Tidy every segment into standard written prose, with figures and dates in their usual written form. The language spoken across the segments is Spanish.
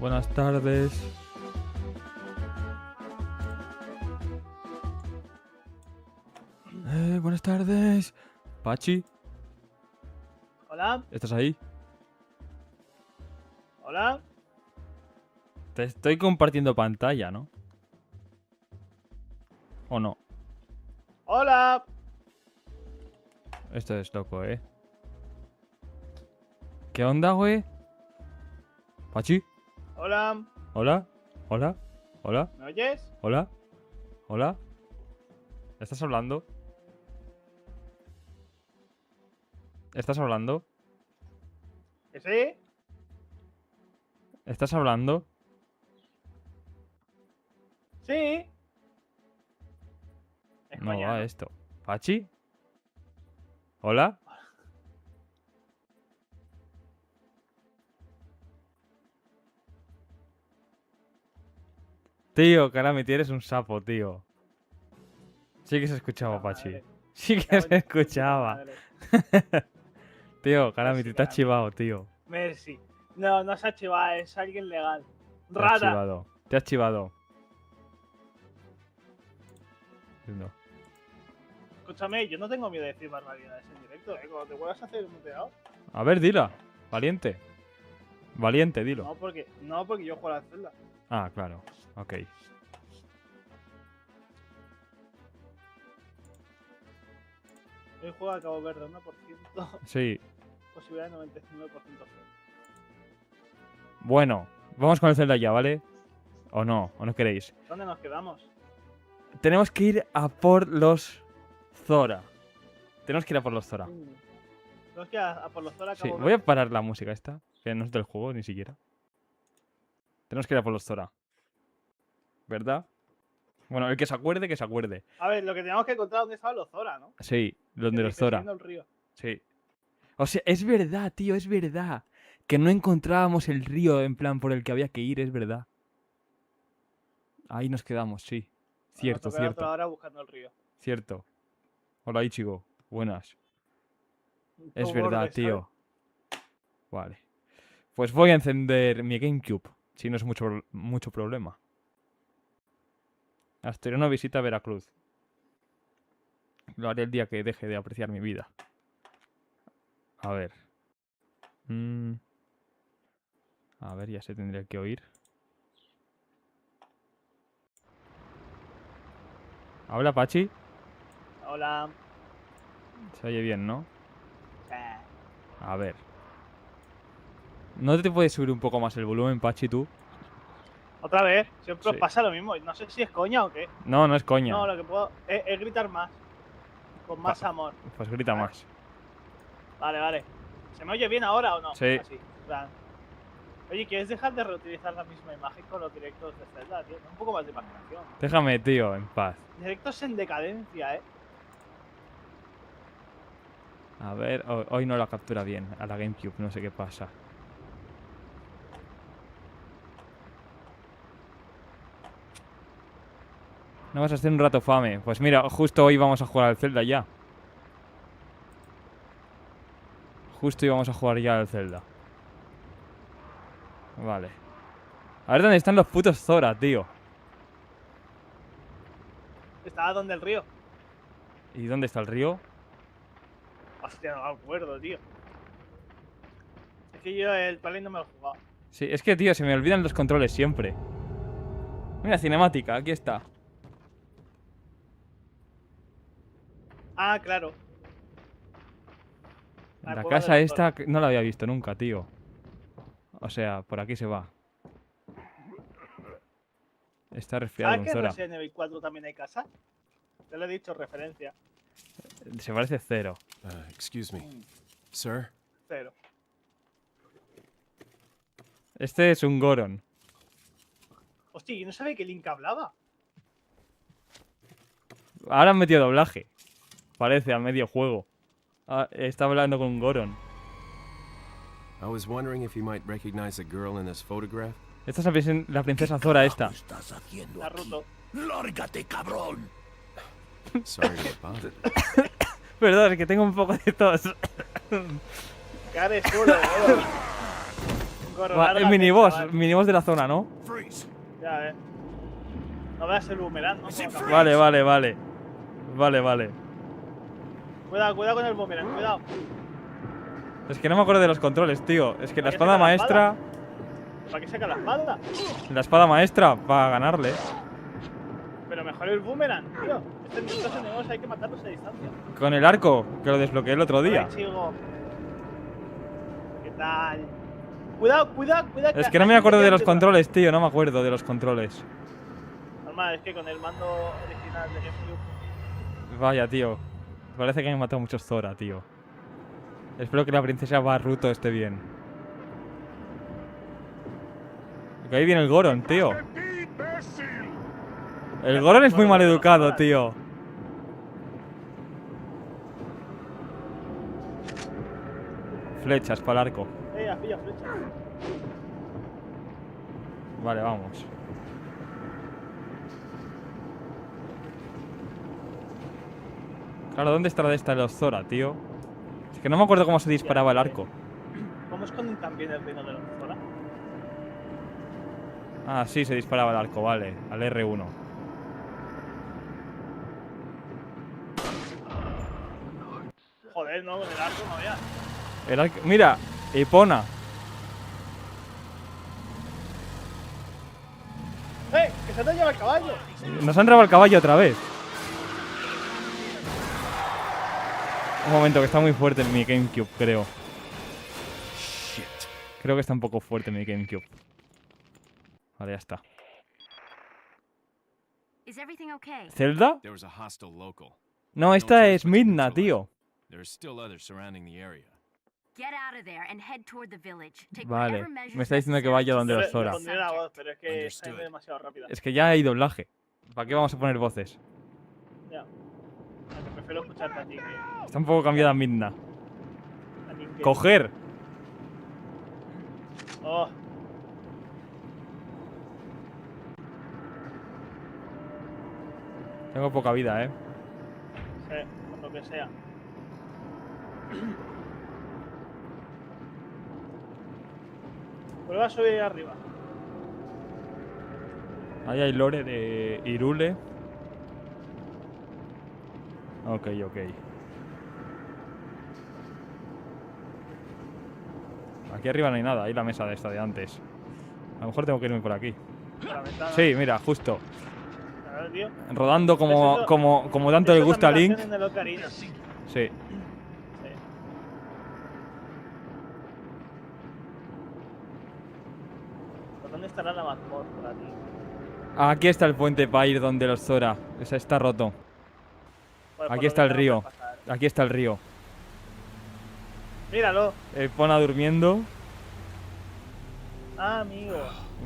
Buenas tardes. Buenas tardes. Pachi, Hola, ¿estás ahí? hola. Te estoy compartiendo pantalla, ¿no? ¿O no? Hola. Esto es loco, ¿eh? ¿Qué onda, güey? Pachi, Hola. hola, hola, hola, ¿Me oyes? hola, hola. ¿Estás hablando? ¿Estás hablando? ¿Que sí? ¿Estás hablando? Sí. Es No coña, va ¿no? esto. ¿Pachi? ¿Hola? Tío, Calamity, eres un sapo, tío. Sí que se escuchaba, Puta Pachi. madre. Sí Me que cago se en tu puta escuchaba. madre. Tío, Merci, Calamity, te has Calamity. chivado, tío. Merci. No, no se ha chivado, es alguien legal. Te has Rara. chivado. Te has chivado. No. Escúchame, yo no tengo miedo de decir barbaridades en directo, ¿eh? Cuando te vuelvas a hacer muteado. A ver, dila. Valiente. Valiente, dilo. No porque yo juego a la celda. Ah, claro. Ok. Hoy juego a Cabo Verde, 1%. Sí. Posibilidad de 99% fe. Bueno, vamos con el Zelda ya, ¿vale? ¿O no? ¿O no queréis? ¿Dónde nos quedamos? Tenemos que ir a por los Zora. Tenemos que ir a por los Zora. Tenemos que ir a por los Zora Sí, Cabo voy a Verde. parar la música esta, que no es del juego ni siquiera. Tenemos que ir a por los Zora. ¿Verdad? Bueno, el que se acuerde, que se acuerde. A ver, lo que teníamos que encontrar dónde estaban los Zora, ¿no? Sí, donde Que los dice, Zora. siguiendo el río. Sí. O sea, es verdad, tío, es verdad. Que no encontrábamos el río en plan por el que había que ir, es verdad. Ahí nos quedamos, sí. Bueno, Cierto, nos tocará otra cierto, hora buscando el río. cierto. Hola, Ichigo. Buenas. Es Todo verdad, borde, ¿sabes? tío. Vale. Pues voy a encender mi GameCube, si no es mucho problema. Asturiano visita Veracruz. Lo haré el día que deje de apreciar mi vida. A ver. A ver, ya se tendría que oír. ¿Habla, Pachi? Hola. Se oye bien, ¿no? Eh, A ver. ¿No te puedes subir un poco más el volumen, Pachi, tú? Otra vez, siempre os Sí. pasa lo mismo. No sé si es coña o qué. No, no es coña. No, lo que puedo es gritar más. Con más amor. Pues grita Vale. más. Vale, vale. ¿Se me oye bien ahora o no? Sí. Así. En plan. Oye, ¿quieres dejar de reutilizar la misma imagen con los directos de Zelda, tío? Un poco más de imaginación. Déjame, tío, en paz. Directos en decadencia, A ver, hoy no la captura bien a la GameCube, no sé qué pasa. No vas a hacer un rato fame. Pues mira, justo hoy vamos a jugar al Zelda ya. Justo íbamos a jugar ya al Zelda. Vale. A ver dónde están los putos Zora, tío. Estaba donde el río. ¿Y dónde está el río? Hostia, no me acuerdo, tío. Es que yo el Twilight no me lo he jugado. Sí, es que, tío, se me olvidan los controles siempre. Mira, cinemática, aquí está. Ah, claro. La La cueva casa de los esta Zora. no la había visto nunca, tío. O sea, por aquí se va. Está resfriado ¿Sabes un que en Zora. Resident Evil 4 también hay casa? Te lo he dicho, referencia. Se parece cero. Excuse me. Sir? Cero. Este es un Goron. Hostia, yo no sabía que Link hablaba. Ahora han metido doblaje. Parece, a medio juego. Ah, está hablando con Goron. I was wondering if you might recognize a girl in this photograph. Esta es la princesa Zora esta. estás haciendo Naruto. ¡Lárgate, cabrón! Sorry to bother. Perdón, es que tengo un poco de tos. Care solo, bro. Corro, Va, lárgate, miniboss, chaval. miniboss de la zona, ¿no? Freeze. Ya ves. No veas el boomerang, ¿no? Ese Como frío. Vale, vale, vale. Vale, vale. Cuidado, cuidado con el boomerang, cuidado. Es que no me acuerdo de los controles, tío. Es que la ¿Para qué espada saca la maestra... ¿Para qué saca la espalda? La espada maestra, para ganarle. Pero mejor el boomerang, tío. Estos enemigos hay que matarlos a distancia. Con el arco, que lo desbloqueé el otro día. Hola, chico. ¿Qué tal? Cuidado, cuidado, cuidado. Es que no me acuerdo de los controles, tío. No me acuerdo de los controles. Normal, es que con el mando original de GameCube. Vaya, tío. Parece que me matado muchos Zora, tío. Espero que la princesa Barruto esté bien. Que ahí viene el Goron, tío. El Goron es muy mal educado, tío. Flechas para el arco. Has pillado flecha. Vale, vamos. Claro, ¿dónde está la de esta de los Zora, tío? Es que no me acuerdo cómo se disparaba el arco. ¿Cómo esconden también el reino de los Zora? Ah, sí, se disparaba el arco, vale. Al R1. Joder, no, con el arco no veas. El arco... Mira, Epona. ¡Que se te lleva el caballo! Nos han robado el caballo otra vez. Un momento, que está muy fuerte en mi GameCube, creo. Shit. Creo que está un poco fuerte en mi GameCube. Vale, ya está. Is everything okay? ¿Zelda? There was a hostile local. No, esta es Midna, tío. There are still others surrounding the area. Get out of there and head toward the village. Take Vale, whatever measures me está diciendo que necessary vaya to donde save los Le Zora. the pondré la voz, subject. pero es que está Understood. demasiado rápida. Es que ya hay doblaje. ¿Para qué vamos a poner voces? Ya. Aunque prefiero escucharte a ti que Está un poco cambiada Midna. a ti que- ¡Coger! Oh, Tengo poca vida, sí, con lo que sea. Prueba a subir arriba. Ahí hay lore de Irule. Ok, ok. Aquí arriba no hay nada, hay la mesa de esta de antes. A lo mejor tengo que irme por aquí. Por la ventana. Sí, mira, justo. A ver, tío. Rodando como, Eso- como tanto le Eso gusta a también Link. lo hacen en el Ocarina. Sí. Sí. ¿Por dónde estará la mazmorra, tío? Aquí está el puente para ir donde los Zora. Ese está roto. Joder, Aquí por está el donde río. tengo que pasar. Aquí está el río. Míralo. Epona durmiendo. Ah, amigo.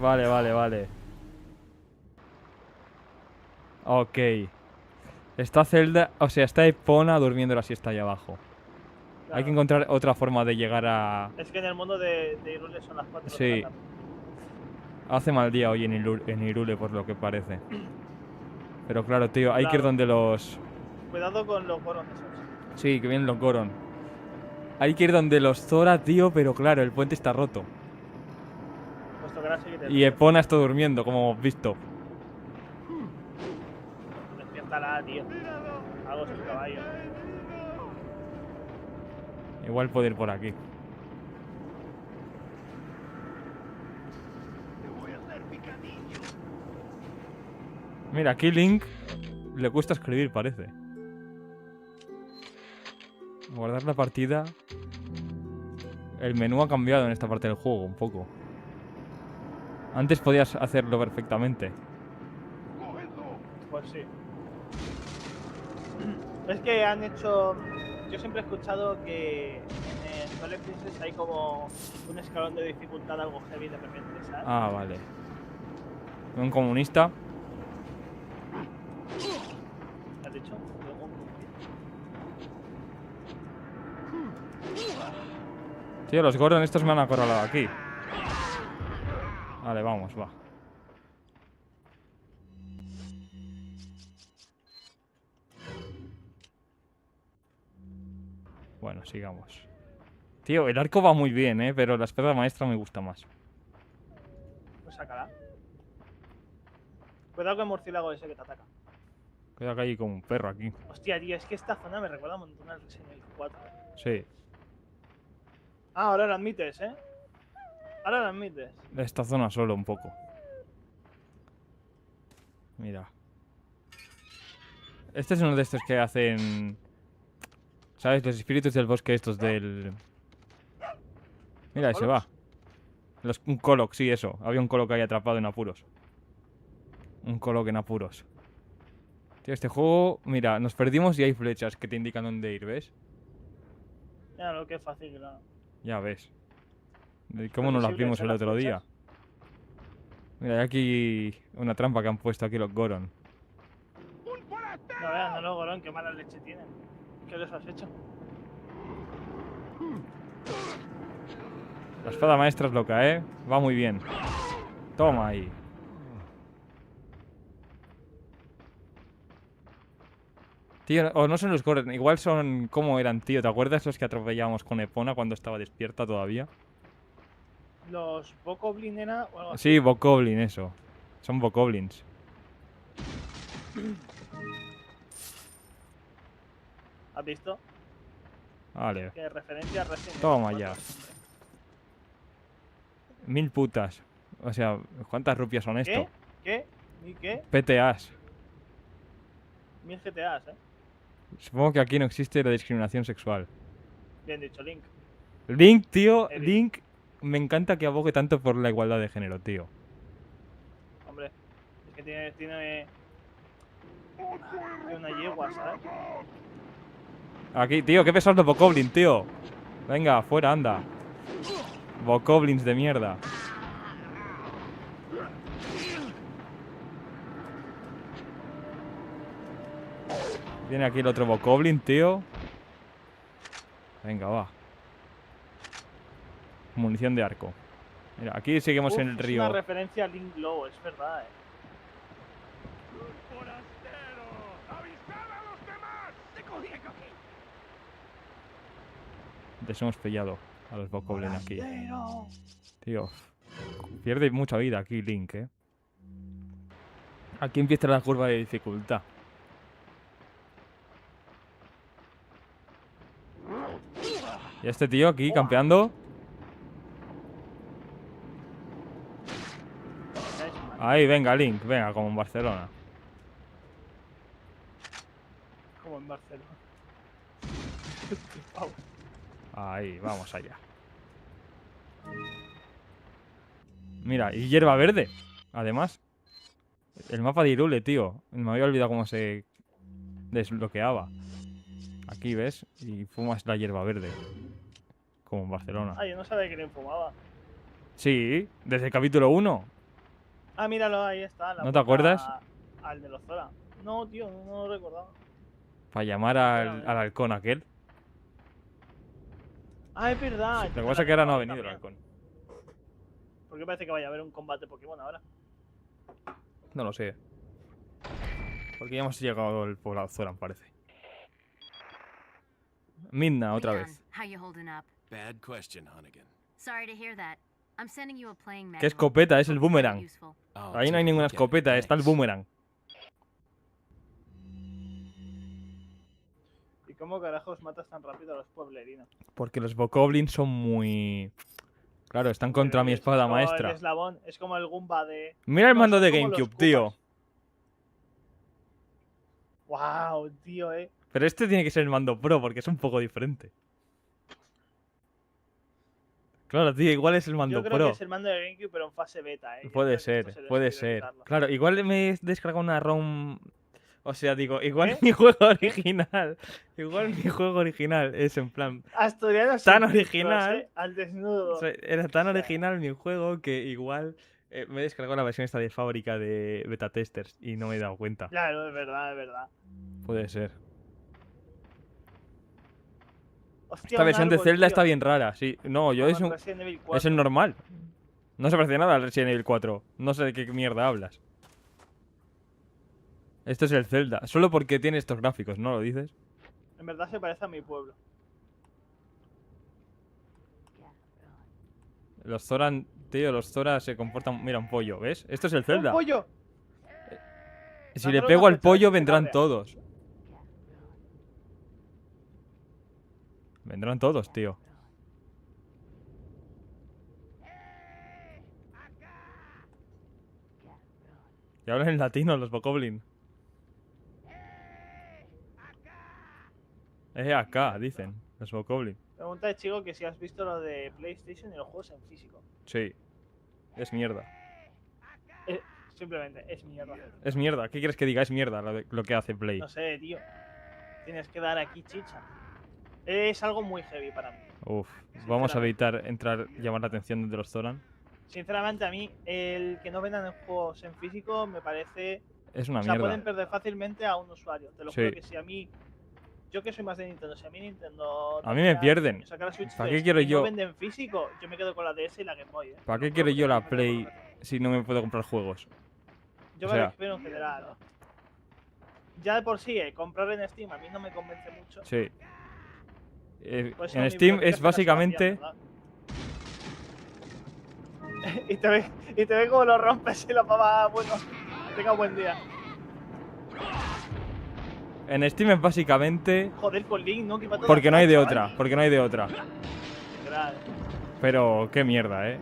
Vale, vale, vale. Ok. Está Zelda, o sea, está Epona durmiendo la siesta ahí abajo. Hay que Claro. encontrar otra forma de llegar a... Es que en el mundo de Irule son las 4. Sí. Hace mal día hoy en Irule, por lo que parece. Pero claro, tío, hay que ir Claro. donde los... Cuidado con los bonos esos. Sí, que vienen los Goron. Hay que ir donde los Zora, tío, pero claro, el puente está roto. Pues tocará seguir el Y Epona está durmiendo, como hemos visto. Despiértala, tío. Algo es un caballo. Igual puedo ir por aquí. Mira, aquí Link le cuesta escribir, parece. Guardar la partida. El menú ha cambiado en esta parte del juego, un poco. Antes podías hacerlo perfectamente. Pues sí. Es que han hecho. Yo siempre he escuchado que en Twilight Princess hay como un escalón de dificultad algo heavy de repente, ¿sabes? Ah, vale. Un comunista. ¿Qué has dicho? Tío, los Goron estos me han acorralado aquí. Vale, vamos, va. Bueno, sigamos. Tío, el arco va muy bien, pero la espada maestra me gusta más. Sácala. Cuidado con el murciélago ese que te ataca. Cuidado que hay como un perro aquí. Hostia, tío, es que esta zona me recuerda un montón al Resident Evil 4. Sí. Ah, ahora lo admites, ¿eh? Ahora lo admites. Esta zona solo un poco. Mira. Este es uno de estos que hacen... ¿Sabes? Los espíritus del bosque estos del... Mira, se va. Un Coloc, sí, eso. Había un Coloc ahí atrapado en apuros. Un Coloc en apuros. Tío, este juego... Mira, nos perdimos y hay flechas que te indican dónde ir, ¿ves? Mira lo que es fácil, claro. Ya ves. ¿Cómo no las Previsible, vimos son el las otro día? flechas. Mira, hay aquí una trampa que han puesto aquí los Goron. No veas, no, Gorón, qué mala leche tienen. ¿Qué les has hecho? La espada maestra es loca, ¿eh? Va muy bien. Toma ahí. Tío, o no son los Goron, igual son... ¿Cómo eran, tío? ¿Te acuerdas los que atropellábamos con Epona cuando estaba despierta todavía? Los Bokoblin era o algo así. Sí, Bokoblin, eso. Son Bokoblins. ¿Has visto? Vale. Que referencia a Resident Evil Toma 4 ya. siempre. 1000 putas. O sea, ¿cuántas rupias son esto? ¿Qué? ¿Qué? ¿Y qué? PTAs. 1000 GTAs, ¿eh? Supongo que aquí no existe la discriminación sexual. Bien dicho, Link. Link, tío, Eric. Link. Me encanta que abogue tanto por la igualdad de género, tío. Hombre, es que tiene una yegua, ¿sabes? Aquí, tío, qué pesados los Bokoblin, tío. Venga, fuera, anda. Bokoblins de mierda. Viene aquí el otro Bokoblin, tío. Venga, va. Munición de arco. Mira, aquí seguimos Uf, en el es río. una referencia a Link Low, es verdad, ¿eh? Les hemos pillado a los Bokoblin aquí. Forastero. Tío, pierde mucha vida aquí Link, ¿eh? Aquí empieza la curva de dificultad. Y este tío aquí campeando. Ahí, venga, Link, venga, como en Barcelona. Como en Barcelona. Ahí, vamos allá. Mira, y hierba verde, además. El mapa de Hyrule, tío. Me había olvidado cómo se desbloqueaba. Aquí, ¿ves? Y fumas la hierba verde. Como en Barcelona. Ah, yo no sabía que Link fumaba. Sí, desde el capítulo 1. Ah, míralo, ahí está. ¿No te acuerdas? Al de los Zora. No, tío, no lo recordaba. Para llamar al halcón aquel. Ah, es verdad. Lo que pasa es que ahora no ha venido el halcón. ¿Por qué parece que vaya a haber un combate Pokémon ahora? No lo sé. Porque ya hemos llegado al poblado Zoran, parece. Midna, otra Leon, vez. how you holding up? Bad question, Hunnigan. Sorry to hear that. I'm sending you a playing manual. ¿Qué escopeta? Es el Hope you find it boomerang. useful. I'll Ahí no hay take a ninguna look at it, escopeta, está el thanks. boomerang. ¿Y cómo carajos matas tan rápido a los pueblerinos? Porque los Bokoblins son muy... Claro, están contra mi espada Es como maestra. El eslabón, es como el Goomba de... Mira el No, mando son de como los GameCube, tío. Wow, tío, Pero este tiene que ser el mando Pro porque es un poco diferente. Claro, tío, igual es el mando Yo creo Pro. que es el mando de GameCube, pero en fase beta, Yo Puede creo que ser, esto se les puede olvidó ser. quitarlo. Claro, igual me he descargado una ROM. O sea, digo, igual ¿Qué? mi juego original. Igual mi juego original es en plan. Asturianos Tan sin filtros, original. Al desnudo. O sea, era tan O sea, original mi juego que igual me he descargado la versión esta de fábrica de beta testers y no me he dado cuenta. Claro, es verdad, es verdad. Puede ser. Hostia, Esta un versión de árbol, Zelda tío. está bien rara, sí. No, yo Como es en un. Resident Evil Es 4. el normal. No se parece nada al Resident Evil 4. No sé de qué mierda hablas. Esto es el Zelda. Solo porque tiene estos gráficos, ¿no lo dices? En verdad se parece a mi pueblo. Los Zoran Tío, los Zora se comportan... Mira, un pollo, ¿ves? Esto es el ¡Un Zelda. pollo! Si Me le acuerdo pego una al fecha, pollo, se vendrán cabrea. todos. Vendrán todos, tío. Y hablan en latino los Bokoblin. Acá, dicen, los Bokoblin. Pregunta de chico que si has visto lo de PlayStation y los juegos en físico. Sí. Es mierda. Simplemente, es mierda. Es mierda. ¿Qué quieres que diga? Es mierda lo que hace Play. No sé, tío. Tienes que dar aquí chicha. Es algo muy heavy para mí. Uf. Vamos a evitar entrar, llamar la atención de los Zoran. Sinceramente, a mí, el que no vendan juegos en físico me parece. Es una O sea, mierda. pueden perder fácilmente a un usuario. Te lo Sí. juro que si a mí. Yo que soy más de Nintendo, si a mí Nintendo. A mí me pierden. saca la Switch ¿Para 3 qué quiero y yo? no venden físico, yo me quedo con la DS y la Game Boy. ¿Para qué quiero yo la Play si no me puedo comprar juegos? Yo o me sea- refiero en general. Ya de por sí, comprar en Steam a mí no me convence mucho. Sí. Pues En mi Steam biblioteca es básicamente... ¿verdad? y te ve como lo rompes y la pava, bueno, tenga buen día. En Steam es básicamente... Joder, con Link, ¿no? Que va todo Porque no hay de chaval. otra. Porque no hay de otra. Literal. Pero qué mierda,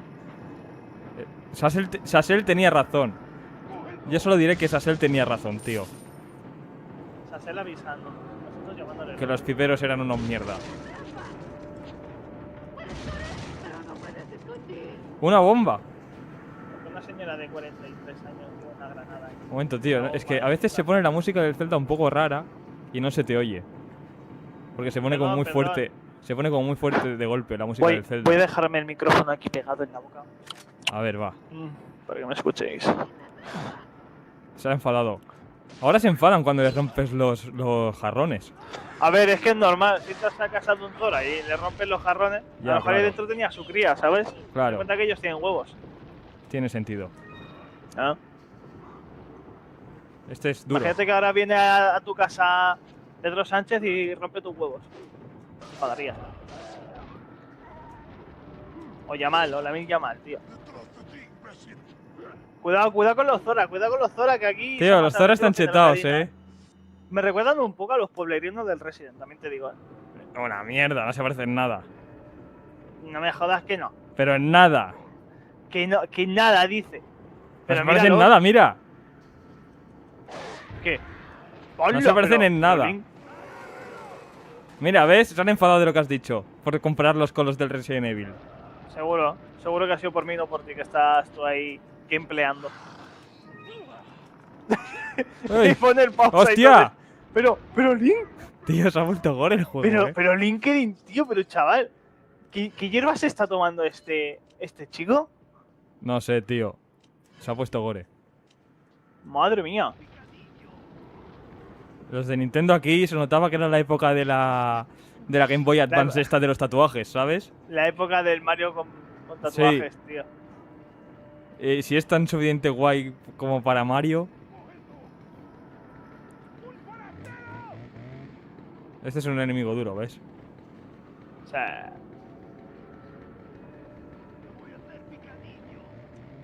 Sassel tenía razón. Yo solo diré que Sassel tenía razón, tío. Sassel avisando. Nosotros llamándole. Que los piperos eran unos mierda. Una bomba. Una señora de 43 años con una granada. Un momento, tío. No, Es que a vale, veces se vale. pone la música del Zelda un poco rara y no se te oye. Porque se pone como Perdón, muy perdón. fuerte. Se pone como muy fuerte de golpe la música del Zelda. Voy a dejarme el micrófono aquí pegado en la boca. A ver, va. Para que me escuchéis. Se ha enfadado. Ahora se enfadan cuando les rompes los jarrones. A ver, es que es normal. Si estás a casa de un Zora y le rompes los jarrones, Ya, a lo mejor ahí claro. dentro tenía su cría, ¿sabes? Ten en Claro, cuenta que ellos tienen huevos. tiene sentido. ¿No? Este es duro. Imagínate que ahora viene a tu casa Pedro Sánchez y rompe tus huevos. Pagaría. O Yamal, o Lamine Yamal, tío. Cuidado con los Zora, que aquí. Tío, se los matan Zora están tíos en chetados, Argentina. Me recuerdan un poco a los pueblerinos del Resident, también te digo, Una mierda, no se parece en nada. No me jodas que no. Pero en nada. Que no, que nada dice. No se míralos. parecen en nada, mira. ¿Qué? No se parecen en nada. Link, Mira, ¿ves? Se han enfadado de lo que has dicho. Por compararlos con los del Resident Evil. seguro que ha sido por mí, no por ti, que estás tú ahí gameplayando. ¡Uy! Y pone el pausa y ¡Hostia! todo. Pero Link, Tío, se ha vuelto gore el juego, pero LinkedIn, tío, pero chaval, ¿qué hierbas está tomando este chico? No sé, tío. Se ha puesto gore. Madre mía. Los de Nintendo aquí se notaba que era la época de la Game Boy Advance esta de los tatuajes, ¿sabes? La época del Mario con tatuajes, tío. Si es tan suficiente guay como para Mario. Este es un enemigo duro, ¿ves? O sea.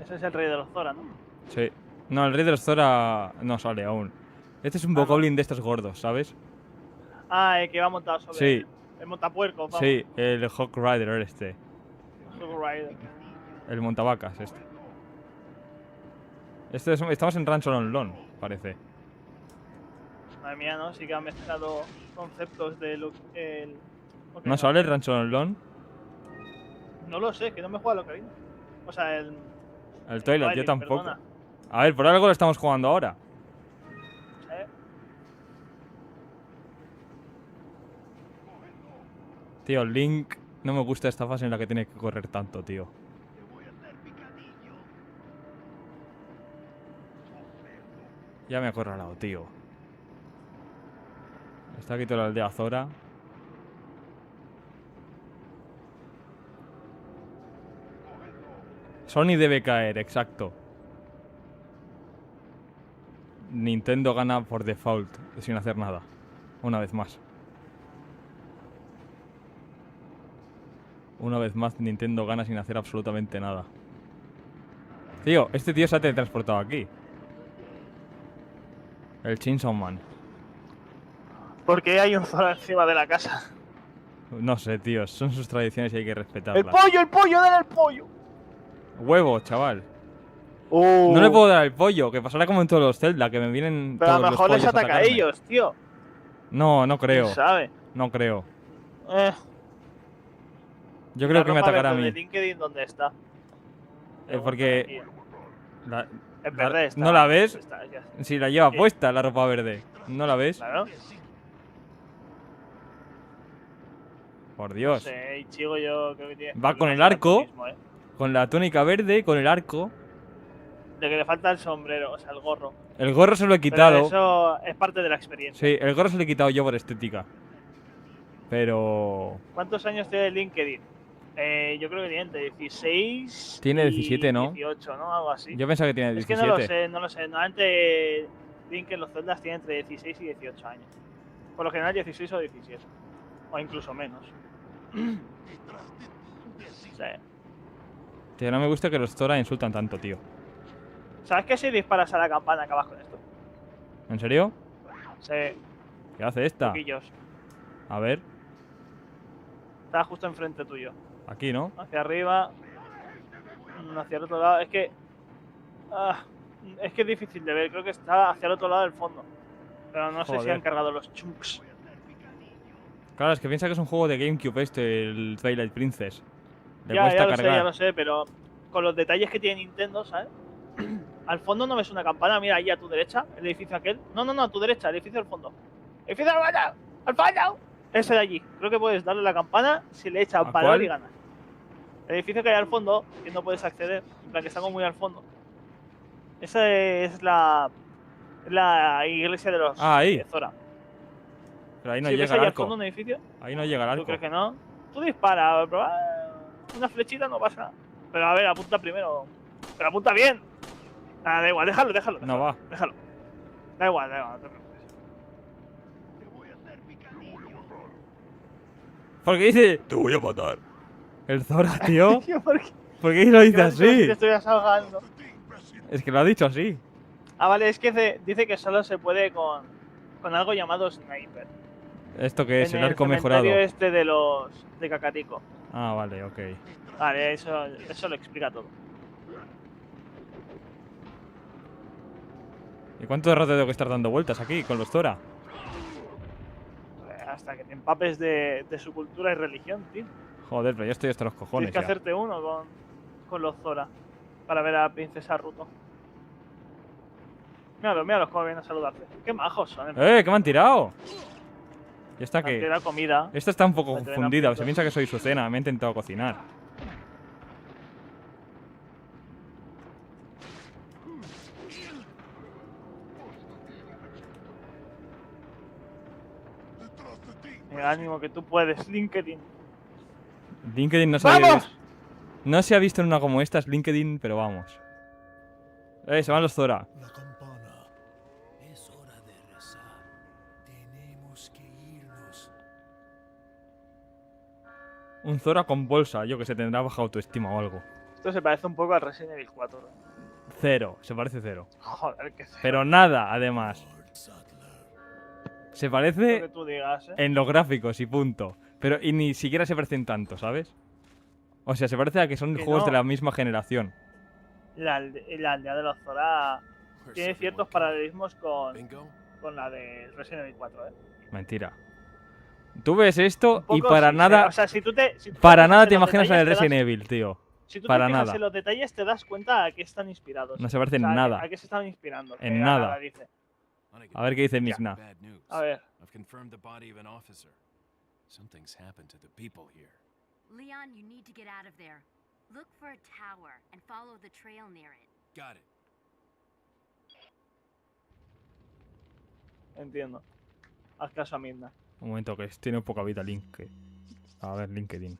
Ese es el rey de los Zora, ¿no? Sí. No, el rey de los Zora no sale aún. Este es un Ah, no. Bokoblin de estos gordos, ¿sabes? Ah, el que va montado sobre Sí. el montapuerco, vamos. Sí, el Hawk Rider este. Hog Rider. El montavacas este. Estamos en Rancho Lon, parece. Madre mía, ¿no? Sí que ha mezclado conceptos de lo ¿No sale el Rancho Lon? No lo sé, que no me juega lo Ocarina. O sea, el El Twilight, yo Twilight, tampoco. perdona. A ver, por algo lo estamos jugando ahora. ¿Eh? Tío, Link, no me gusta esta fase en la que tiene que correr tanto, tío. Ya me ha acorralado, tío. Está aquí toda la aldea Zora. Sony debe caer, exacto. Nintendo gana por default, sin hacer nada. Una vez más. Una vez más, Nintendo gana sin hacer absolutamente nada. Tío, este tío se ha teletransportado aquí. El Chainsaw Man. ¿Por qué hay un Zora encima de la casa? No sé, tío. Son sus tradiciones y hay que ¡El respetarlas. pollo, el pollo! ¡Dale el pollo! Huevo, chaval. No le puedo dar el pollo, que pasará como en todos los Zelda, que me vienen Pero a todos lo los mejor les pollos ataca a atacarme. ellos, tío. No, no creo. ¿Quién sabe? No creo. Eh, Yo ¿y creo la que me ropa atacará a verde mí. de LinkedIn dónde está? Porque... la- Es verde, está. ¿No la ves? Está, ya. Si la lleva Sí. puesta la ropa verde. ¿No la ves? Claro. Por No Dios. sé, Ichigo yo creo que tiene Va con problemas el de arco. daltonismo, Con la túnica verde, con el arco. De que le falta el sombrero, o sea, el gorro. El gorro se lo he Pero quitado. eso es parte de la experiencia. Sí, el gorro se lo he quitado yo por estética. Pero... ¿Cuántos años tiene LinkedIn? Yo creo que tiene entre 16 Tiene y 17, ¿no? 18, ¿no? Algo así. Yo pensaba que tenía Es que 17. no lo sé, no lo sé. Normalmente LinkedIn los celdas tienen entre 16 y 18 años. Por lo general 16 o 17. O incluso menos. Sí. Tío, no me gusta que los Zora insultan tanto, tío. ¿Sabes que si disparas a la campana acabas con esto? ¿En serio? Sí, ¿Qué hace esta? poquillos. A ver, Está justo enfrente tuyo. aquí, ¿no? Hacia arriba. Hacia el otro lado. Es que es difícil de ver. Creo que está hacia el otro lado del fondo. Pero no sé si Joder. han cargado los chunks. Claro, es que piensa que es un juego de GameCube este, el Twilight Princess. Le Ya, cuesta ya lo sé, cargar. ya lo sé, pero con los detalles que tiene Nintendo, ¿sabes? Al fondo no ves una campana, mira ahí a tu derecha, el edificio aquel. No, no, no, a tu derecha, el edificio al fondo. ¡Edificio al fondo! ¡Al fondo! Ese de allí. Creo que puedes darle la campana si le echas ¿A valor cuál? y ganas. El edificio que hay al fondo, que no puedes acceder, en plan que está como muy al fondo. Esa es la iglesia de los ahí. Zora. Pero ahí no Si ves llega ahí el al arco. fondo un edificio, Ahí no llega el ¿tú arco. crees que no? Tú dispara, pero una flechita no pasa nada. Pero a ver, apunta primero. Pero apunta bien. Da igual, déjalo. No va. Déjalo. Da igual, no te preocupes. ¿Por qué dice? Te voy a matar. El Zora, tío. Tío, ¿por qué? ¿Por qué lo dice Como si te así? estuvieras ahogando. Es que lo ha dicho así. Ah, vale, es que dice que solo se puede con algo llamado Sniper. ¿Esto qué es? En El arco cementerio mejorado. este de Cacatico. Ah, vale, ok. Vale, eso lo explica todo. ¿Y cuánto rato tengo que estar dando vueltas aquí con los Zora? Hasta que te empapes de su cultura y religión, tío. Joder, pero yo estoy hasta los cojones Tienes que ya. hacerte uno con los Zora para ver a la princesa Ruto. Míralos cómo vienen a saludarte. Qué majos son. ¡Eh! ¿Qué me han tirado? ¿Y esta Antes qué? era comida. Esta está un poco Me traen confundida. Se hambrientos. piensa que soy su cena. Me he intentado cocinar. Mira, ánimo que tú puedes, LinkedIn. LinkedIn no se había ¡Vamos! visto. No se ha visto en una como esta, es LinkedIn, pero vamos. Se van los Zora. La campana. Es hora de rezar. Tenemos que irnos. Un Zora con bolsa. Yo que se tendrá baja autoestima o algo. Esto se parece un poco al Resident Evil 4. ¿no? Cero. Se parece cero. Joder, que Pero nada, además. Lord Sattler. Se lo parece que tú digas, ¿eh? en los gráficos y punto. Pero y ni siquiera se parecen tanto, ¿sabes? O sea, se parece a que son Que juegos de no. la misma generación. La aldea de los Zora Where's tiene everyone ciertos going? paralelismos Bingo? con la de Resident Evil 4, ¿eh? Mentira. Tú ves esto Un y poco para sí, nada... o sea, si tú te Para fijas nada en te los imaginas en el detalles, te das- Resident Evil, tío. Si tú para te fijas nada. en los detalles, te das cuenta a qué están inspirados. No se parecen O sea, nada. ¿A qué se están inspirando? En Que nada. dice. A ver qué dice Migna. Bad news. A ver. I've confirmed the body of an officer. Something's happened to the people here. Leon, you need to get out of there. Look for a tower and follow the trail near it. Got it. Entiendo. Haz caso a Midna. Un momento, que tiene poca vida Link. A ver, LinkedIn.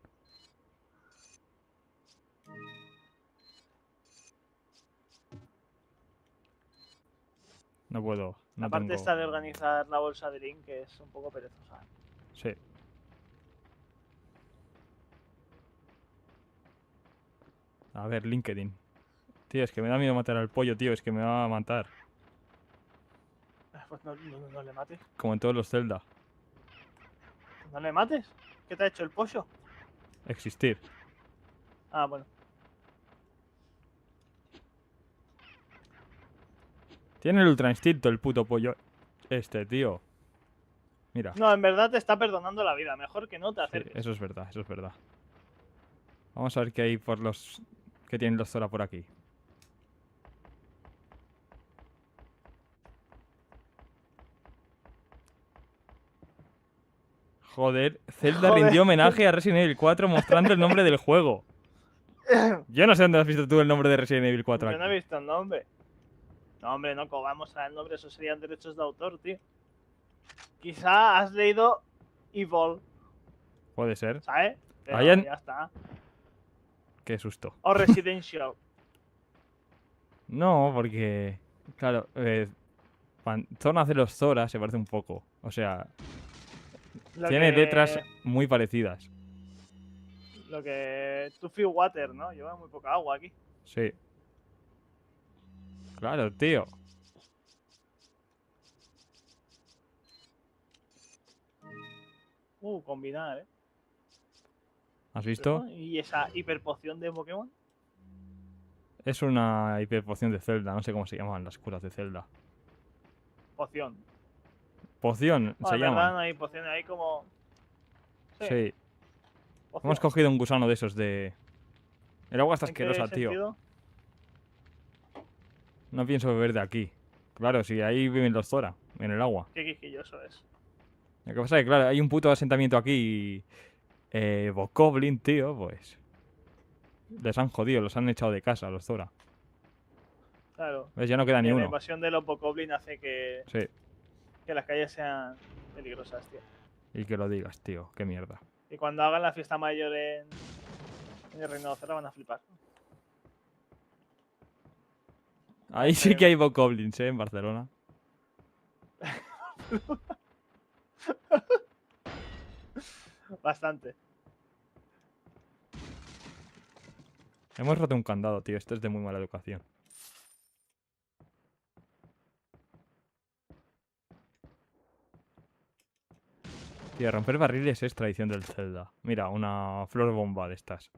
No puedo. No Aparte tengo... esta de organizar la bolsa de Link, que es un poco perezosa. Sí. A ver, LinkedIn. Tío, es que me da miedo matar al pollo, tío. Es que me va a matar. Pues no le mates. Como en todos los Zelda. No le mates. ¿Qué te ha hecho el pollo? Existir. Ah, bueno. Tiene el ultra instinto el puto pollo. Este, tío. Mira. No, en verdad te está perdonando la vida. Mejor que no te Sí, acerques. eso es verdad, eso es verdad. Vamos a ver qué hay por los... ¿Qué tienen los Zora por aquí? Joder, Zelda Joder. rindió homenaje a Resident Evil 4 mostrando el nombre del juego. Yo no sé dónde has visto tú el nombre de Resident Evil 4 Yo no he aquí. visto el nombre. No, hombre, no vamos a el nombre. Eso serían derechos de autor, tío. Quizá has leído Evil, Puede ser. ¿sabes? Pero Hayan- ya está. Qué susto. O Residential. No, porque... Claro, Zona de los Zora se parece un poco. O sea, Lo tiene que- letras muy parecidas. Lo que... Tuffy Water, ¿no? Lleva muy poca agua aquí. Sí. Claro, tío. Combinar, ¿eh? ¿Has visto? ¿Y esa hiperpoción de Pokémon? Es una hiperpoción de Zelda. No sé cómo se llaman las curas de Zelda. Poción. Poción, Bueno, se en verdad llaman. no hay pociones, hay como... Sí. poción. Hemos cogido un gusano de esos de... El agua está ¿En qué asquerosa, tío. sentido? No pienso beber de aquí. Claro, si ahí viven los Zora, en el agua. Qué quisquilloso es. Lo que pasa es que, claro, hay un puto asentamiento aquí. Bokoblin, tío, pues. Les han jodido, los han echado de casa, los Zora. Claro. ¿Ves? Ya no queda ni La uno. invasión de los Bokoblin hace que Sí, las calles sean peligrosas, tío. y que lo digas, tío. Qué mierda. Y cuando hagan la fiesta mayor en el Reino de Zelda van a flipar. Ahí sí que hay Bokoblins, en Barcelona. Bastante. Hemos roto un candado, tío. Esto es de muy mala educación. Tío, romper barriles es tradición del Zelda. Mira, una flor bomba de estas.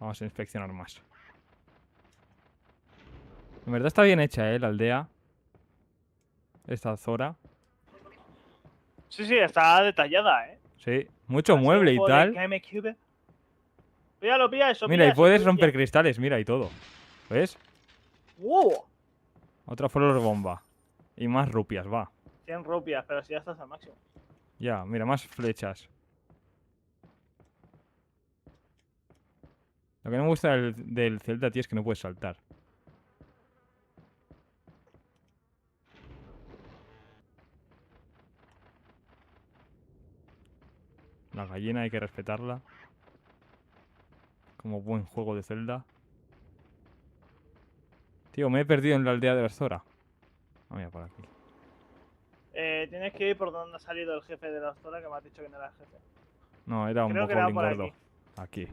Vamos a inspeccionar más. En verdad está bien hecha, la aldea. Esta Zora. Sí, sí, está detallada, ¿eh? Sí, mucho Así mueble un y juego de tal. GameCube. Píllalo, pilla eso. Mira, pilla y eso, puedes pilla. romper cristales, mira, y todo. ¿Ves? ¡Wow! Otra flor bomba. Y más rupias, va. 100 rupias, pero si ya estás al máximo. Ya, mira, más flechas. Lo que no me gusta del Zelda, tío, es que no puedes saltar. La gallina hay que respetarla. Como buen juego de Zelda. Tío, me he perdido en la aldea de los Zora. Ah, mira, por aquí. Tienes que ir por donde ha salido el jefe de la Zora, que me has dicho que no era el jefe. No, era un Creo que era bokoblin por gordo. Aquí.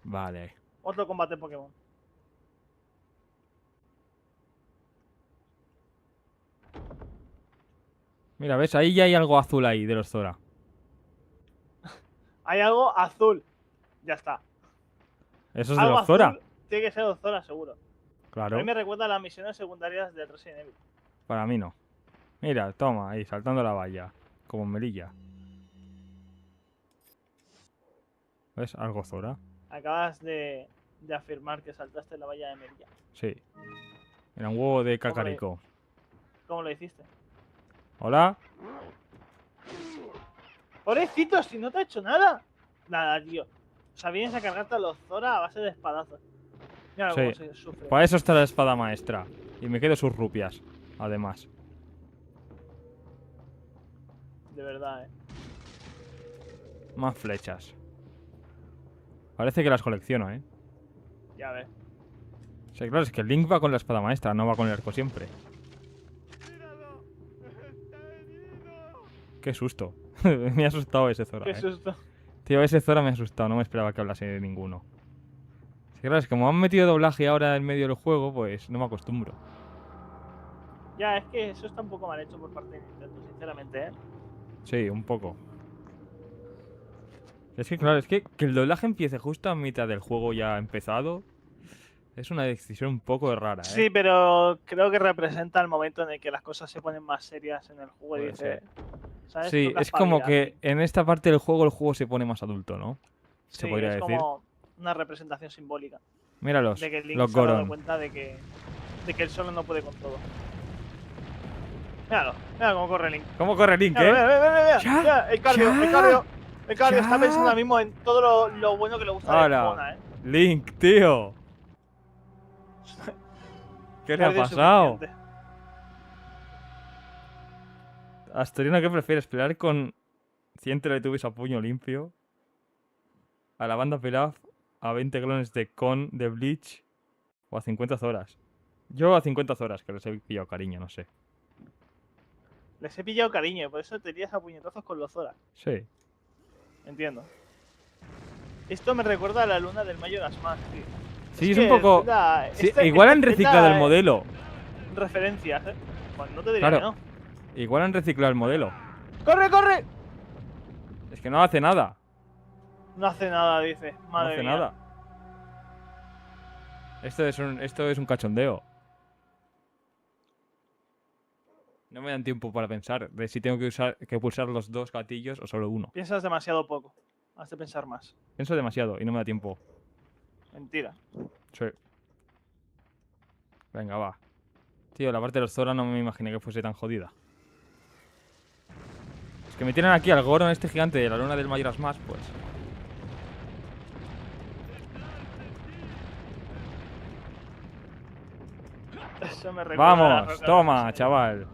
Vale. Otro combate Pokémon. Mira, ¿ves? Ahí ya hay algo azul ahí de los Zora. Hay algo azul. Ya está. Eso es de Algo los Zora. azul tiene que ser los Zora, seguro. A Claro. mí me recuerda a las misiones secundarias del Resident Evil. Para mí no. Mira, toma, ahí, saltando la valla. Como en Melilla. ¿Ves? Algo Zora. Acabas de afirmar que saltaste la valla de Merilla. Sí. Era un huevo de ¿Cómo cacarico. ¿Cómo lo hiciste? ¿Hola? Pobrecito, si no te ha hecho nada. Nada, tío. O sea, vienes a cargarte a los Zora a base de espadazos. Mira cómo Sí. se sufre. Para eso está la espada maestra. Y me quedo sus rupias. Además. De verdad, Más flechas. Parece que las colecciono, ¿eh? Ya ves. O sea, claro, es que el Link va con la espada maestra, no va con el arco siempre. Qué susto. Me ha asustado ese Zora, Qué susto. Tío, ese Zora me ha asustado, no me esperaba que hablase de ninguno. Sí, claro, es que como han metido doblaje ahora en medio del juego, pues no me acostumbro. Ya, es que eso está un poco mal hecho por parte de Nintendo, sinceramente, ¿eh? Sí, un poco. Es que claro, es que el doblaje empiece justo a mitad del juego ya empezado. Es una decisión un poco rara, ¿eh? Sí, pero creo que representa el momento en el que las cosas se ponen más serias en el juego y Puede dice, ser. ¿sabes? Sí, Toca es como que espabilar. en esta parte del juego el juego se pone más adulto, ¿no? Se Sí, podría es decir. como una representación simbólica Míralos, de que Link los se ha dado Goron. cuenta de que él solo no puede con todo. Míralo, mira cómo corre Link. ¿Cómo corre Link, Mira, mira, mira, mira, Ya, mira, el cardio, ya, el cardio. El cardio ya. está pensando ahora mismo en todo lo bueno que le gusta de Ahora, Epona, ¿eh? Link, tío. ¿Qué le ha Cardio pasado? suficiente. Astorino, ¿qué prefieres? ¿Pelear con 100 Teletubbies a puño limpio? ¿A la banda Pilaf? ¿A 20 clones de Con de Bleach? ¿O a 50 Zoras? Yo a 50 Zoras, que les he pillado cariño, no sé. Les he pillado cariño, por eso te tiras a puñetazos con los Zora. Sí. Entiendo. Esto me recuerda a la luna del Majora's Mask, tío. Sí, es que un poco... Zelda- Sí, este- igual este han reciclado Zelda el modelo. Referencias, ¿eh? Pues no te diría Claro. que no. Igual han reciclado el modelo. ¡Corre, corre! Es que no hace nada. No hace nada, dice. No Madre hace mía. nada. Esto es un cachondeo. No me dan tiempo para pensar de si tengo que pulsar los dos gatillos o solo uno. Piensas demasiado poco. Has de pensar más. Pienso demasiado y no me da tiempo. Mentira. Sí. Venga, va. Tío, la parte de los Zora no me imaginé que fuese tan jodida. Es que me tienen aquí al Goron este gigante de la luna del Majora's Mask, pues. Eso me recuerda a la Vamos, roca toma, Resident Evil. chaval.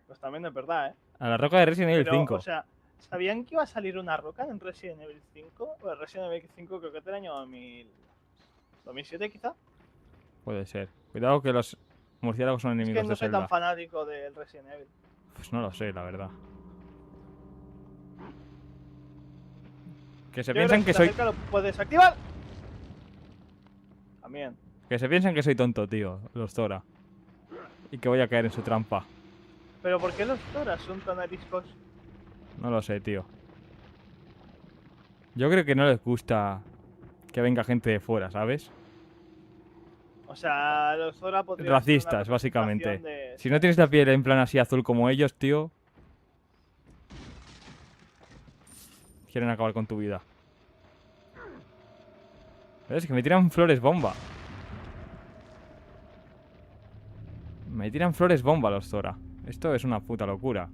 Pues también es verdad, ¿eh? A la roca de Resident Evil Pero, 5. o sea, ¿sabían que iba a salir una roca en Resident Evil 5? Pues Resident Evil 5 creo que es del año 2007 quizá. Puede ser. Cuidado que los murciélagos son Es enemigos que no de soy Zelda. tan fanático del Resident Evil. Pues no lo sé, la verdad. Que se Yo creo piensan si que te soy... acercas lo puedes activar. También. Que se piensan que soy tonto, tío, los Zora. Y que voy a caer en su trampa. Pero ¿por qué los Zoras son tan ariscos? No lo sé, tío. Yo creo que no les gusta que venga gente de fuera, ¿sabes? O sea, los Zora podrían ser una Racistas, básicamente. representación de- Si no tienes la piel en plan así azul como ellos, tío... Quieren acabar con tu vida. ¿Ves? Que me tiran flores bomba. Me tiran flores bomba los Zora. Esto es una puta locura.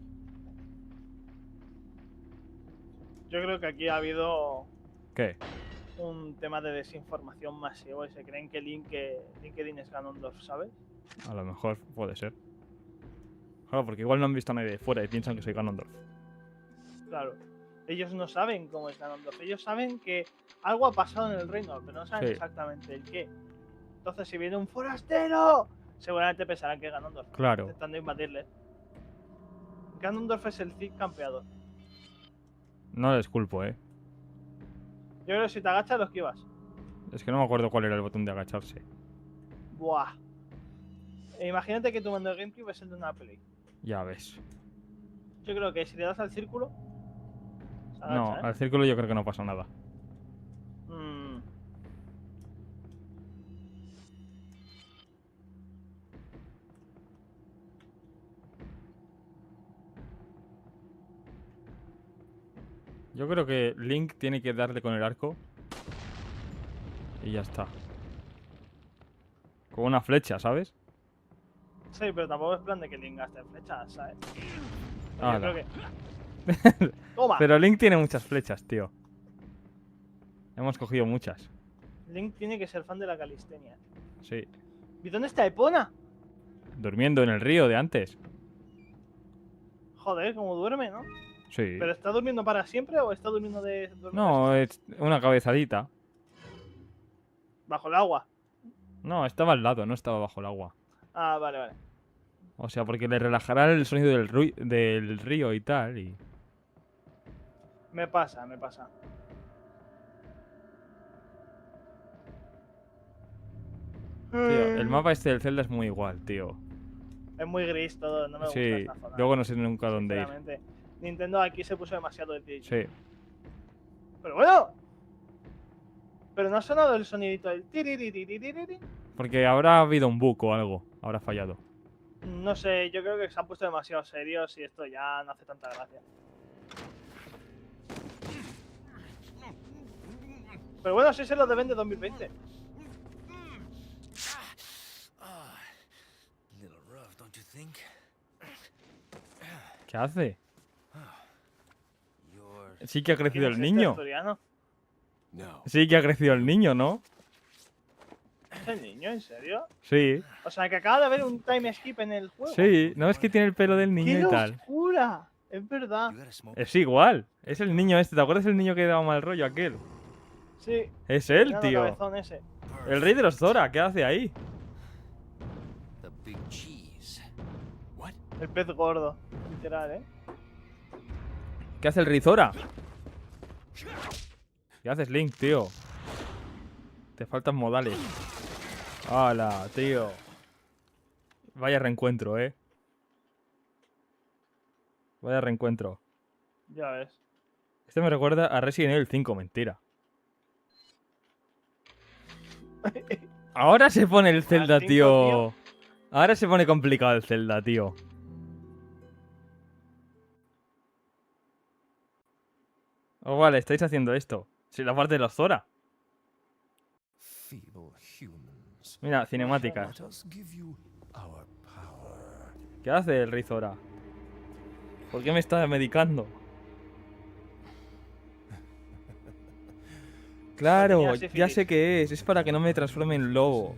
Yo creo que aquí ha habido ¿Qué? un tema de desinformación masivo y se creen que LinkedIn es Ganondorf, ¿sabes? A lo mejor puede ser. Claro, porque igual no han visto a nadie de fuera y piensan que soy Ganondorf. Claro. Ellos no saben cómo es Ganondorf. Ellos saben que algo ha pasado en el reino, pero no saben Sí. exactamente el qué. Entonces, si viene un forastero, seguramente pensarán que es Ganondorf. Claro. Intentando invadirle. Ganondorf es el Cid campeador. No les culpo, Yo creo que si te agachas, lo esquivas. Es que no me acuerdo cuál era el botón de agacharse. Buah. Imagínate que tu mando de GameCube es el de una Play. Ya ves. Yo creo que si le das al círculo, se No, agacha, ¿eh? al círculo yo creo que no pasa nada. Mm. Yo creo que Link tiene que darle con el arco. Y ya está. Con una flecha, ¿sabes? Sí, pero tampoco es plan de que Link gaste flechas, ¿sabes? Yo Ala. creo que... ¡Toma! Pero Link tiene muchas flechas, tío. Hemos cogido muchas. Link tiene que ser fan de la calistenia. Sí. ¿Y dónde está Epona? Durmiendo en el río de antes. Joder, como duerme, ¿no? Sí. ¿Pero está durmiendo para siempre o está durmiendo de... No, es una cabezadita. Bajo el agua. No, estaba al lado, no estaba bajo el agua. Ah, vale, vale. O sea, porque le relajará el sonido del río y tal. Y... Me pasa, me pasa. Tío, el mapa este del Zelda es muy igual, tío. Es muy gris todo, no me gusta Sí, esta zona. luego no sé nunca dónde ir. Sinceramente. Nintendo aquí se puso demasiado de ti. Sí. Pero bueno. Pero no ha sonado el sonidito del tiriririririririri. Porque habrá habido un bug o algo. Habrá fallado. No sé, yo creo que se han puesto demasiado serios y esto ya no hace tanta gracia. Pero bueno, sí se lo deben de 2020. Ah, little rough, don't you think? ¿Qué hace? You're Sí que ha crecido ¿Quién el es este niño. asturiano? No. Sí que ha crecido el niño, ¿no? ¿Es el niño? ¿En serio? Sí. O sea, que acaba de haber un time skip en el juego. Sí. ¿No es que tiene el pelo del niño ¡Qué y tal? locura! Es verdad. you gotta smoke. Es igual. Es el niño este. ¿Te acuerdas del niño que daba mal rollo aquel? Sí. Es él, Enano tío. cabezón ese. El rey de los Zora. ¿Qué hace ahí? The big cheese. What? El pez gordo. Literal, ¿eh? ¿Qué hace el rey Zora? ¿Qué haces, Link, tío? Te faltan modales. ¡Hala, tío! Vaya reencuentro, ¿eh? Vaya reencuentro. Ya ves. Este me recuerda a Resident Evil 5, mentira. Ahora se pone el Zelda, 5, tío. Ahora se pone complicado el Zelda, tío. Oh, vale, estáis haciendo esto. Sí, la parte de los Zora. Feeble humans. Mira, cinemáticas. Let us give you our power. ¿Qué hace el rey Zora? ¿Por qué me está medicando? Claro, Tenía ya sífilis. sé qué es. Es para que no me transforme en lobo.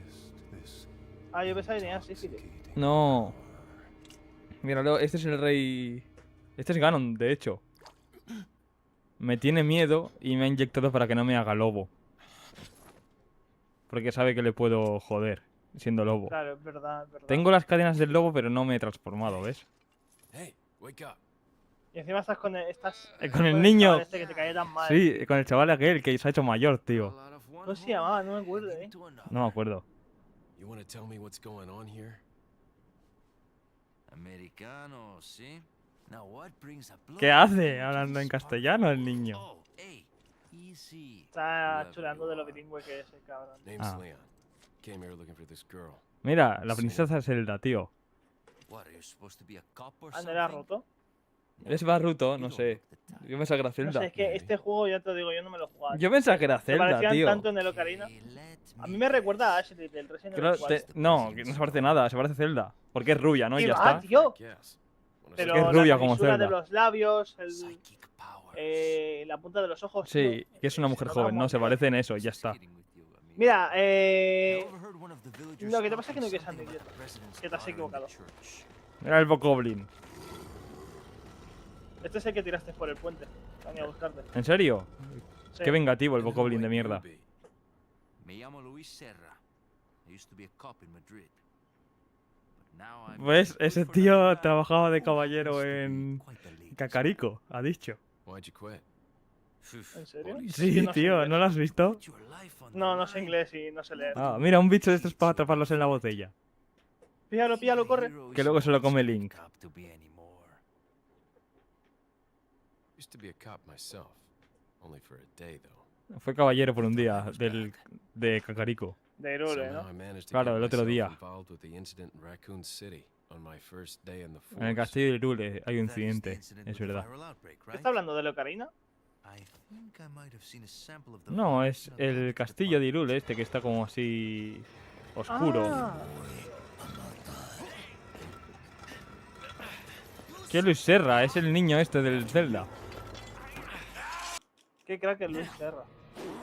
Ah, yo pensaba que tenía sífilis. No. Míralo, este es el rey... Este es Ganon, de hecho. Me tiene miedo y me ha inyectado para que no me haga lobo. Porque sabe que le puedo joder siendo lobo. Claro, es verdad, es verdad. Tengo las cadenas del lobo, pero no me he transformado, ¿ves? Hey, wake up. Y encima estás con Con el el niño. chaval este que te caía tan mal. Sí, con el chaval aquel que se ha hecho mayor, tío. All out of one ¿Cómo se hole, llamaba? No me acuerdo, lead ¿eh? into another. No me acuerdo. You want to tell me what's going on here? Americano, ¿sí? Now what brings a blood ¿Qué hace into hablando en this castellano el niño? Oh, hey, easy. Está Whoever chulando you de lo are. bilingüe que es el cabrón. Name's Ah. Leon. Came here looking for this girl. Mira, la princesa Zelda, tío. What, are you supposed to be a cop or Ah, ¿no era something? roto? Es Baruto, You no don't sé. look the type. Yo pensaba que era No Zelda. sé, es que este juego, ya te digo, yo no me lo he jugado. Yo pensaba que era Se Zelda, parecían tío. tanto en el Ocarina. Okay, let A me mí me recuerda a guess. Ashley del Resident Creo- Evil 4. no, que no se parece nada, se parece a Zelda. Porque es rubia, ¿no? Y ¿Qué ya va, está. tío? Yes. Wanna Pero que es see- rubia la como comisura de Zelda. los labios, Psychic powers. la punta de los ojos. Sí, tío, que es una se mujer nota un joven, no, se montón. parece en eso, y ya está. Mira, I overheard one of the villagers lo que te pasa es que no talking quieres something andar about the residents que te has honoring the equivocado. church. Mira el Bokoblin. este es el que tiraste por el puente. Venía a buscarte. ¿En serio? Sí. Qué vengativo el And who Bokoblin de might you mierda. be? Me llamo Luis Serra. I used to be a cop in Madrid. But now I'm ¿Ves? good Ese for tío another guy trabajaba de who caballero happens to be en quite the latest. Cacarico, ha dicho. Why'd you quit? Phew, ¿En serio? police. Sí, Sí, no sé tío, inglés. ¿no lo has visto? Put your life on the No, no sé line. inglés y no sé leer. Ah, mira, un bicho de estos para atraparlos en la botella. Píllalo, píllalo, corre. Que luego se lo come Link. Used to be a cop myself. Only for a day, though. Fue caballero por un día de Cacarico. De Irule, Somehow ¿no? I managed to Claro, get el otro myself día. involved with the incident in Raccoon City on my first day in the En el force. castillo de Irule hay un incidente, es verdad. ¿Qué está hablando de la Ocarina? No, es el castillo de Irule este que está como así oscuro. Ah, ¿Qué Luis Serra? Es el niño este del Zelda. qué crack es Luis Serra.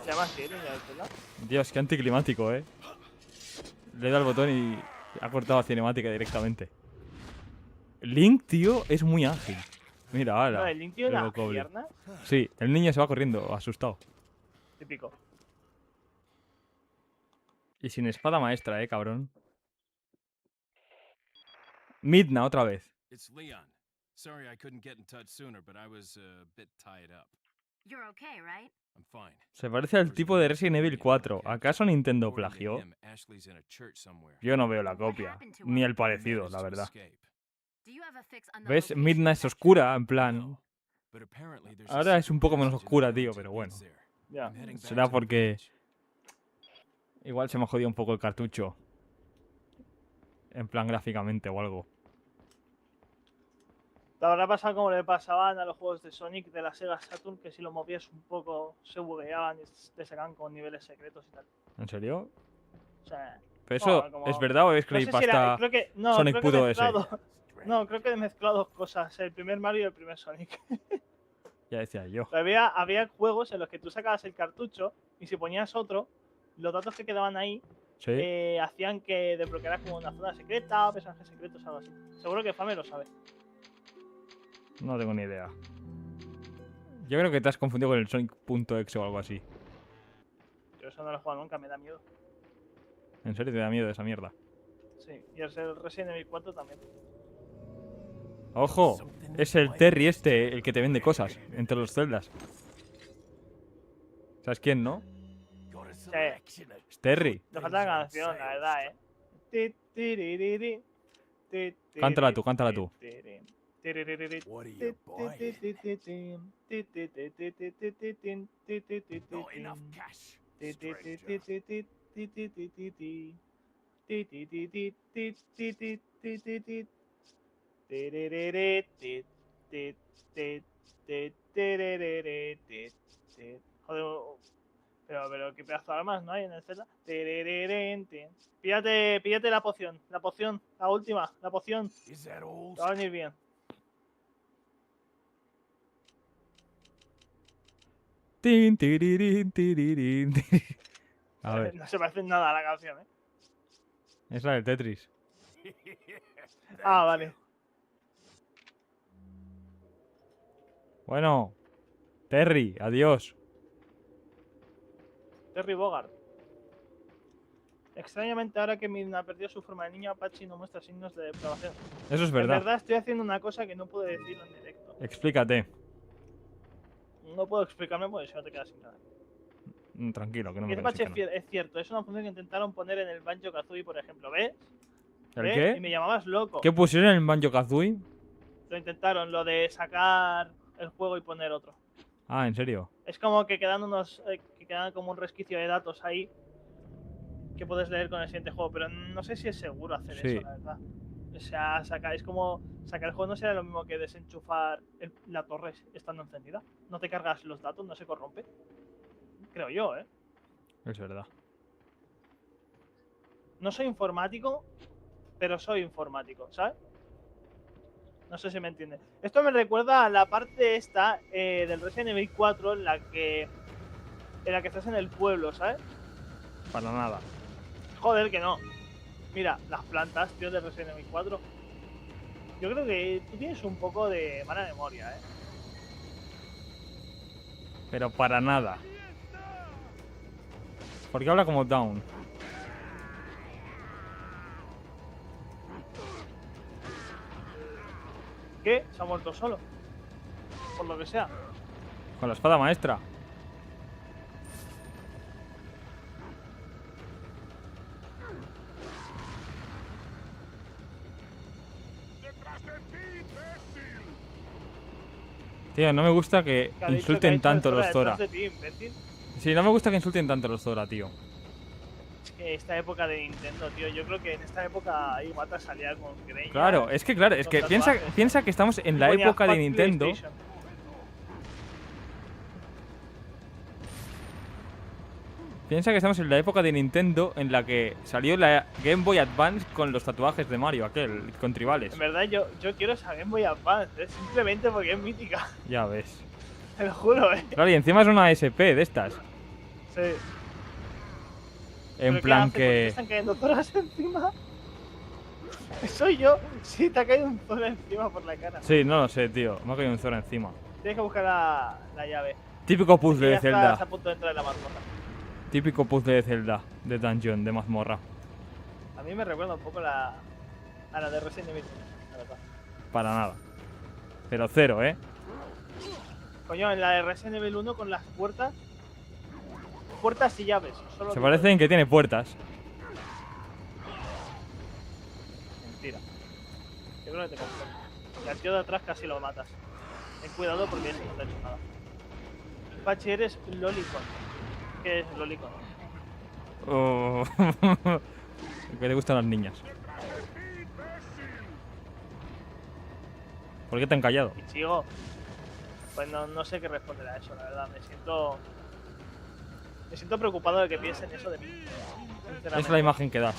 ¿Se llama así el niño del Zelda? Dios, qué anticlimático, Le he dado al botón y ha cortado la cinemática directamente. Link, tío, es muy ágil. Mira, No, ahora. el Link tiene el unas Bokoblin. piernas. Sí, el niño se va corriendo, asustado. Típico. Y sin espada maestra, cabrón. Midna otra vez. It's Leon. Sorry I couldn't get in touch sooner, but I was a bit tied up. You're okay, right? I'm fine. Se parece al tipo de Resident Evil 4. ¿Acaso Nintendo plagió? Ashley's in a church somewhere. Yo no veo la copia. Ni el parecido, la verdad. Do you have a fix on the ¿Ves? location Midna of es that oscura, en plan... No, but apparently there's a Ahora es un poco secret menos passage oscura, in the tío, haunted pero bueno. woods there. Ya. I'm heading back Será to the porque- village. Igual se me ha jodido un poco el cartucho. En plan gráficamente o algo. Te habrá pasado como le pasaban a los juegos de Sonic de la Sega Saturn, que si lo movías un poco se bugueaban y te sacaban con niveles secretos y tal. ¿En serio? O sea, ¿Pero eso no, como- es verdad o es no sé si era, creepypasta? creo que, no, Sonic creo que he puto ese. mezclado, no, creo que he mezclado dos cosas, el primer Mario y el primer Sonic. Ya decía yo. Había juegos en los que tú sacabas el cartucho y si ponías otro, los datos que quedaban ahí ¿Sí? hacían que desbloquearas como una zona secreta o personajes secretos o algo así. Seguro que Fame lo sabe. No tengo ni idea. Yo creo que te has confundido con el Sonic.exe o algo así. Yo eso no lo he jugado nunca, me da miedo. ¿En serio te da miedo esa mierda? Sí, y el Resident Evil 4 también. ¡Ojo! Es el Terry este, el que te vende cosas entre los celdas. ¿Sabes quién, no? Sí, Es Terry. te falta la canción, la verdad, Cántala tú, cántala tú. What are you buying? Not enough cash. Stranger. Joder, pero qué pedazo de armas no hay en el Zelda. Píllate la poción, la última, la poción. Is that all? Te va a venir bien. Tin, tirirín, tirirín, tirirín. A ver, No se parece en nada a la canción, ¿eh? es la del Tetris. Ah, vale. Bueno, Terry, adiós. Terry Bogard. Extrañamente, ahora que Midna perdió su forma de niño, Apache no muestra signos de depravación. Eso es En verdad. verdad, estoy haciendo una cosa que no puedo decirlo en directo. Explícate. No puedo explicarme porque si no te quedas sin nada. Tranquilo, que no Y me ese quedo Apache sin que es cierto, es una función que intentaron poner en el Banjo Kazooie, por ejemplo. ¿Ves? no. ¿El ¿Ves? Y qué? me llamabas loco. ¿Qué pusieron en el Banjo-Kazooie? Lo intentaron, lo de sacar el juego y poner otro. Ah, ¿en serio? Es como que quedan que quedan como un resquicio de datos ahí que puedes leer con el siguiente juego, pero no sé si es seguro hacer Sí. eso, la verdad. O sea, es como sacar el juego no será lo mismo que desenchufar la torre estando encendida. No te cargas los datos, no se corrompe. Creo yo, ¿eh? Es verdad. No soy informático, pero soy informático, ¿sabes? No sé si me entiende. Esto me recuerda a la parte esta del Resident Evil 4 en la que estás en el pueblo, ¿sabes? Para nada. Joder, que no. Mira, las plantas, tío, del Resident Evil 4. Yo creo que tú tienes un poco de mala memoria, ¿eh? Pero para nada. Porque habla como Down. ¿Qué? Se ha muerto solo. Por lo que sea. Con la espada maestra. Tío, no me gusta que Que ha dicho que ha insulten hecho tanto el los Zora Zora. detrás de ti, imbécil. Sí, no me gusta que insulten tanto los Zora, tío. Es que esta época de Nintendo, tío, yo creo que en esta época Iwata salía con greñas. Claro, es que con piensa, tatuajes. piensa que estamos en Y la ponía época de Fuck Nintendo. PlayStation. Piensa que estamos en la época de Nintendo en la que salió la Game Boy Advance con los tatuajes de Mario, aquel, con tribales. En verdad, yo quiero esa Game Boy Advance, simplemente porque es mítica. Ya ves. Te lo juro, Claro, y encima es una SP de estas. Sí. En ¿Pero qué plan hace? ¿Por qué te que... están cayendo Zoras encima? Soy yo. Sí, te ha caído un Zora encima por la cara. Sí, no lo sé, tío. Me ha caído un Zora encima. Tienes que buscar la llave. Típico puzzle Y de ya Zelda. estás a punto de entrar en la mazmorra. Típico puzzle de Zelda. De dungeon, de mazmorra. A mí me recuerda un poco a la de Resident Evil. la verdad. Para nada. Pero cero, ¿eh? Coño, en la de Resident Evil 1 con las puertas. Puertas y llaves. Solo Se digo parece en que tiene puertas. eso. Mentira. Yo creo que te confundo. Y al tío de atrás casi lo matas. Ten cuidado porque ese no te ha hecho nada. Pachi, eres Lolicon. ¿Qué es Lolicon? Oh. Que le gustan las niñas. ¿Por qué te han callado? Y chico, pues no sé qué responder a eso, la verdad. Me siento preocupado de que piensen eso de mí. Esa es la imagen que das.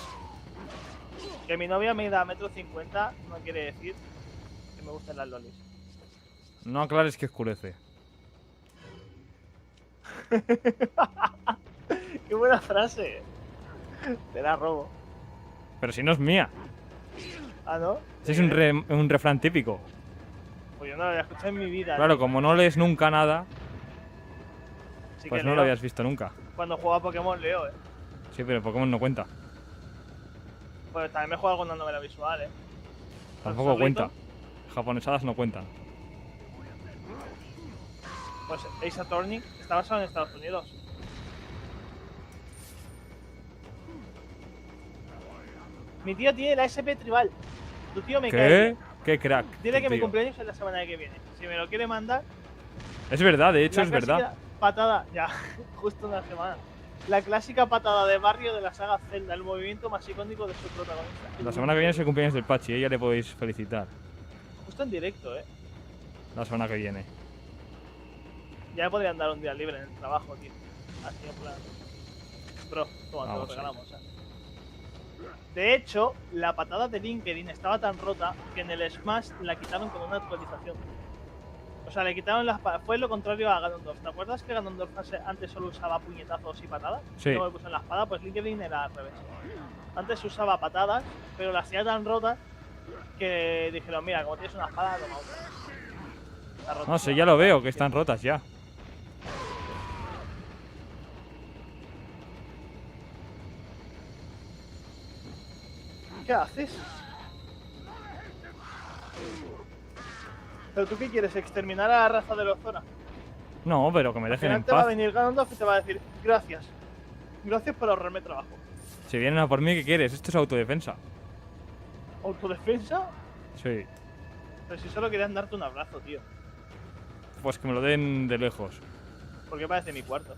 Que mi novia me da 1,50 m no quiere decir que me gusten las lolis. No aclares que oscurece. ¡Qué buena frase! Te la robo. Pero si no es mía. ¿Ah, no? Si es un refrán típico. Pues yo no lo había escuchado en mi vida. Claro, tío. como no lees nunca nada, Sí pues que no leo. lo habías visto nunca. Cuando juego a Pokémon leo, Sí, pero Pokémon no cuenta. Pues también me juego alguna novela visual, Tampoco ¿Has cuenta. leído? Japonesadas no cuentan. Pues Ace Attorney está basado en Estados Unidos. Mi tío tiene la SP Tribal. Tu tío me cae ¿Qué? bien. ¿Qué crack? Dile que mi tío. cumpleaños es la semana que viene. Si me lo quiere mandar, Es verdad, de hecho la es verdad. clásica patada, ya, justo una semana. La clásica patada de barrio de la saga Zelda, el movimiento más icónico de su protagonista. La semana que viene es el cumpleaños del Pachi, ella le podéis felicitar. Justo en directo, La semana que viene. Ya podrían dar un día libre en el trabajo, tío. Así en plan. Bro, toma, te lo Vamos, regalamos, De hecho, la patada de LinkedIn estaba tan rota que en el Smash la quitaron con una actualización. O sea, le quitaron las fue lo contrario a Ganondorf. ¿Te acuerdas que Ganondorf antes solo usaba puñetazos y patadas? Sí. Luego le pusieron la espada, pues LinkedIn era al revés. Antes usaba patadas, pero las hacía tan rotas que dijeron, mira, como tienes una espada, toma otra. Está rota. No sé, ya lo veo, que están rotas ya. ¿Qué haces? ¿Pero tú qué quieres? ¿Exterminar a la raza de los Zora? No, pero que me Al dejen final en te va a paz. venir Ganondorf y te va a decir gracias. Gracias por ahorrarme trabajo. Si vienen a por mí, ¿qué quieres? Esto es autodefensa. ¿Autodefensa? Sí. Pero si solo querían darte un abrazo, tío. Pues que me lo den de lejos. ¿Por qué parece mi cuarto?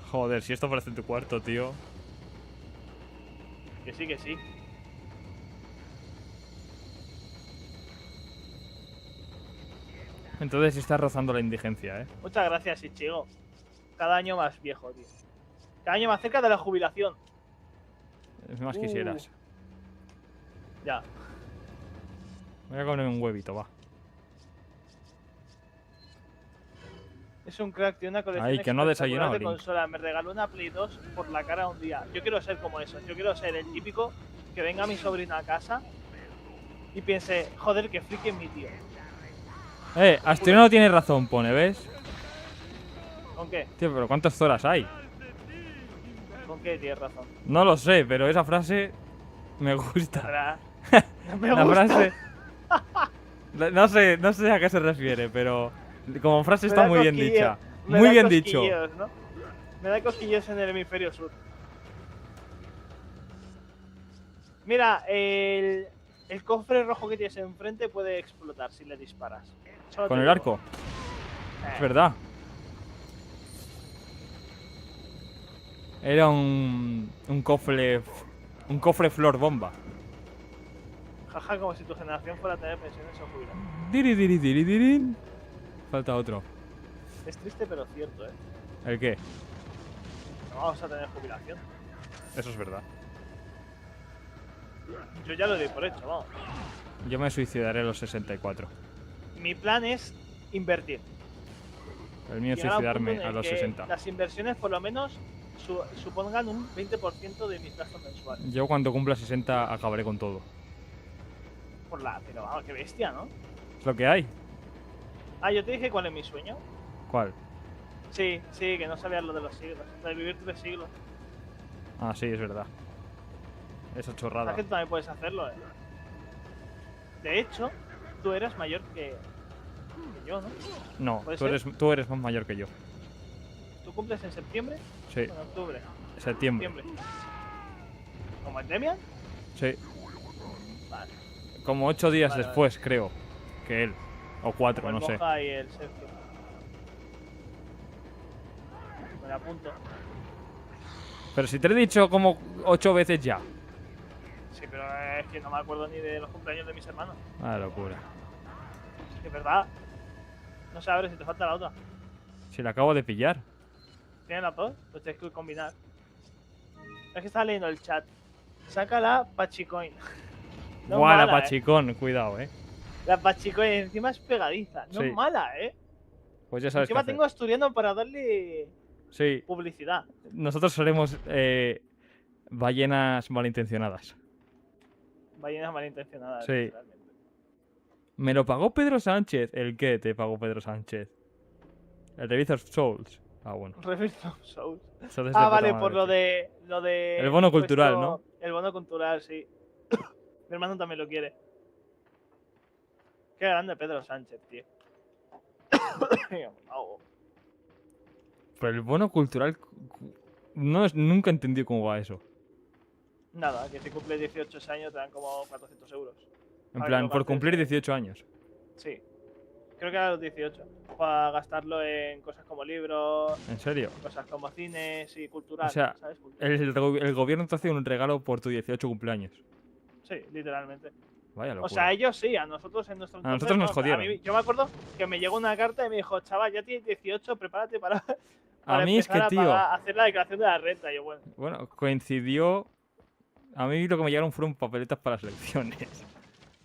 Joder, si esto parece tu cuarto, tío. Que sí, que sí. Entonces estás rozando la indigencia, ¿eh? Muchas gracias, Ichigo. Cada año más viejo, tío. Cada año más cerca de la jubilación. Es más quisieras. Ya. Voy a comer un huevito, va. Es un crack, tiene una colección Ay, que no ha desayunado, de Link. consolas. Me regaló una Play 2 por la cara un día. Yo quiero ser como eso. Yo quiero ser el típico que venga mi sobrino a casa y piense, joder, que friki es mi tío. Astrono tiene razón, pone, ¿ves? ¿Con qué? Tío, pero ¿cuántas Zoras hay? ¿Con qué tienes razón? No lo sé, pero esa frase me gusta. ¿Verdad? Me La gusta. frase. No sé a qué se refiere, pero como frase Me está da muy bien cosquillo- dicha. me Muy da bien dicho. cosquillos, ¿no? Me da cosquillos en el hemisferio sur. Mira, el cofre rojo que tienes enfrente puede explotar si le disparas. Solo Con te el digo. arco. Es verdad. Era un cofre. Un cofre flor bomba. Jaja, como si tu generación fuera a tener pensiones o jubilar. Diri, diri, diri, dirin. Falta otro. Es triste pero cierto, ¿El qué? No vamos a tener jubilación. Eso es verdad. Yo ya lo doy por hecho, vamos. Yo me suicidaré a los 64. Mi plan es invertir. El mío es Llegar a un punto suicidarme en a el los que 60. las inversiones por lo menos supongan un 20% de mis gastos mensuales. Yo cuando cumpla 60 acabaré con todo. Pero vamos, qué bestia, ¿no? Es lo que hay. Ah, yo te dije cuál es mi sueño. ¿Cuál? Sí, que no sabías lo de los siglos. De vivir 3 siglos. Ah, sí, es verdad. Esa chorrada. ¿Sabes que tú también puedes hacerlo, De hecho, tú eras mayor que yo, ¿no? No, ¿Puede tú eres más mayor que yo. ¿Tú cumples en septiembre? Sí, O en octubre. septiembre. Septiembre. ¿Como el Demian? Sí, Vale. como 8 días Vale, después, creo, que él. O 4, Como el no sé. Moja y el Sergio. Me la apunto. Pero si te lo he dicho como 8 veces ya. Sí, pero es que no me acuerdo ni de los cumpleaños de mis hermanos. Ah, locura. Es verdad. No sé, a ver si te falta la otra. Si la acabo de pillar. ¿Tienes las dos? Pues tienes que combinar. Es que estaba leyendo el chat. Saca la Pachicoin. No es Buah, la mala, pachicón, cuidado, La Pachicoin encima es pegadiza. No Sí. es mala, Pues ya sabes qué Encima hacer. tengo asturiano para darle Sí, publicidad. nosotros solemos ballenas malintencionadas. Ballenas malintencionadas, Sí. literalmente. Me lo pagó Pedro Sánchez. ¿El qué te pagó Pedro Sánchez? El Revice of Souls. Ah, bueno. Reverse of Souls. Eso de Ah, puta vale, madre, por lo tío. de. El bono cultural, ¿no? El bono cultural, sí. Mi hermano también lo quiere. Qué grande Pedro Sánchez, tío. Au. Pero el bono cultural. Nunca he entendido cómo va eso. Nada, que si cumples 18 años te dan como 400 euros. En A ver, plan, lo por gastes cumplir en- 18 años. Sí. Creo que a los 18. Para gastarlo en cosas como libros, ¿En serio? cosas como cines y cultural. O sea, ¿sabes? Cultural. El gobierno te hace un regalo por tu 18 cumpleaños. Sí, literalmente. Vaya locura. O sea, ellos sí, a nosotros en nuestro A nosotros nos no. jodieron. Yo me acuerdo que me llegó una carta y me dijo, chaval, ya tienes 18, prepárate para, para mí es empezar que, a tío, hacer la declaración de la renta. Y yo, bueno, bueno, coincidió. A mí lo que me llegaron fueron papeletas para las elecciones.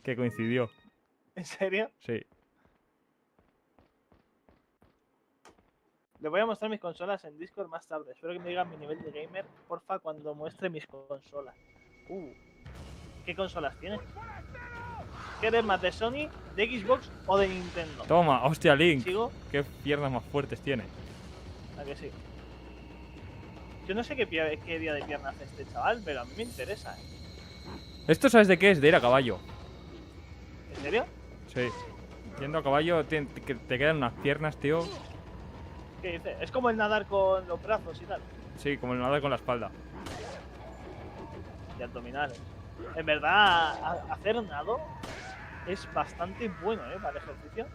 Que coincidió, ¿en serio? sí. Le voy a mostrar mis consolas en Discord más tarde. Espero que me digan mi nivel de gamer, porfa, cuando muestre mis consolas. ¿Qué consolas tienes? ¿Qué eres más de Sony, de Xbox o de Nintendo? Toma, hostia, Link. ¿Sigo? Qué piernas más fuertes tiene. ¿A que sí? Yo no sé qué día de pierna hace este chaval, pero a mí me interesa, ¿Esto sabes de qué es? De ir a caballo. ¿En serio? Sí. Yendo a caballo te quedan unas piernas, tío. ¿Qué dice? Es como el nadar con los brazos y tal. Sí, como el nadar con la espalda. Y abdominales. En verdad, hacer nado es bastante bueno, para el ejercicio.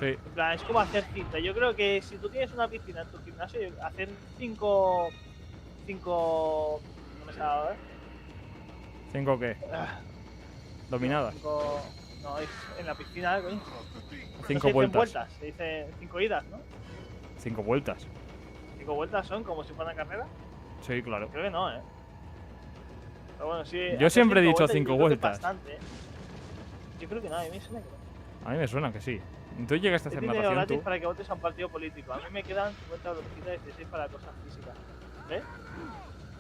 Sí. En plan, es como hacer cinta. Yo creo que si tú tienes una piscina en tu gimnasio, hacer 5... No me sale ahora. ¿Cinco qué? Dominadas. No, es en la piscina, coño. Cinco No se dicen vueltas. vueltas, se dice 5 idas, ¿no? 5 vueltas. 5 vueltas son como si fuera una carrera. Sí, claro. Creo que no, Pero bueno, sí. Yo hacer siempre he dicho yo 5 creo que vueltas. bastante, Yo creo que no, a mí me suena que no. A mí me suena que sí. ¿Tú llegaste a Es hacer dinero natación gratis tú? para que votes a un partido político. A mí me quedan 50 euros y 16 para cosas físicas. ¿Ves?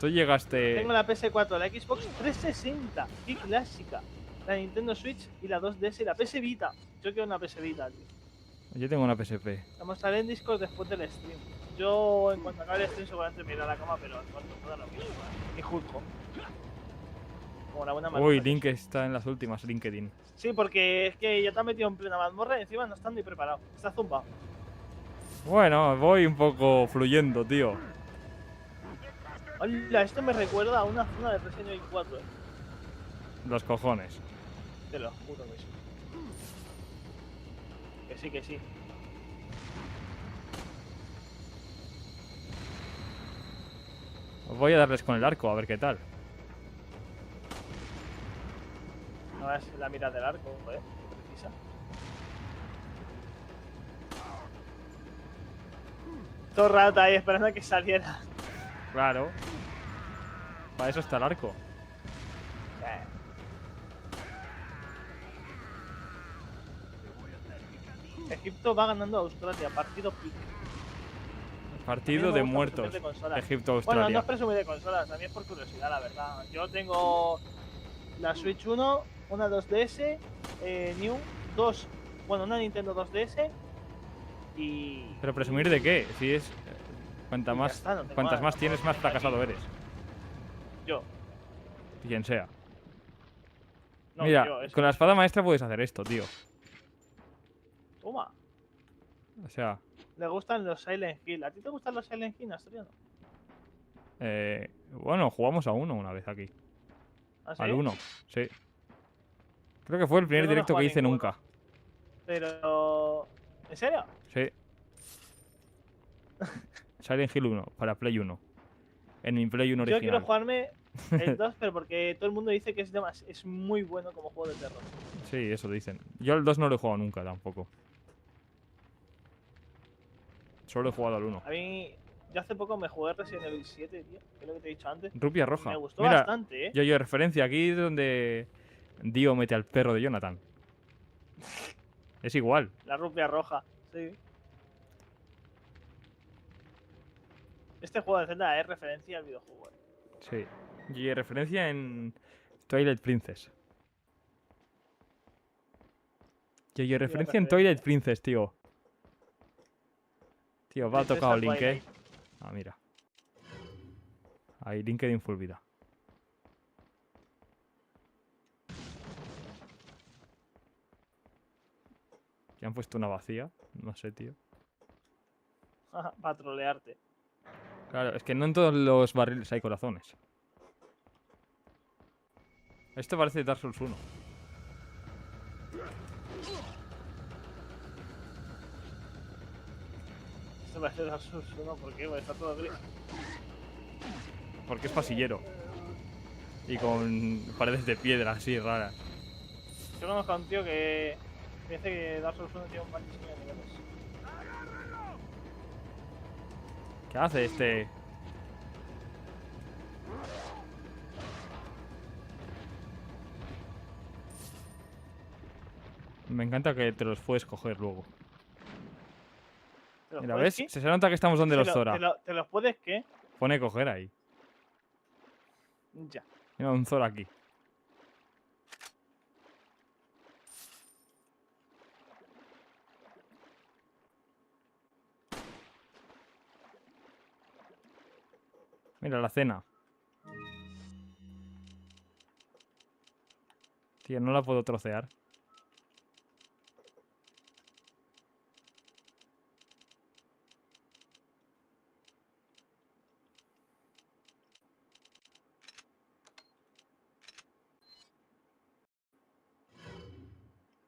Tú llegaste... Tengo la PS4, la Xbox 360 y clásica, la Nintendo Switch y la 2DS y la PS Vita. Yo quiero una PS Vita, tío. Yo tengo una PSP. La mostraré en Discord después del stream. Yo, en cuanto acabe el stream, seguramente me iré a la cama, pero en cuanto pueda lo mismo. Y juzgo. Como la buena Uy, madruga. Link está en las últimas, LinkedIn. Sí, porque es que ya te has metido en plena mazmorra y encima no están ni preparados. Está zumbado. Bueno, voy un poco fluyendo, tío. Hola, esto me recuerda a una zona de Resident Evil 4, Los cojones. Te lo juro que sí. Que sí, que sí. Voy a darles con el arco, a ver qué tal. No es la mira del arco, qué precisa. Todo rato ahí esperando a que saliera. Claro. Para eso está el arco. Egipto va ganando a Australia, partido pick. Partido A mí me de gusta muertos. presumir de consolas. Egipto, Bueno, no Australia. es presumir de consolas, a mí es por curiosidad, la verdad. Yo tengo la Switch 1, una 2DS, New, 2, bueno, una Nintendo 2DS y... Pero presumir de qué? Si es... ya está, no tengo Cuantas nada, más tampoco tienes, más tengo fracasado aquí. eres. Yo. Quien sea. No, Mira, tío, es- con la espada maestra puedes hacer esto, tío. Toma. O sea, Le gustan los Silent Hill. ¿A ti te gustan los Silent Hill, Asturiano? bueno, jugamos a uno una vez aquí. ¿Ah, sí? Al uno, sí. Creo que fue el primer Yo no lo he directo que jugado hice ninguno. nunca. Pero... ¿En serio? Sí. Silent Hill 1, para Play 1. En mi Play 1 Yo quiero original. jugarme el 2, pero porque todo el mundo dice que es muy bueno como juego de terror. Sí, eso dicen. Yo al 2 no lo he jugado nunca tampoco. Solo he jugado al 1. A mí, yo hace poco me jugué Resident Evil 7, tío, que es lo que te he dicho antes. Rupia roja. Me gustó Mira, bastante, ¿eh? yo referencia aquí donde Dio mete al perro de Jonathan. Es igual. La rupia roja, sí. Este juego de Zelda es referencia al videojuego. Sí. Y referencia en Twilight Princess. Y referencia en Twilight Princess, tío. Tío, va Princesa tocado Link, Twilight. Ah, mira. Ahí, LinkedIn full vida. ¿Que han puesto una vacía? No sé, tío. Para trolearte. Claro, es que no en todos los barriles hay corazones. Esto parece Dark Souls 1. Esto parece Dark Souls 1, ¿por qué? Porque está todo gris. Porque es pasillero. Y con paredes de piedra así raras. Yo conozco a un tío que dice que Dark Souls 1 tiene un mal diseño de niveles. ¿Qué hace este? Me encanta que te los puedes coger luego. ¿Te los Mira, puedes ¿ves? qué? Se nota que estamos donde los ¿Te Zora. te los puedes qué? Pone coger ahí. Ya. Mira, un Zora aquí. Mira, la cena. Tío, no la puedo trocear.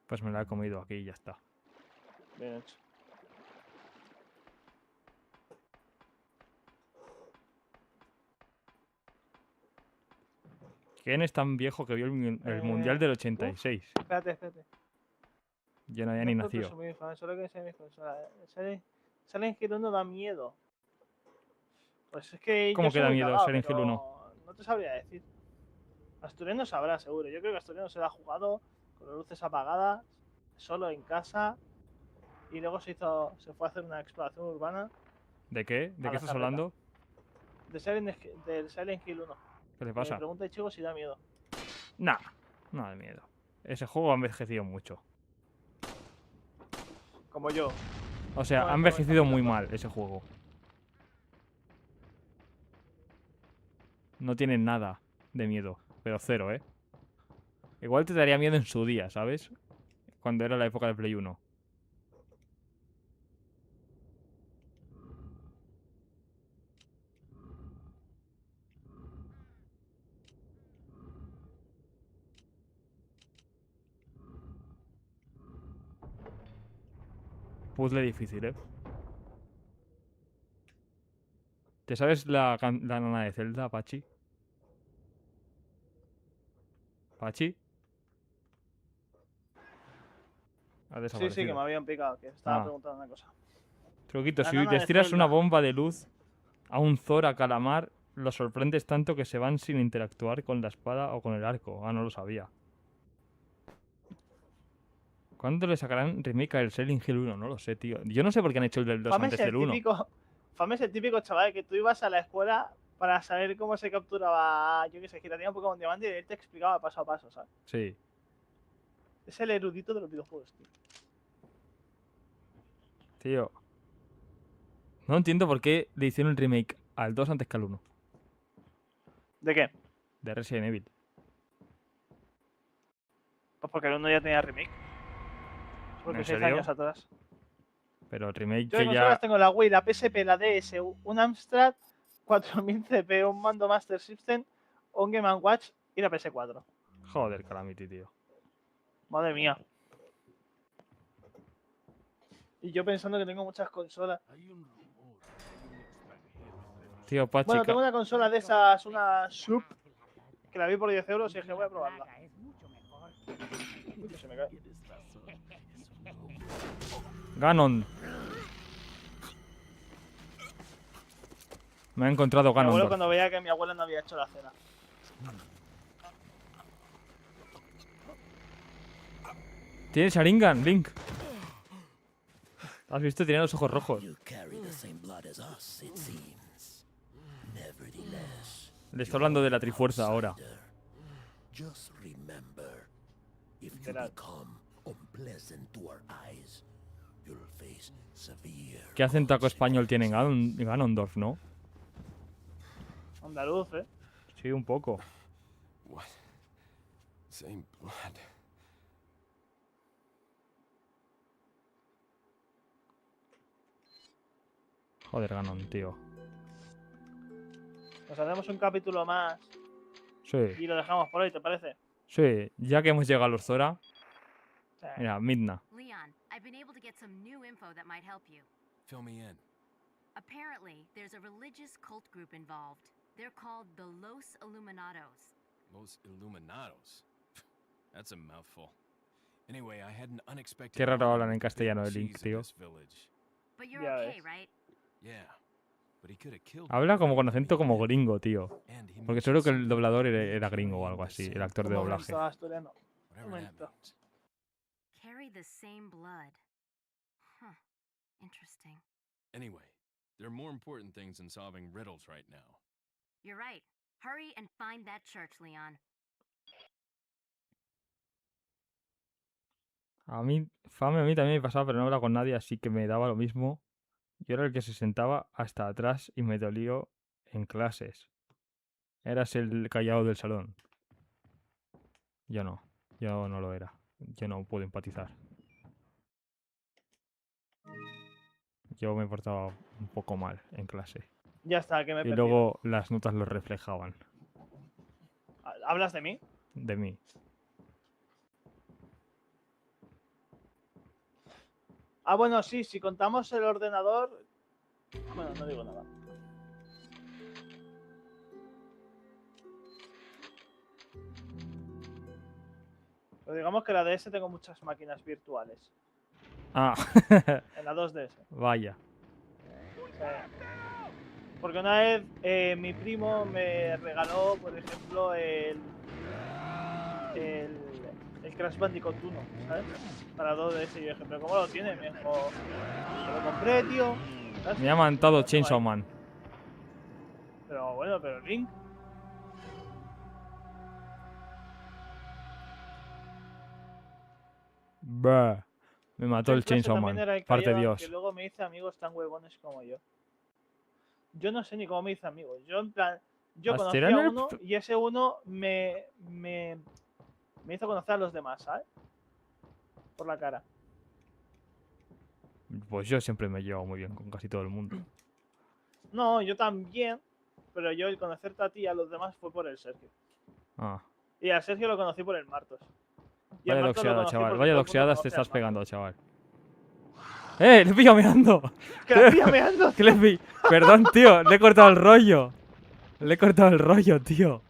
Pues me la he comido aquí y ya está. Bien hecho. ¿Quién es tan viejo que vio el Mundial del 86? Espérate. Yo no había No ni puedo nacido. presumir, fan, solo que sea mis consolas. Silent Hill 1 da miedo. Pues es que ¿Cómo yo soy que da muy miedo cagado, Silent Hill pero 1? no te sabría decir. Asturiano sabrá, seguro. Yo creo que Asturiano se lo ha jugado con las luces apagadas, solo en casa, y luego se fue a hacer una exploración urbana ¿De qué? ¿De a qué la estás carreta. hablando? Del Silent Hill 1. ¿Qué le Me pasa? pregunta el chico si da miedo. Nah, no da miedo. Ese juego ha envejecido mucho. Como yo. O sea, Bueno, ha envejecido muy mal ese juego. No tiene nada de miedo, pero cero, ¿eh? Igual te daría miedo en su día, ¿sabes? Cuando era la época de Play 1. Puzzle difícil, ¿eh? ¿Te sabes la nana de Zelda, Pachi? ¿Pachi? Ha Sí, desaparecido. que me habían picado, que estaba Ah. preguntando una cosa. Truquito, La si nana de les tiras una Zelda. bomba de luz a un Zora calamar, los sorprendes tanto que se van sin interactuar con la espada o con el arco. Ah, no lo sabía. ¿Cuándo le sacarán remake al Silent Hill 1? No lo sé, tío. Yo no sé por qué han hecho el del 2 antes del 1. Fame es el típico chaval que tú ibas a la escuela para saber cómo se capturaba, yo qué sé, giratina un Pokémon Diamante y él te explicaba paso a paso, ¿sabes? Sí. Es el erudito de los videojuegos, tío. Tío. No entiendo por qué le hicieron el remake al 2 antes que al 1. ¿De qué? De Resident Evil. Pues porque el 1 ya tenía remake. Porque ¿En 6 serio? años atrás. Pero el remake Yo de que consolas ya... tengo la Wii, la PSP, la DS, un Amstrad, 4000 CP, un mando Master System, un Game & Watch y la PS4. Joder, Calamity, tío. Madre mía. Y yo pensando que tengo muchas consolas. Tío, Pachi, Bueno, tengo una consola de esas, una Sub, que la vi por 10 euros y dije, voy a probarla. Uy, que se me cae. Ganon. Me ha encontrado Mi abuelo Ganondorf. cuando veía que mi abuela no había hecho la cena. Tiene Sharingan, Link. ¿Has visto? Tiene los ojos rojos. You carry the same blood as us, it seems. Nevertheless, Le está hablando de la Trifuerza ahora. just remember, if you Literal. become unpleasant to our eyes, you'll face severe ¿Qué acento español tiene Ganondorf, no? Andaluz, Sí, un poco. What? Same blood. Joder, Ganon, tío. Nos hacemos un capítulo más Sí, y lo dejamos por hoy, ¿te parece? sí. Ya que hemos llegado a los Zora. Sí. Mira, Midna. Leon, I've been able to get some new info that might help you. Fill me in. Apparently, there's a religious cult group involved. They're called the Los Illuminados. Los Illuminados. That's a mouthful. Anyway, I had an unexpected. Qué raro call hablan with en the big castellano de Link, cheese of tío. this village. But you're Ya okay, ves. right? Yeah, but he could have killed Habla me. como con acento como gringo, tío. And he Porque mentioned seguro que el something doblador about era me gringo o carrying algo the así, el same actor de Un doblaje. momento, asturiano. whatever that momento. means. Carry the same blood. Huh. Interesting. Anyway, there are more important things than solving riddles right now. You're right. Hurry and find that church, Leon. A mí, Fame a mí también me pasaba, pero no hablaba con nadie, así que me daba lo mismo. Yo era el que se sentaba hasta atrás y me dolió en clases. Eras el callado del salón. Yo no lo era. Yo no puedo empatizar. Yo me portaba un poco mal en clase. Ya está, que me he Y perdido. luego las notas lo reflejaban ¿Hablas de mí? de mí. Ah, bueno, sí, si contamos el ordenador... Bueno, no digo nada. Pero digamos que la DS tengo muchas máquinas virtuales. Ah, En la 2DS. vaya. Porque una vez mi primo me regaló, por ejemplo, el Crash Bandicoot 1, ¿sabes? Para 2DS. Y yo dije, ¿pero cómo lo tiene? Me dijo, "Te lo compré, tío". ¿Sabes? Me ha mandado Lo tengo Chainsaw ahí. Man. Pero bueno, pero Link. Bah. Me mató el Clase Chainsaw también Man. era el Parte Callahan, Dios. que luego me hice amigos tan huevones como yo. Yo no sé ni cómo me hice amigos. Yo en plan, yo conocí a Asteroid- uno y ese uno me hizo conocer a los demás, ¿sabes? Por la cara. Pues yo siempre me llevo muy bien con casi todo el mundo. No, yo también, pero yo el conocerte a ti y a los demás fue por el Sergio. Ah. Y al Sergio lo conocí por el Martos. Y al Vaya Martos lo doxeada, conocí chaval. porque Vaya todo el mundo doxeadas conoce te al estás Martos. pegando, chaval. ¡Le pillo meando! ¡Que la tía me ando! ¿Qué le pi- Perdón, tío. Le he cortado el rollo. Le he cortado el rollo, tío.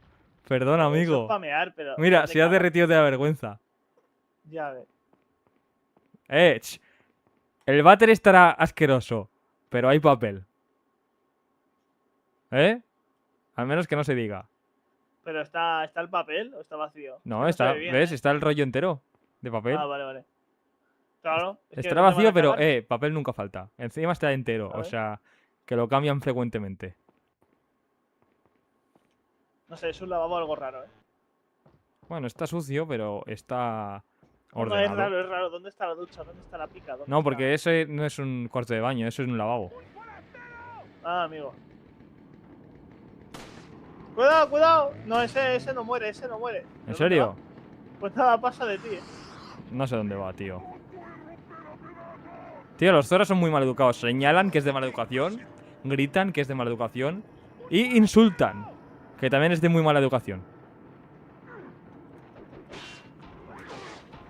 Perdón, Eso amigo. es pamear, pero Mira, no te se ha cagas. derretido de la vergüenza. Ya ves. Ch. El váter estará asqueroso, pero hay papel. ¿Eh? Al menos que no se diga. Pero está el papel o está vacío. No, se está, ve bien, ¿ves? ¿eh? Está el rollo entero de papel. Ah, vale. Claro. es que Estará no te van vacío, a pero cagar. papel nunca falta. Encima está entero, A o ver. sea, que lo cambian frecuentemente. No sé, es un lavabo algo raro, ¿eh? Bueno, está sucio, pero está No, es ordenado. raro, es raro. ¿Dónde está la ducha? ¿Dónde está la pica? ¿Dónde No, porque está? ese no es un cuarto de baño, eso es un lavabo. Ah, amigo. Cuidado, cuidado. No, ese no muere, ese no muere. ¿De ¿En dónde serio? Pues nada, pasa de ti, No sé dónde va, tío. Tío, los Zora son muy mal educados. Señalan que es de mala educación, gritan que es de mala educación y insultan, que también es de muy mala educación.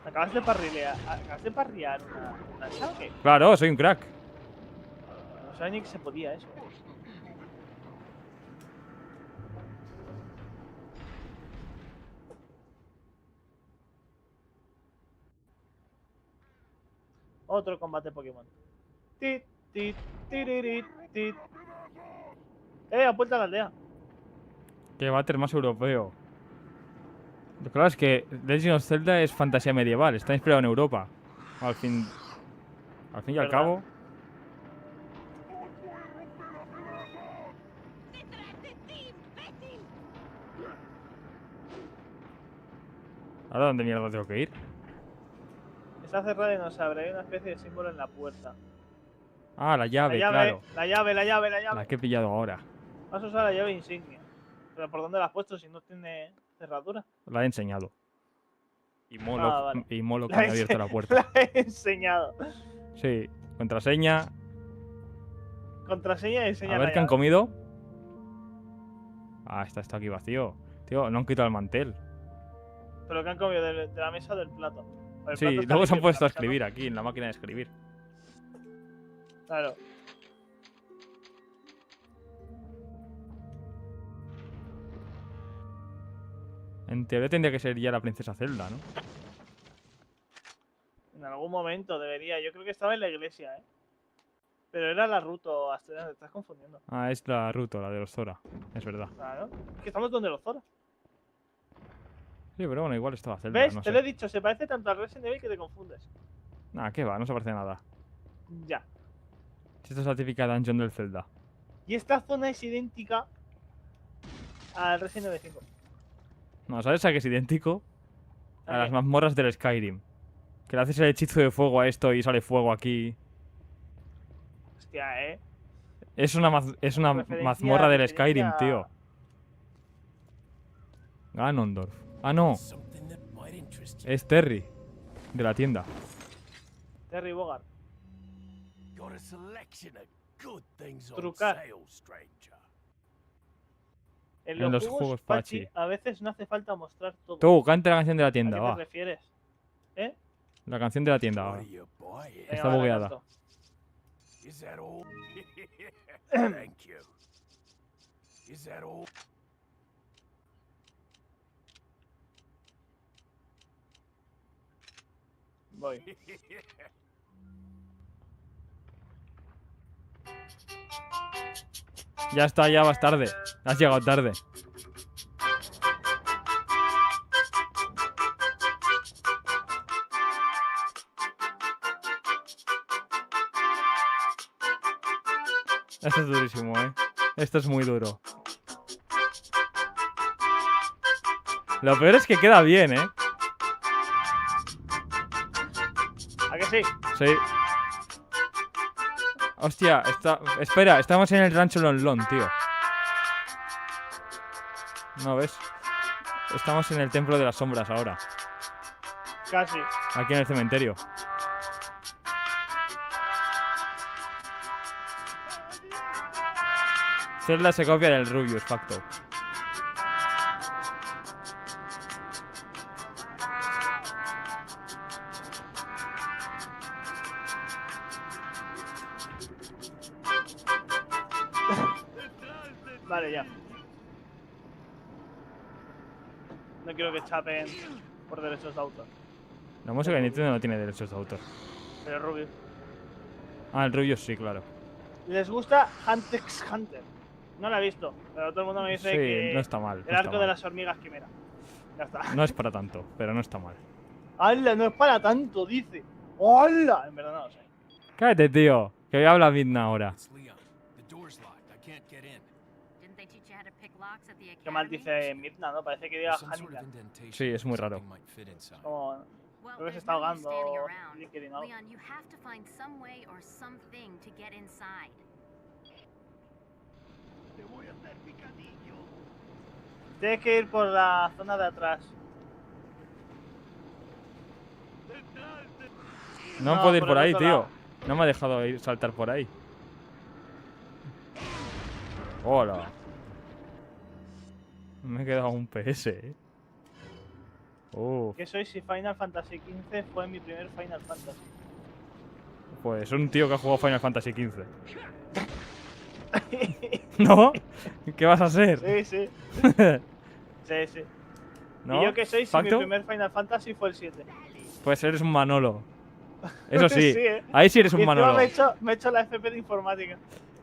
Acabas de parrear una hacha, ¿o qué? Claro, soy un crack. No sabía ni que se podía eso. Otro combate Pokémon. Tit, tit, tiririt, tit. A puerta de la aldea. Qué váter más europeo. Lo claro es que Legend of Zelda es fantasía medieval, está inspirado en Europa. Al fin y al ¿Verdad? cabo. ¿Ahora dónde mierda tengo que ir? Está cerrada y no se abre. Hay una especie de símbolo en la puerta. Ah, la llave, La llave, claro. la llave, la llave, la llave. La que he pillado ahora. Vas a usar la llave insignia. ¿Pero por dónde la has puesto si no tiene cerradura? La he enseñado. Y Molo, Vale. y Molo que La me he ha abierto ense- la puerta. La he enseñado. Sí, contraseña. Contraseña y enseña A la ver qué han llave. comido. Ah, está aquí vacío. Tío, no han quitado el mantel. Pero que han comido de la mesa o del plato. El Sí, plato está luego se han limpio, puesto a pero la mesa no. escribir aquí, en la máquina de escribir. Claro. En teoría tendría que ser ya la princesa Zelda, ¿no? En algún momento debería. Yo creo que estaba en la iglesia, ¿eh? Pero era la Ruto Astera, te estás confundiendo. Ah, es la Ruto, la de los Zora. Es verdad. Claro. Es que estamos donde los Zora. Sí, pero bueno, igual estaba Zelda, ¿Ves? no Te sé. lo he dicho, se parece tanto al Resident Evil que te confundes. Nah, qué va, no se parece a nada. Ya. Si esta es la típica dungeon del Zelda. Y esta zona es idéntica al Resident Evil 5. No, ¿sabes a qué es idéntico? A ¿A las qué? mazmorras del Skyrim. Que le haces el hechizo de fuego a esto y sale fuego aquí. Hostia, Es una Referencia- mazmorra del referencia Skyrim, tío. Ganondorf. Ah, no. Something that might interest you. Es Terry. De la tienda. Terry Bogard. Got a selection of good things on Trucar. sale, stranger. En los los juegos juegos Pachi, Pachi. a veces no hace falta mostrar todo. Tú, canta la canción de la ¿A tienda, qué va. te refieres? ¿Eh? La canción de la tienda, What va. are you buying? Venga, Está vale, bugueada. canto. Is that all? Thank you. Is that all? Voy. Ya está, ya vas tarde. Has llegado tarde. Esto es durísimo, ¿eh? Esto es muy duro. Lo peor es que queda bien, ¿eh? ¿A que sí? Sí. Hostia, espera, estamos en el rancho Lon Lon, tío. ¿No ves? Estamos en el templo de las sombras ahora. Casi. Aquí en el cementerio. Zelda se copia del Rubius, facto. Vale, ya. No quiero que chapen por derechos de autor. La música de Nintendo no tiene derechos de autor. Pero Rubius. Ah, el Rubius sí, claro. ¿Les gusta Hunter x Hunter? No la he visto, pero todo el mundo me dice Sí, que no está mal. el no está arco de mal. las hormigas quimera. Ya está. No es para tanto, pero no está mal. ¡Hala! No es para tanto, dice. ¡Hala! En verdad no lo sé. Cállate, tío. Que hoy habla Midna ahora. It's Leon. The door's locked. I can't get in. Didn't they teach you how to pick locks at the Qué mal academy? dice Midna, ¿no? Parece que diga There's some sort of Hannibal. indentation Sí, es muy where raro. something might fit inside. Como... Well, Creo que se there's está no use ahogando standing around. LinkedIn algo. Leon, you have to find some way or something to get inside. Tienes que ir por la zona de atrás. No No, puedo ir por por el ahí, otro tío. lado. No me ha dejado ir saltar por ahí. Hola. Me he quedado un PS, Uf, ¿Qué soy si Final Fantasy XV fue mi primer Final Fantasy? pues un tío que ha jugado Final Fantasy XV. ¿No? ¿Qué vas a hacer? Sí, sí. Sí, sí. ¿No? ¿Y yo qué soy si mi ¿Facto? primer Final Fantasy fue el 7? Pues eres un Manolo. Eso sí. Sí, ¿eh? Ahí sí eres Y un encima Manolo. me he hecho la FP de informática.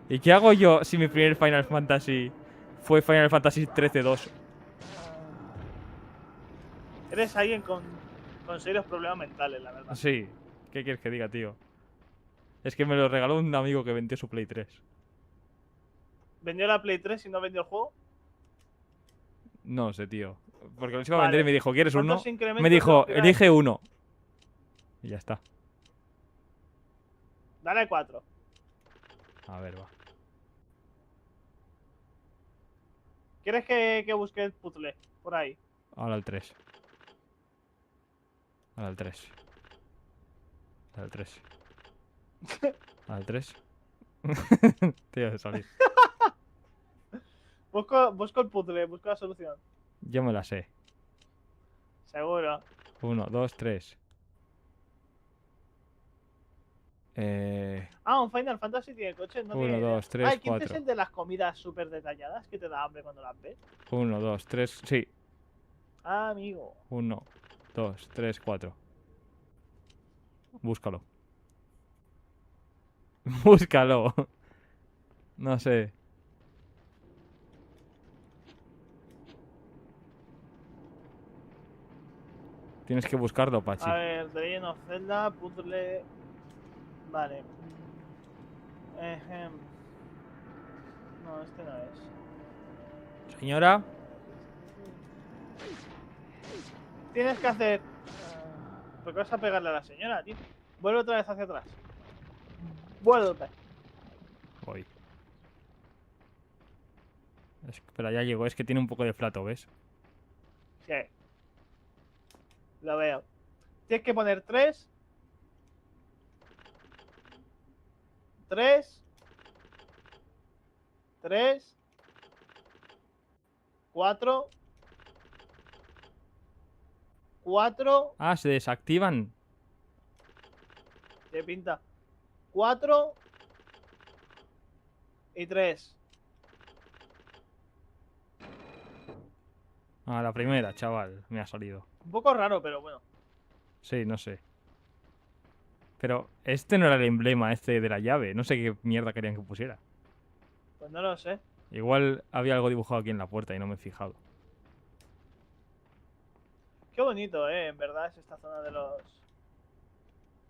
¿Y qué hago yo si mi primer Final Fantasy fue Final Fantasy 13-2? Eres alguien con serios problemas mentales, la verdad. Sí. ¿Qué quieres que diga, tío? Es que me lo regaló un amigo que vendió su Play 3. ¿Vendió la Play 3 y no vendió el juego? No sé, tío. Porque los iba a Vale. vender y me dijo, ¿quieres uno? ¿Cuántos incrementos Me dijo, tengo que dar? elige uno. Y ya está. Dale 4. A ver, va. ¿Quieres que busque el puzzle por ahí? Ahora el 3. Ahora el 3. Ahora el 3. Ahora el 3. Tío, de salir. Busco el puzzle, busco la solución. Yo me la sé. Seguro. 1, 2, 3. Ah, un Final Fantasy tiene coches, no 1, tiene idea. 2, 3, Ah, ¿quién es 4. el de las comidas súper detalladas que te da hambre cuando las ves? 1, 2, 3. Sí. Ah, amigo. 1, 2, 3, 4. Búscalo. Búscalo. No sé. Tienes que buscarlo, Pachi. A ver, The Legend of Zelda, puzzle... Vale. Ejem. No, este no es. Señora. Tienes que hacer... ¿Por qué vas a pegarle a la señora, tío? Vuelve otra vez hacia atrás. Vuelve. Voy. Espera, ya llegó. Es que tiene un poco de flato, ¿ves? Sí. Lo veo. Tienes que poner 3. 3. 3. 4. 4. Ah, se desactivan. ¿Qué pinta? 4. Y 3. Ah, la primera, chaval. Me ha salido. Un poco raro, pero bueno. Sí, no sé. Pero este no era el emblema este de la llave. No sé qué mierda querían que pusiera. Pues no lo sé. Igual había algo dibujado aquí en la puerta y no me he fijado. Qué bonito, en verdad, es esta zona de los...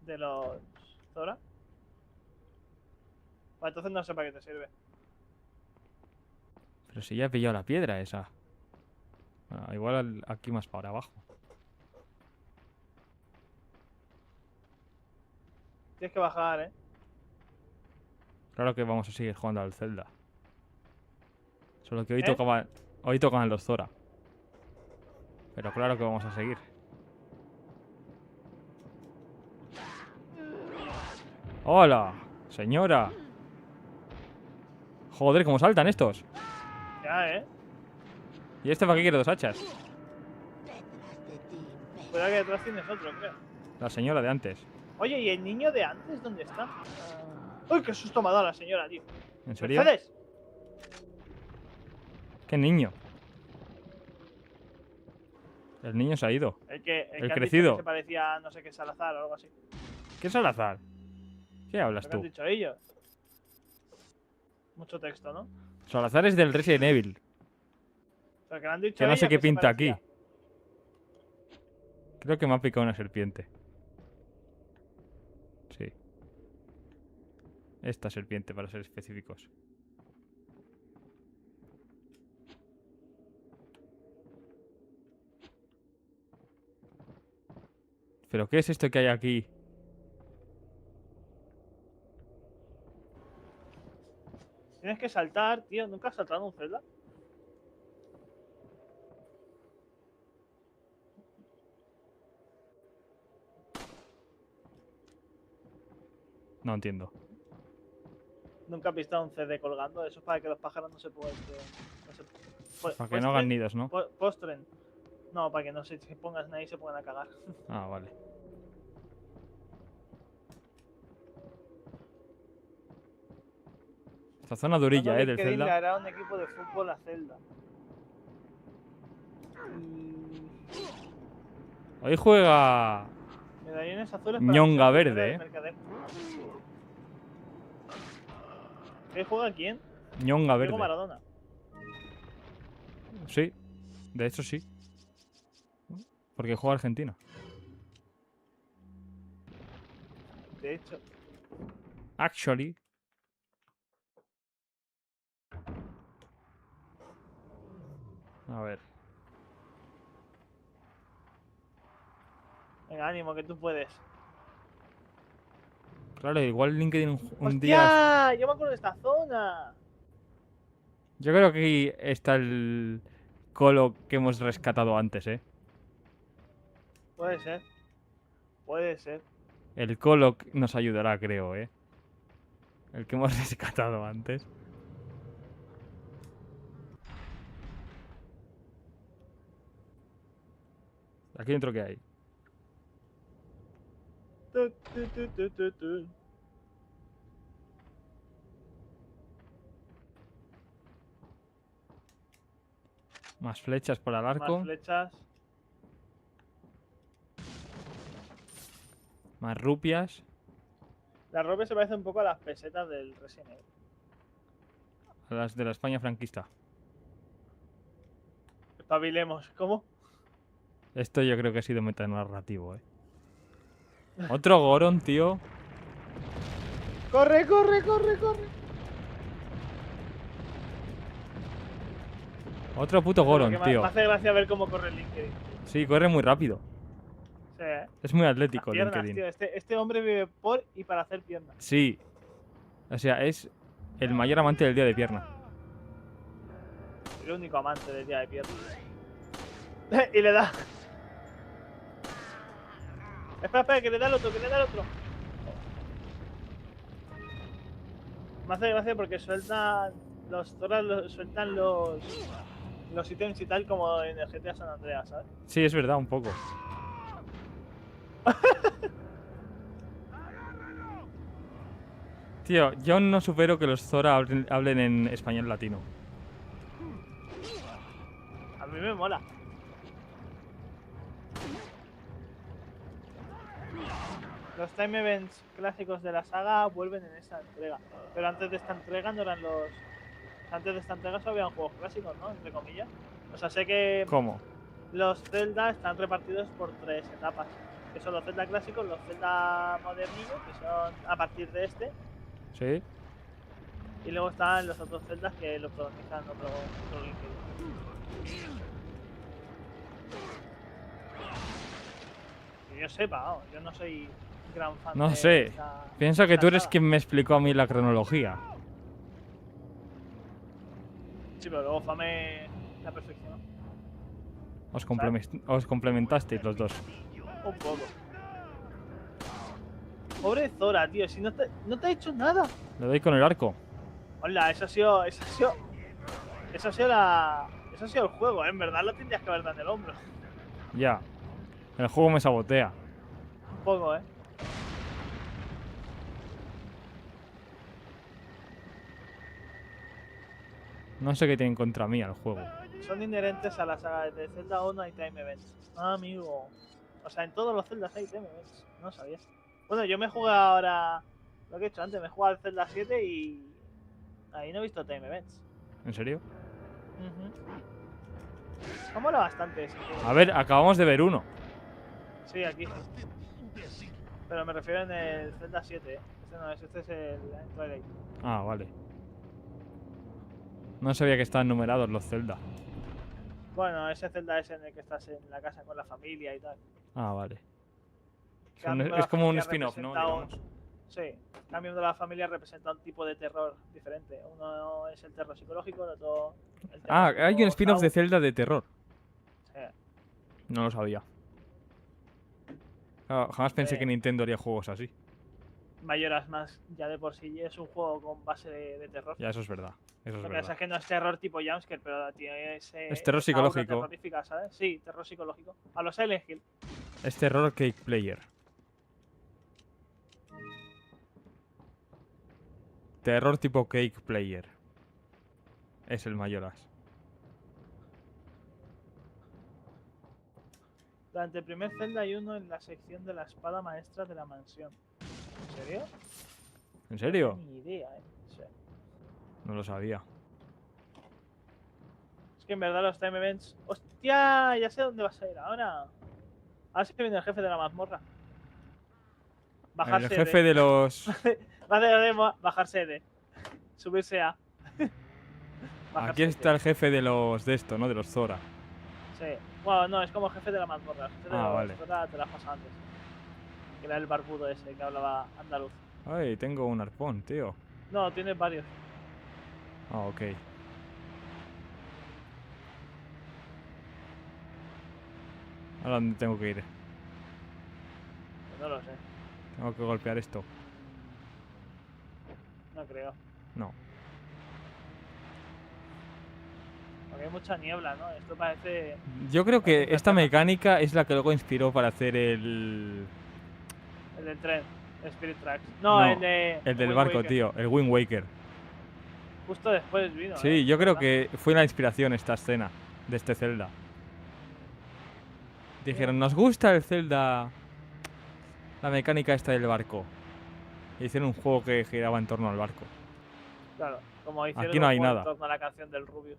De los... Zora. Vale, entonces no sé para qué te sirve. Pero si ya he pillado la piedra esa. Ah, igual aquí más para abajo. Tienes que bajar, Claro que vamos a seguir jugando al Zelda. Solo que hoy ¿Eh? hoy tocaban los Zora. Pero claro que vamos a seguir. ¡Hola! Señora. Joder, cómo saltan estos. Ya, ¿Y este para qué quiere dos hachas? Cuidado que detrás tienes otro, creo. La señora de antes. Oye, ¿y el niño de antes dónde está? ¡Uy, qué susto me ha dado la señora, tío! ¿En serio? ¿Mercedes? ¿Qué niño? El niño se ha ido. El que han dicho crecido. que se parecía a no sé qué Salazar o algo así. ¿Qué es Salazar? ¿Qué hablas Lo que han tú? dicho ellos. Mucho texto, ¿no? Salazar es del Resident Evil. Pero que le han dicho Que no sé ellos qué que se pinta aquí. parecía. Creo que me ha picado una serpiente. Sí. Esta serpiente, para ser específicos. ¿Pero qué es esto que hay aquí? Tienes que saltar, tío. ¿Nunca has saltado en un Zelda? No entiendo. Nunca has visto un CD colgando. Eso es para que los pájaros no se puedan. No se, Para que no hagan nidos, ¿no? Postren. No, para que no se pongan ahí y se pongan a cagar. Ah, vale. Esta zona durilla, Cuando del LinkedIn le Zelda. hará un equipo de fútbol a Zelda. Hoy juega Medallones azules para Ñonga misiones Verde, del mercader. ¿Qué juega quién? Ñonga Diego Verde. Maradona. Sí, de hecho sí. Porque juega Argentina. De hecho. Actually. A ver. Venga, ánimo, que tú puedes. Claro, igual LinkedIn un día. ¡Hostia! Yo me acuerdo de esta zona. Yo creo que aquí está el colo que hemos rescatado antes, ¿eh? Puede ser. Puede ser. El colo nos ayudará, creo, ¿eh? El que hemos rescatado antes. Aquí dentro, ¿qué hay? Tu, tu, tu, tu, tu, tu. Más flechas para el arco. Más flechas. Más rupias. La ropa se parece un poco a las pesetas del Resident Evil. A las de la España franquista. Espabilemos. ¿Cómo? Esto yo creo que ha sido metanarrativo, ¿eh? Otro Goron, tío. ¡Corre, corre, corre, corre! Otro puto Goron, Me tío. hace gracia ver cómo corre el LinkedIn. Sí, corre muy rápido. Sí, Es muy las atlético piernas, LinkedIn. tío. Este hombre vive por y para hacer piernas. Sí. O sea, es el mayor amante del día de pierna. El único amante del día de piernas. Y le da. Espera, espera, que le da el otro, que le da el otro. Me hace gracia porque sueltan los Zoras, sueltan los ítems y tal como en el GTA San Andreas, ¿sabes? Sí, es verdad, un poco. Tío, yo no supero que los Zora hablen en español latino. A mí me mola. Los time events clásicos de la saga vuelven en esta entrega. Pero antes de esta entrega no eran los... Antes de esta entrega solo habían juegos clásicos, ¿no? Entre comillas. O sea, sé que ¿Cómo? los Zelda están repartidos por 3 etapas. Que son los Zelda clásicos, los Zelda modernillos, que son a partir de este. ¿Sí? Y luego están los otros Zeldas que lo protagonizan otro LinkedIn. Que yo sepa, vamos, yo no soy gran fan No de sé. esta- Pienso que esta tú eres saga. quien me explicó a mí la cronología. Sí, pero luego Fame la perfeccionó. Os complementasteis los dos. Un poco. Pobre Zora, tío, si no te ha hecho nada. Le doy con el arco. Hola, eso ha sido el juego, ¿eh? En verdad lo tendrías que haber dado en el hombro. Ya. El juego me sabotea. Un poco, ¿eh? No sé qué tienen contra mí al juego. Son inherentes a la saga de Zelda 1 hay time events. Ah, amigo. O sea, en todos los Zeldas hay time events. No sabía. Bueno, yo me he jugado ahora... Lo que he hecho antes, me he jugado al Zelda 7 y... Ahí no he visto time events. ¿En serio? Me mola bastante ese juego. A ver, acabamos de ver uno. Sí, aquí. Pero me refiero en el Zelda 7, ¿eh? Este no es, este es el Twilight. Ah, vale. No sabía que estaban numerados los Zelda. Bueno, ese Zelda es en el que estás en la casa con la familia y tal. Ah, vale. Cada miembro de Es la como un familia spin-off, ¿no? representa un- Digamos. Sí, cada miembro de la familia representa un tipo de terror diferente. Uno es el terror psicológico, el otro... el terror Ah, hay un tipo spin-off de Saw. Zelda de terror. Sí. No lo sabía. Claro, jamás pensé que Nintendo haría juegos así. Mayoras más ya de por sí es un juego con base de terror. Ya, eso es verdad. Eso es Lo que pasa es verdad. que no es terror tipo jumpscare, pero tiene ese. Es terror esa aura psicológico. terrorífica, ¿sabes? Sí, terror psicológico. A los Silent Hill. Es terror cake player. Terror tipo cake player. Es el Mayoras. Durante el primer Zelda hay uno en la sección de la espada maestra de la mansión. ¿En serio? ¿En serio? No tengo ni idea, Sí. No lo sabía. Es que en verdad los time events. ¡Hostia! Ya sé dónde vas a ir ahora. Ahora sí que viene el jefe de la mazmorra. Bajar El sede. jefe de los... Va de demo, bajar sede. Subirse a. Bajar Aquí está el jefe de los... de esto, ¿no? De los Zora. Sí. Bueno, no, es como jefe de la mazmorra. El jefe de Ah, los vale. Zora te la pasado antes. Que era el barbudo ese que hablaba andaluz. Ay, tengo un arpón, tío. No, tienes varios. Ah, ok. ¿Ahora dónde tengo que ir? Pues no lo sé. Tengo que golpear esto. No creo. No. Porque hay mucha niebla, ¿no? Esto parece. Yo creo que Parece una esta tela. mecánica es la que luego inspiró para hacer el... El del tren. El Spirit Tracks. No, No, el de. el del Wind barco, Waker. tío. El Wind Waker. Justo después vino. Sí, yo creo ¿Verdad? que fue la inspiración esta escena de este Zelda. Dijeron, nos gusta el Zelda, la mecánica esta del barco. Y hicieron un juego que giraba en torno al barco. Claro, como hicieron Aquí no un hay juego nada. en torno a la canción del Rubius.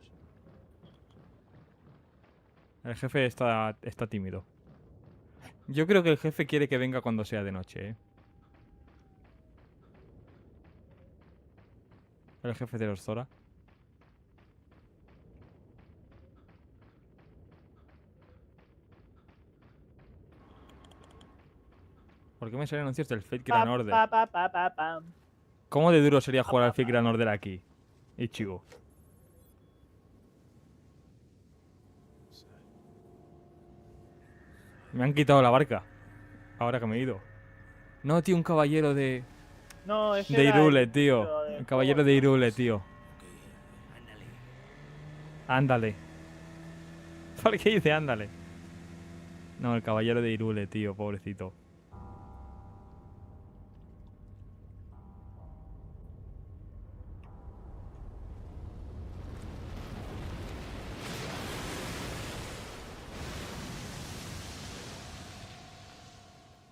El jefe está tímido. Yo creo que el jefe quiere que venga cuando sea de noche, ¿eh? El jefe de los Zora. ¿Por qué me salen anuncios del Fate Grand Order? Pam. ¿Cómo de duro sería jugar al Fate Grand Order aquí? Ichigo. Me han quitado la barca. Ahora que me he ido. No, tío, un caballero de... No, ese De era Irule, el tío. título del El caballero juego, de ¿no? Irule, tío. Ándale. ¿Por qué dice ándale? No, el caballero de Irule, tío, pobrecito.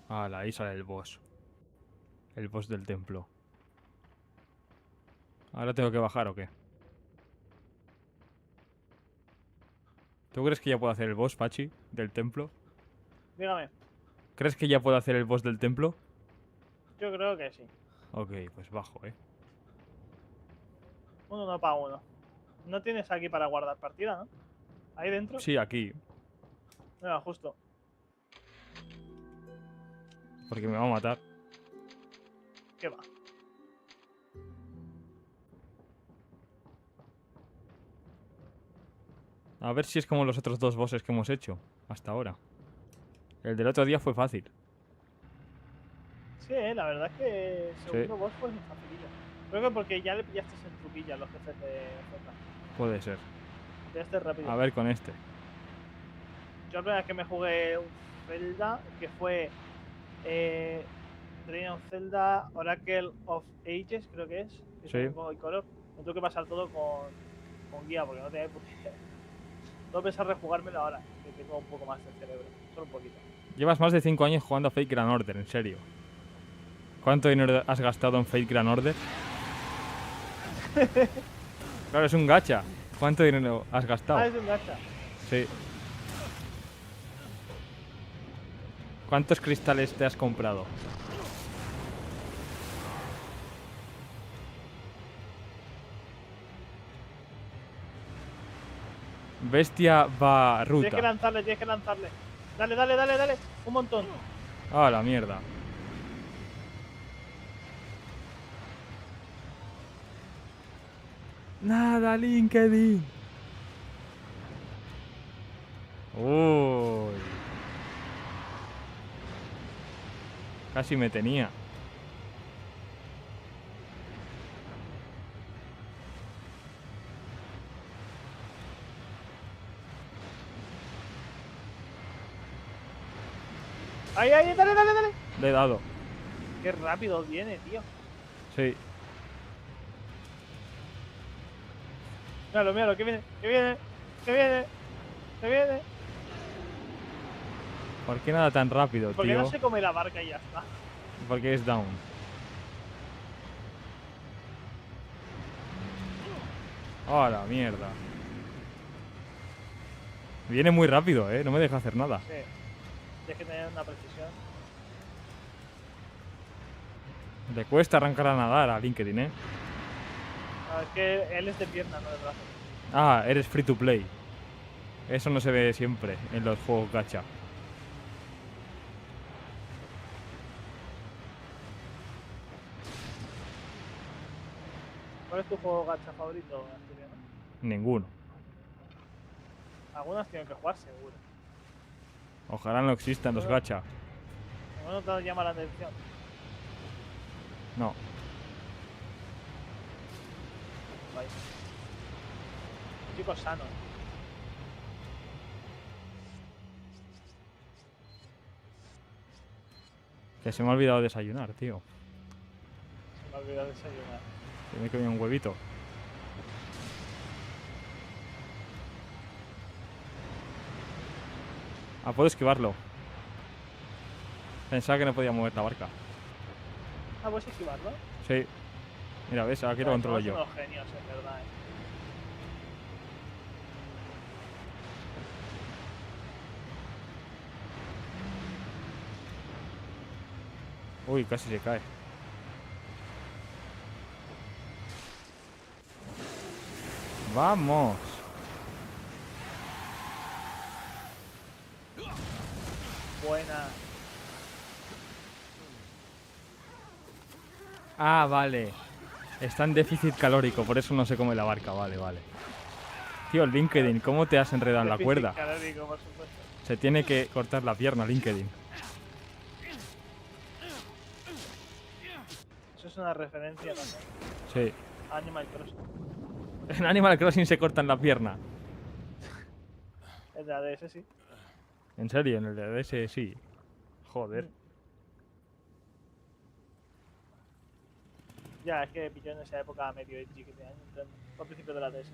Ahí sale el boss. El boss del templo. ¿Ahora tengo que bajar o qué? ¿Tú crees que ya puedo hacer el boss, Pachi, del templo? Dígame, ¿Crees que ya puedo hacer el boss del templo? yo creo que sí. Ok, pues bajo, Uno para uno. No tienes aquí para guardar partida, ¿no? Ahí dentro. Sí, aquí. Mira, justo. Porque me va a matar. ¿Qué va? A ver si es como los otros dos bosses que hemos hecho hasta ahora. El del otro día fue fácil. Sí, la verdad es que el segundo boss fue muy facilillo. Creo que porque ya le pillaste en truquilla los jefes de Zelda. Puede ser. Pillaste rápido. A ver con este. Yo la primera vez que me jugué un Zelda, que fue Drain of Zelda, Oracle of Ages, creo que es. Que Sí. es un juego de color. Me tuve que pasar todo con guía porque no tenía puta idea. Tengo que pensar rejugármelo ahora, que tengo un poco más de cerebro. Solo un poquito. Llevas más de 5 años jugando a Fate Grand Order, en serio. ¿Cuánto dinero has gastado en Fate Grand Order? Claro, es un gacha. ¿Cuánto dinero has gastado? Ah, es un gacha. Sí. ¿Cuántos cristales te has comprado? Bestia va Tienes que ruta. lanzarle, tienes que lanzarle. Dale, dale, dale, dale. Un montón. Ah, la mierda. Nada, LinkedIn. Uy. Casi me tenía. Ahí, ahí, dale, dale, dale. Le he dado. Qué rápido viene, tío. Sí. Míralo, míralo, que viene, que viene, que viene, que viene. ¿Por qué nada tan rápido, ¿Por qué tío? no se come la barca y ya está? Porque es down. ¡Oh, la mierda! Viene muy rápido, no me deja hacer nada. Sí. Tienes que tener una precisión. Le cuesta arrancar a nadar a LinkedIn, No, es que él es de pierna, no de brazo. Ah, eres free to play. Eso no se ve siempre en los juegos gacha. ¿Cuál es tu juego gacha favorito, Asturiano? Ninguno. Algunas tienen que jugar, seguro. Ojalá no existan los gacha. ¿Alguno te llama la atención? No. Vaya. Chicos sanos. Que se me ha olvidado desayunar, tío. Se me ha olvidado desayunar. Que me he comido un huevito. Ah, puedo esquivarlo. Pensaba que no podía mover la barca. Ah, ¿puedes esquivarlo? Sí. Mira, ves, aquí lo controlo Somos yo. unos genios, en verdad. Uy, casi se cae. Vamos. Buena. Ah, vale. Está en déficit calórico, por eso no se come la barca. Vale, vale. Tío, LinkedIn, ¿cómo te has enredado en la Déficit cuerda? calórico, por supuesto. Se tiene que cortar la pierna, LinkedIn. Eso es una referencia también. Sí. a Animal Crossing. En Animal Crossing se cortan la pierna. El de ADS sí. En serio, en el de ADS sí. Joder. Ya, es que pilló en esa época medio edgy que tenía Nintendo. Fue al principio de la DS.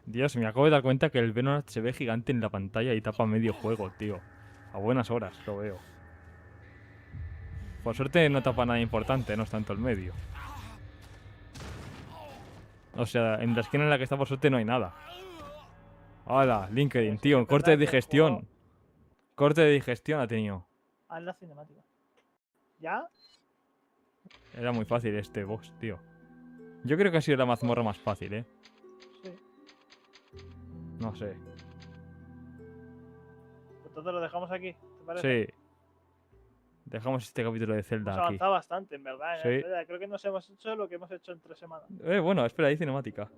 Dios, me acabo de dar cuenta que el Venom se ve gigante en la pantalla y tapa medio juego, tío. A buenas horas lo veo. Por suerte no tapa nada importante, no es tanto el medio. O sea, en la esquina en la que está por suerte no hay nada. ¡Hala! LinkedIn, Sí, tío, es corte de verdad que el digestión. juego- Corte de digestión ha tenido. Haz la cinemática. ¿Ya? Era muy fácil este boss, tío. Yo creo que ha sido la mazmorra más fácil, ¿eh? Sí. No sé. Entonces lo dejamos aquí, ¿te parece? Sí. Dejamos este capítulo de Hemos Zelda aquí. avanzado bastante, en verdad. En Sí. el Zelda. Creo que nos hemos hecho lo que hemos hecho en 3 semanas. Bueno, espera, hay cinemática.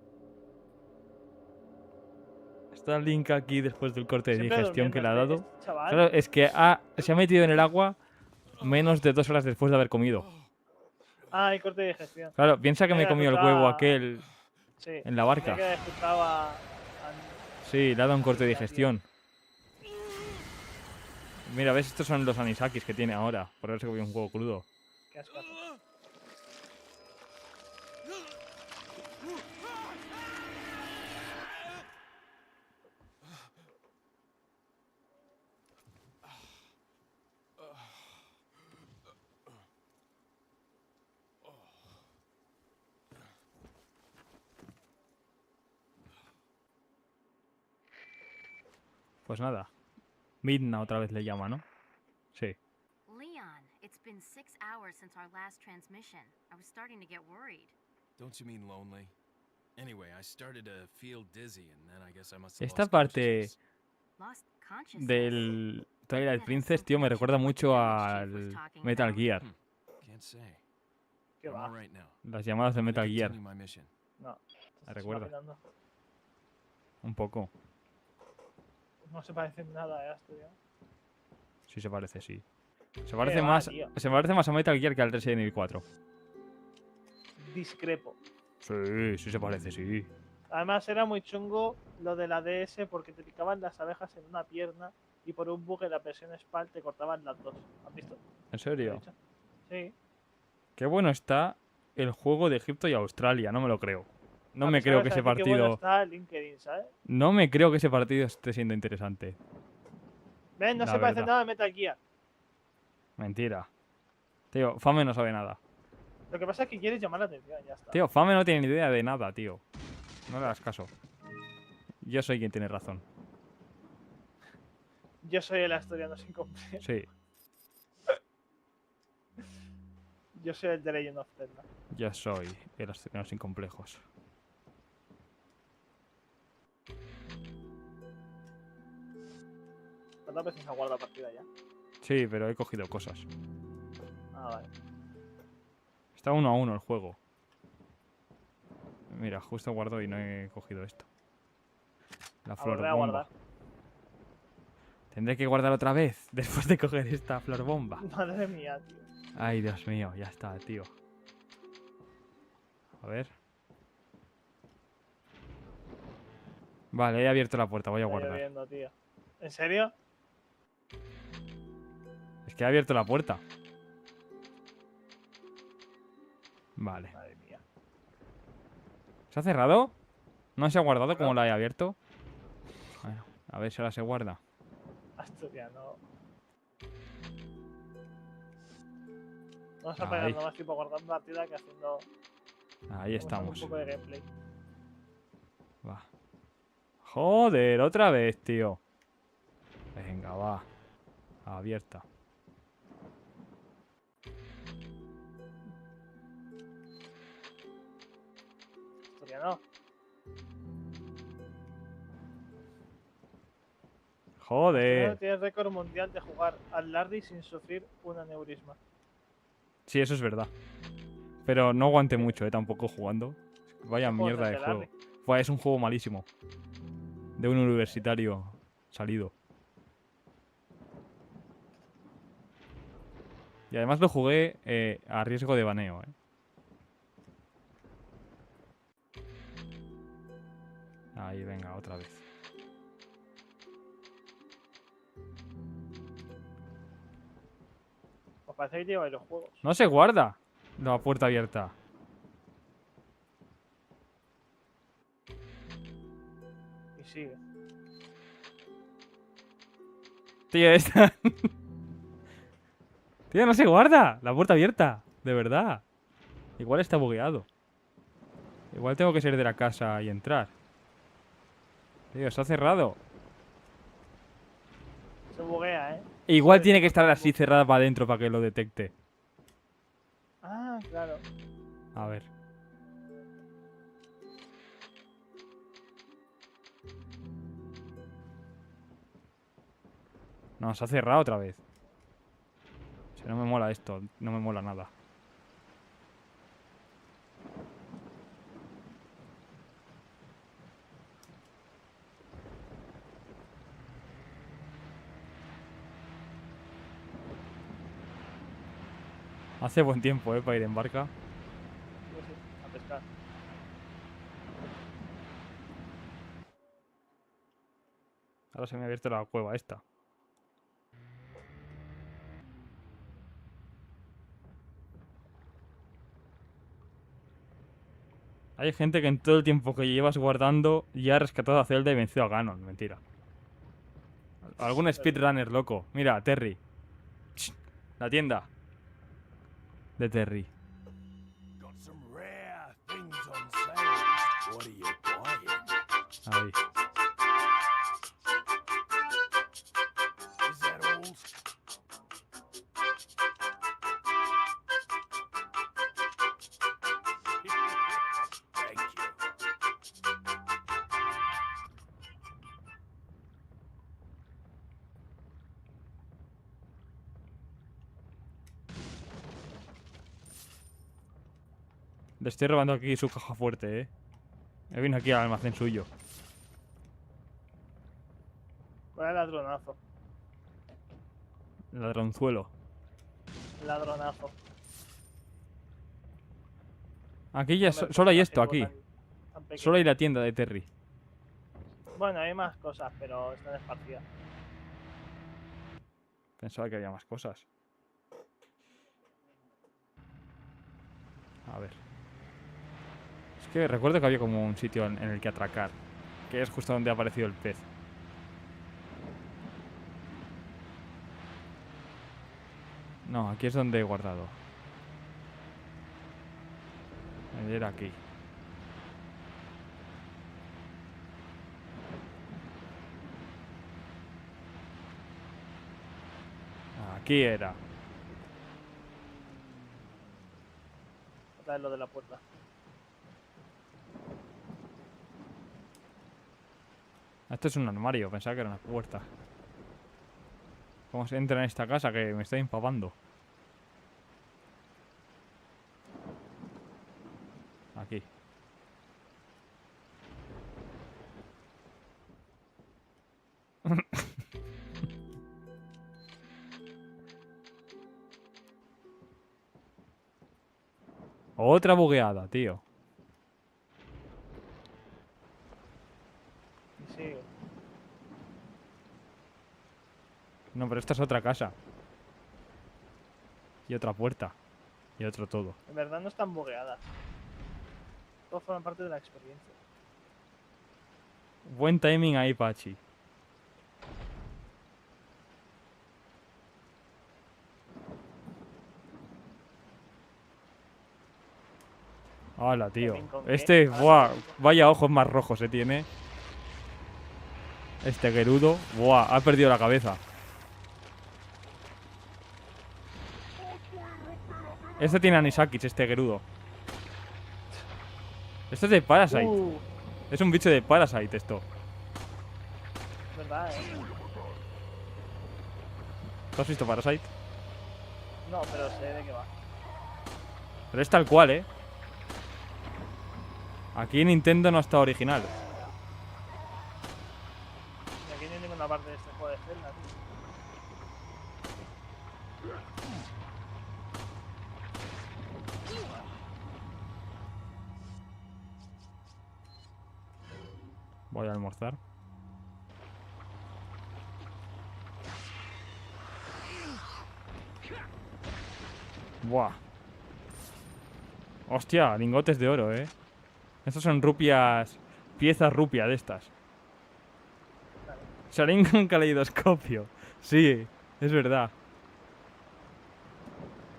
Está Link aquí después del corte de Siempre digestión que le ha durmiendo, dado. este chaval. Claro, es que se ha metido en el agua menos de 2 horas después de haber comido. Ah, hay corte de digestión. Claro, piensa que me he Mira, comido el escuchaba- huevo aquel Sí. en la barca. Tenía que escuchaba Sí, le ha dado un corte de digestión. Mira, ves, estos son los anisakis que tiene ahora, por haberse comido un huevo crudo. Qué asco. Pues nada. Midna otra vez le llama, ¿no? Sí. Leon, it's been 6 hours since our last transmission. I was starting to get worried. Don't you mean lonely? Anyway, I started to feel dizzy, and then I guess I must have Esta lost parte consciousness. Lost consciousness. del Twilight Princess, tío, me recuerda mucho al Metal Gear. Can't say. Qué I'm va. all right now. Las llamadas de I'm gonna Metal Gear. continue my mission. No. La recuerda. imaginando. Un poco. No se parecen nada, Asturias. Sí se parece, sí. Se parece va, más. tío. Se parece más a Metal Gear que al Resident Evil 4. Discrepo. Sí, sí se parece, sí. Además era muy chungo lo de la DS porque te picaban las abejas en una pierna y por un bug en la presión SPAL te cortaban las dos. ¿Has visto? ¿En serio? Sí. Qué bueno está el juego de Egipto y Australia, no me lo creo. No A me pesar creo de que ese saber qué bueno partido... está LinkedIn, ¿sabes? No me creo que ese partido esté siendo interesante. ¿Ves? No La se parece verdad. nada de Metal Gear. Mentira. Tío, Fame no sabe nada. Lo que pasa es que quieres llamar la atención, ya está. Tío, Fame no tiene ni idea de nada, tío. No le hagas caso. Yo soy quien tiene razón. Yo soy el asturiano sin complejo. Sí, Yo soy el de Legend of Zelda. yo soy el asturiano sin complejos. ¿Cuántas veces ha guardado partida ya? Sí, pero he cogido cosas. Ah, vale. Está 1-1 el juego. Mira, justo guardo y no he cogido esto. La A flor volver a bomba. guardar. Tendré que guardar otra vez después de coger esta flor bomba. Madre mía, tío. Ay, Dios mío, ya está, tío. A ver. Vale, he abierto la puerta, voy a Está guardar. lloviendo, tío. ¿En serio? Es que he abierto la puerta. Vale. Madre mía. ¿Se ha cerrado? ¿No se ha guardado como Bueno. la he abierto? Bueno, a ver si ahora se guarda. Asturiano. Vamos a Ahí. pegarnos más tiempo guardando partida que haciendo. Ahí estamos. Un poco de gameplay. Va. Joder, otra vez, tío. Venga, va. Abierta. Asturiano. Joder. Tiene récord mundial de jugar al Larry sin sufrir un aneurisma. Sí, eso es verdad. Pero no aguante mucho, tampoco jugando. Vaya ¿Qué juego mierda es de ese, juego. Larry? Buah, es un juego malísimo. De un universitario salido. Y además lo jugué a riesgo de baneo, Ahí, venga, otra vez. Pues parece que lleva los juegos. No se guarda la puerta abierta. Y sigue. Tío, esta... Tío, no se guarda la puerta abierta. De verdad. Igual está bugueado. Igual tengo que salir de la casa y entrar. Tío, está cerrado. Se buguea, ¿eh? Igual tiene que estar así cerrada para adentro para que lo detecte. Ah, claro. A ver. No, se ha cerrado otra vez. Si no me mola esto, no me mola nada. Hace buen tiempo, para ir en barca. Sí, sí, a pescar. Ahora se me ha abierto la cueva esta. Hay gente que en todo el tiempo que llevas guardando ya ha rescatado a Zelda y venció a Ganon. Mentira. Algún speedrunner loco. Mira, Terry. La tienda. De Terry. Got some rare things on sale. What are you buying? Ahí. Is that all? Thank you. Le estoy robando aquí su caja fuerte, He venido aquí al almacén suyo. Vaya ladronazo. Ladronzuelo. Ladronazo. Aquí ya No me solo hay gusta esto, ese aquí. juego tan pequeño. Solo hay la tienda de Terry. Bueno, hay más cosas, pero están esparcidas. Pensaba que había más cosas. A ver. Es que recuerdo que había como un sitio en el que atracar. Que es justo donde ha aparecido el pez. No, aquí es donde he guardado. Era aquí. Aquí era. Otra vez lo de la puerta. Esto es un armario, pensaba que era una puerta. ¿Cómo se entra en esta casa que me estoy empapando? Aquí. Otra bugueada, tío. Y sigue. No, pero esta es otra casa. Y otra puerta. Y otro todo. En verdad no están bugueadas. Todos forman parte de la experiencia. Buen timing ahí, Pachi. Hola, tío. Timing con qué. Este, Ah, buah, sí. vaya ojos más rojos se tiene. Este Gerudo, buah, ha perdido la cabeza. Este tiene anisakis, este Gerudo. Esto es de Parasite. Es un bicho de Parasite esto. Es verdad, ¿Tú has visto Parasite? No, pero sé de qué va. Pero es tal cual, ¿eh? Aquí Nintendo no está original. Y aquí no hay ninguna parte de este juego de Zelda, tío. Voy a almorzar. Buah. Hostia, lingotes de oro, ¿eh? Estos son rupias... Piezas rupia de estas. Sharingan caleidoscopio. Sí, es verdad.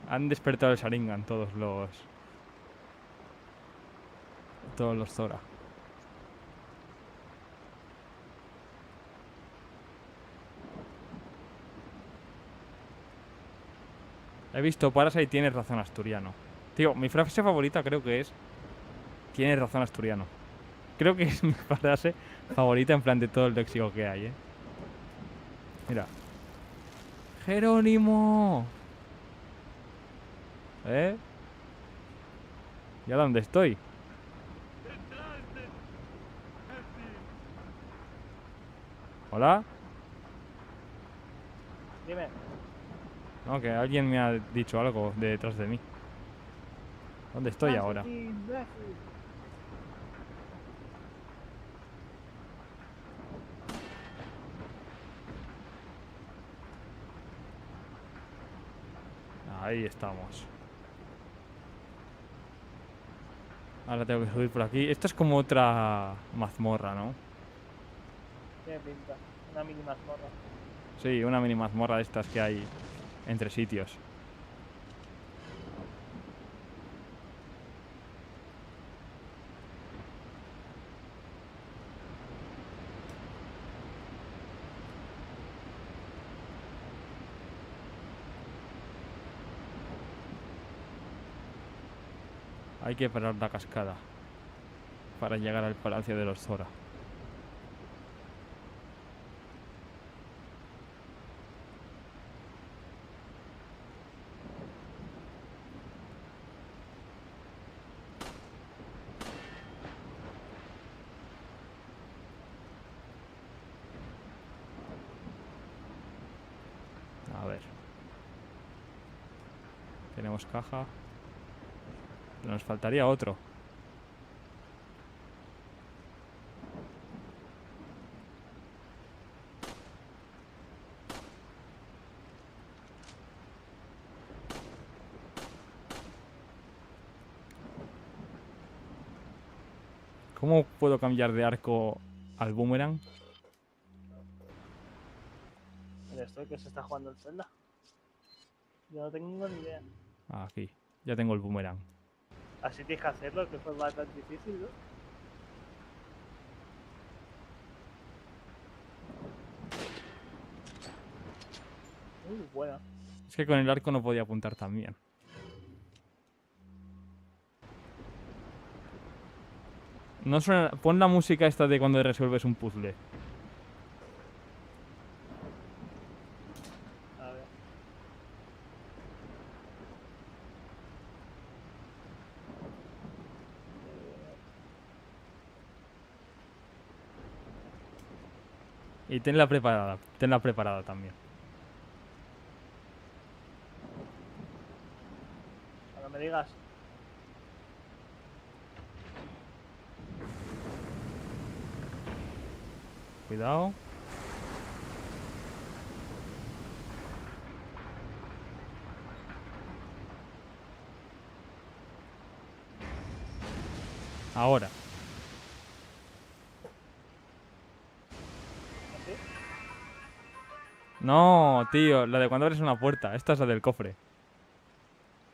Han despertado el Sharingan todos los... Todos los Zora. He visto Parasite y tienes razón, asturiano. Tío, mi frase favorita creo que es... Tienes razón, asturiano. Creo que es mi frase favorita en plan de todo el léxico que hay, ¿eh? Mira. ¡Jerónimo! ¿Eh? ¿Y a dónde estoy? ¿Hola? Dime. No, que alguien me ha dicho algo detrás de mí. ¿Dónde estoy ahora? Ahí estamos. Ahora tengo que subir por aquí. Esto es como otra mazmorra, ¿no? Tiene pinta. Una mini mazmorra. Sí, una mini mazmorra de estas que hay entre sitios. Hay que parar la cascada para llegar al Palacio de los Zora. A ver. Tenemos caja. Nos faltaría otro. ¿Cómo puedo cambiar de arco al boomerang? Mira, esto que se está jugando el Zelda. Yo no tengo ni idea. Ah, aquí. Ya tengo el boomerang. Así tienes que hacerlo, que fue bastante difícil, ¿no? Bueno. Es que con el arco no podía apuntar tan bien. No suena... Pon la música esta de cuando resuelves un puzzle. A ver. Y tenla preparada también. Cuando me digas. Cuidado. Ahora. ¿Así? No, tío, la de cuando abres una puerta. Esta es la del cofre.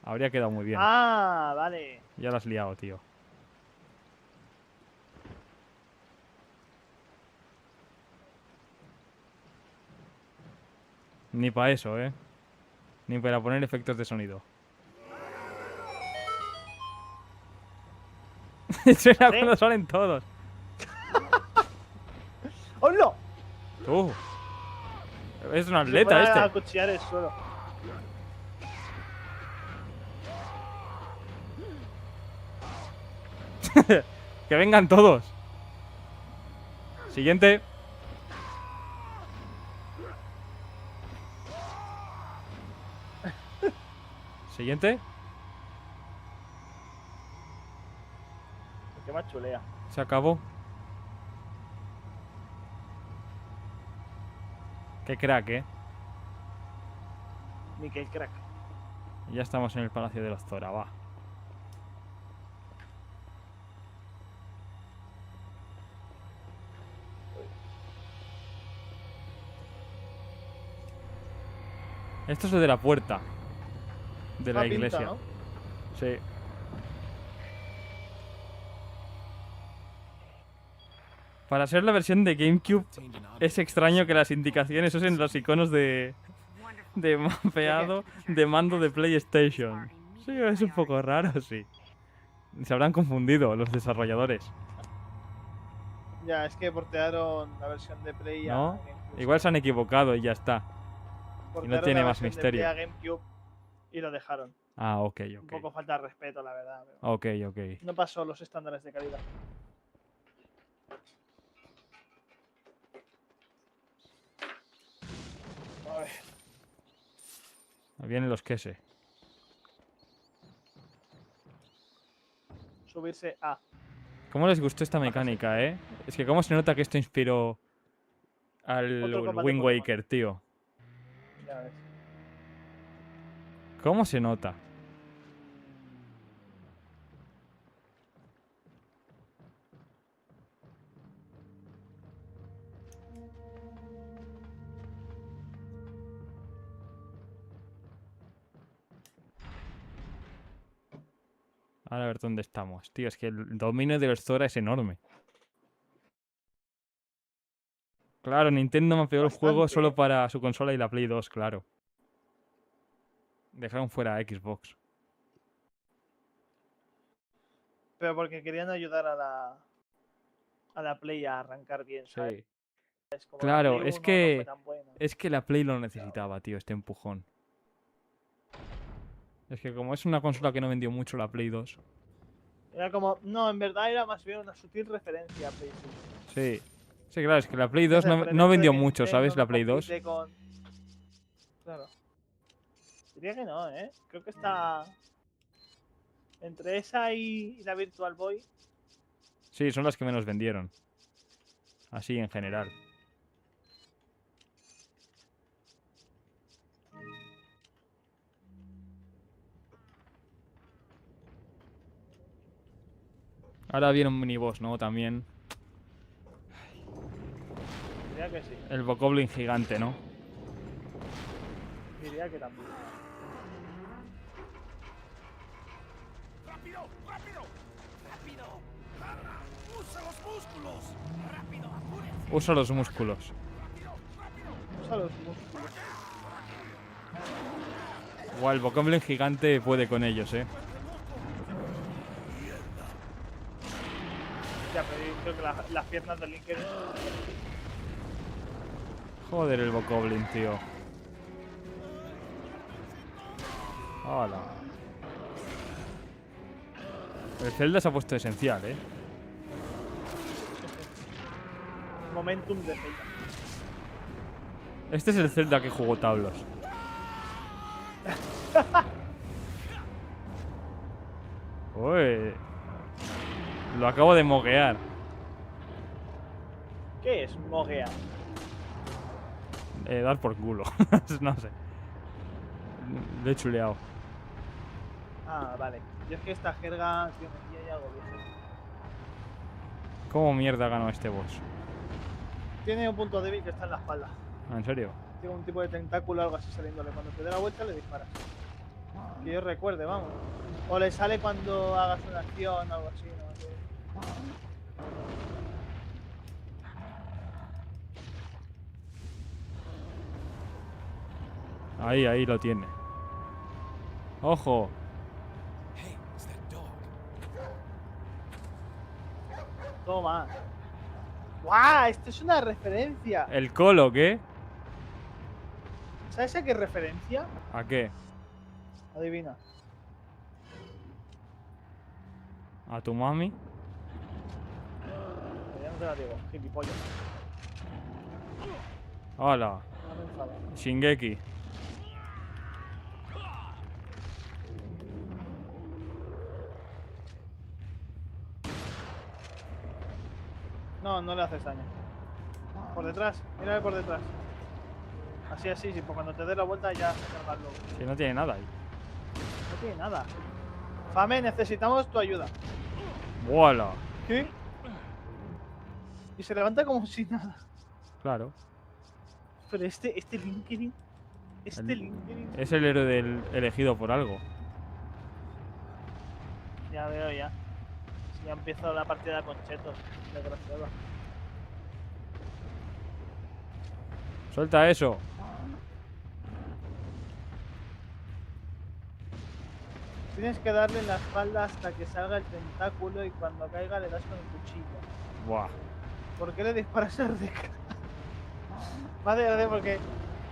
Habría quedado muy bien. Ah, vale. Ya la has liado, tío. Ni para eso, ¿eh? Ni para poner efectos de sonido. Suena cuando salen todos. ¡Hola! Tú. Es un Se atleta pone a este. acuchillar el suelo. Que vengan todos. Siguiente. Siguiente. Qué más chulea. Se acabó. Qué crack, ¿eh? Mickey Crack. Ya estamos en el Palacio de los Zora, va. Esto es lo de la puerta. De la Más pinta, iglesia. ¿no? Sí. Para ser la versión de GameCube, Obtained an object. es extraño que las indicaciones usen los iconos de mapeado de mando de PlayStation. Sí, es un poco raro, sí. Se habrán confundido los desarrolladores, Ya, es que portearon la versión de Play a ¿no? GameCube. Igual se han equivocado y ya está. Portearon tiene la más versión de Play misterio. a GameCube y lo dejaron. Ah, ok, Un ok. poco falta de respeto, la verdad. Pero Ok, ok. no pasó los estándares de calidad. A ver. Vienen los quese. Subirse a. ¿Cómo les gustó esta mecánica, eh? Es que cómo se nota que esto inspiró al Otro combate Wind Pokémon. Waker, tío. Ya ves. ¿Cómo se nota? Ahora a ver dónde estamos. Tío, es que el dominio de los Zora es enorme. Claro, Nintendo mapeó el juego Bastante. solo para su consola y la Play 2, claro. Dejaron fuera a Xbox. Pero porque querían ayudar a la Play a arrancar bien, ¿sabes? Sí. Como la Claro, Play es 1 no que fue tan buena. es que la Play lo necesitaba, tío, este empujón. Es que como es una consola que no vendió mucho la Play 2. Era como, no, en verdad era más bien una sutil referencia a PlayStation. Sí. Sí, claro, es que la Play 2 O sea, por el no hecho de vendió que mucho, Nintendo ¿sabes? no La Play 2. compite con- Claro. Diría que no, ¿eh? Creo que está entre esa y la Virtual Boy. Sí, son las que menos vendieron. Así en general. Ahora viene un miniboss, ¿no? También. Diría que sí. El Bokoblin gigante, ¿no? Diría que también. ¡Rápido! ¡Rápido! ¡Rápido! ¡Garra! ¡Usa los músculos! ¡Rápido! ¡Apúrense! Usa los músculos. Usa los músculos. Guau, el Bokoblin gigante puede con ellos, ¿eh? Ya, pero yo creo que las piernas del Link eran- Joder, el Bokoblin, tío. Hola. El Zelda se ha puesto esencial, ¿eh? Momentum de Zelda. Este es el Zelda que jugó Tablos. Uy. Lo acabo de moguear. ¿Qué es moguea? Dar por culo. No sé. Lo he chuleado. Ah, vale. Yo es que esta jerga, tío, me pilla ya algo viejo. ¿Cómo mierda ganó este boss? Tiene un punto débil que está en la espalda. Ah, ¿en serio? Tiene un tipo de tentáculo o algo así saliéndole. Cuando te dé la vuelta le disparas. Que yo recuerde, vamos. O le sale cuando hagas una acción o algo así, ¿no? Ahí lo tiene. ¡Ojo! Hey, it's that dog. Toma. ¡Guau! Esto es una referencia. ¿El Colo qué? ¿Sabes a qué referencia? ¿A qué? Adivina. ¿A tu mami? Ya no te la digo, gilipollas. Hola. No me enfado. Shingeki. No, no le haces daño. Por detrás, mírale por detrás. Así, sí, pues cuando te dé la vuelta ya se carga el lobo. Si no tiene nada ahí. No tiene nada. Fame, necesitamos tu ayuda. ¡Wala! ¿Qué? Y se levanta como si nada. Claro. Pero este LinkedIn. Este El- LinkedIn. Es el héroe del elegido por algo. Ya veo ya. Si ya empezó la partida con chetos. Desgraciado. Suelta eso. Tienes que darle en la espalda hasta que salga el tentáculo y cuando caiga le das con el cuchillo. Buah. ¿Por qué le disparas a Ardeka? Vale, gracia porque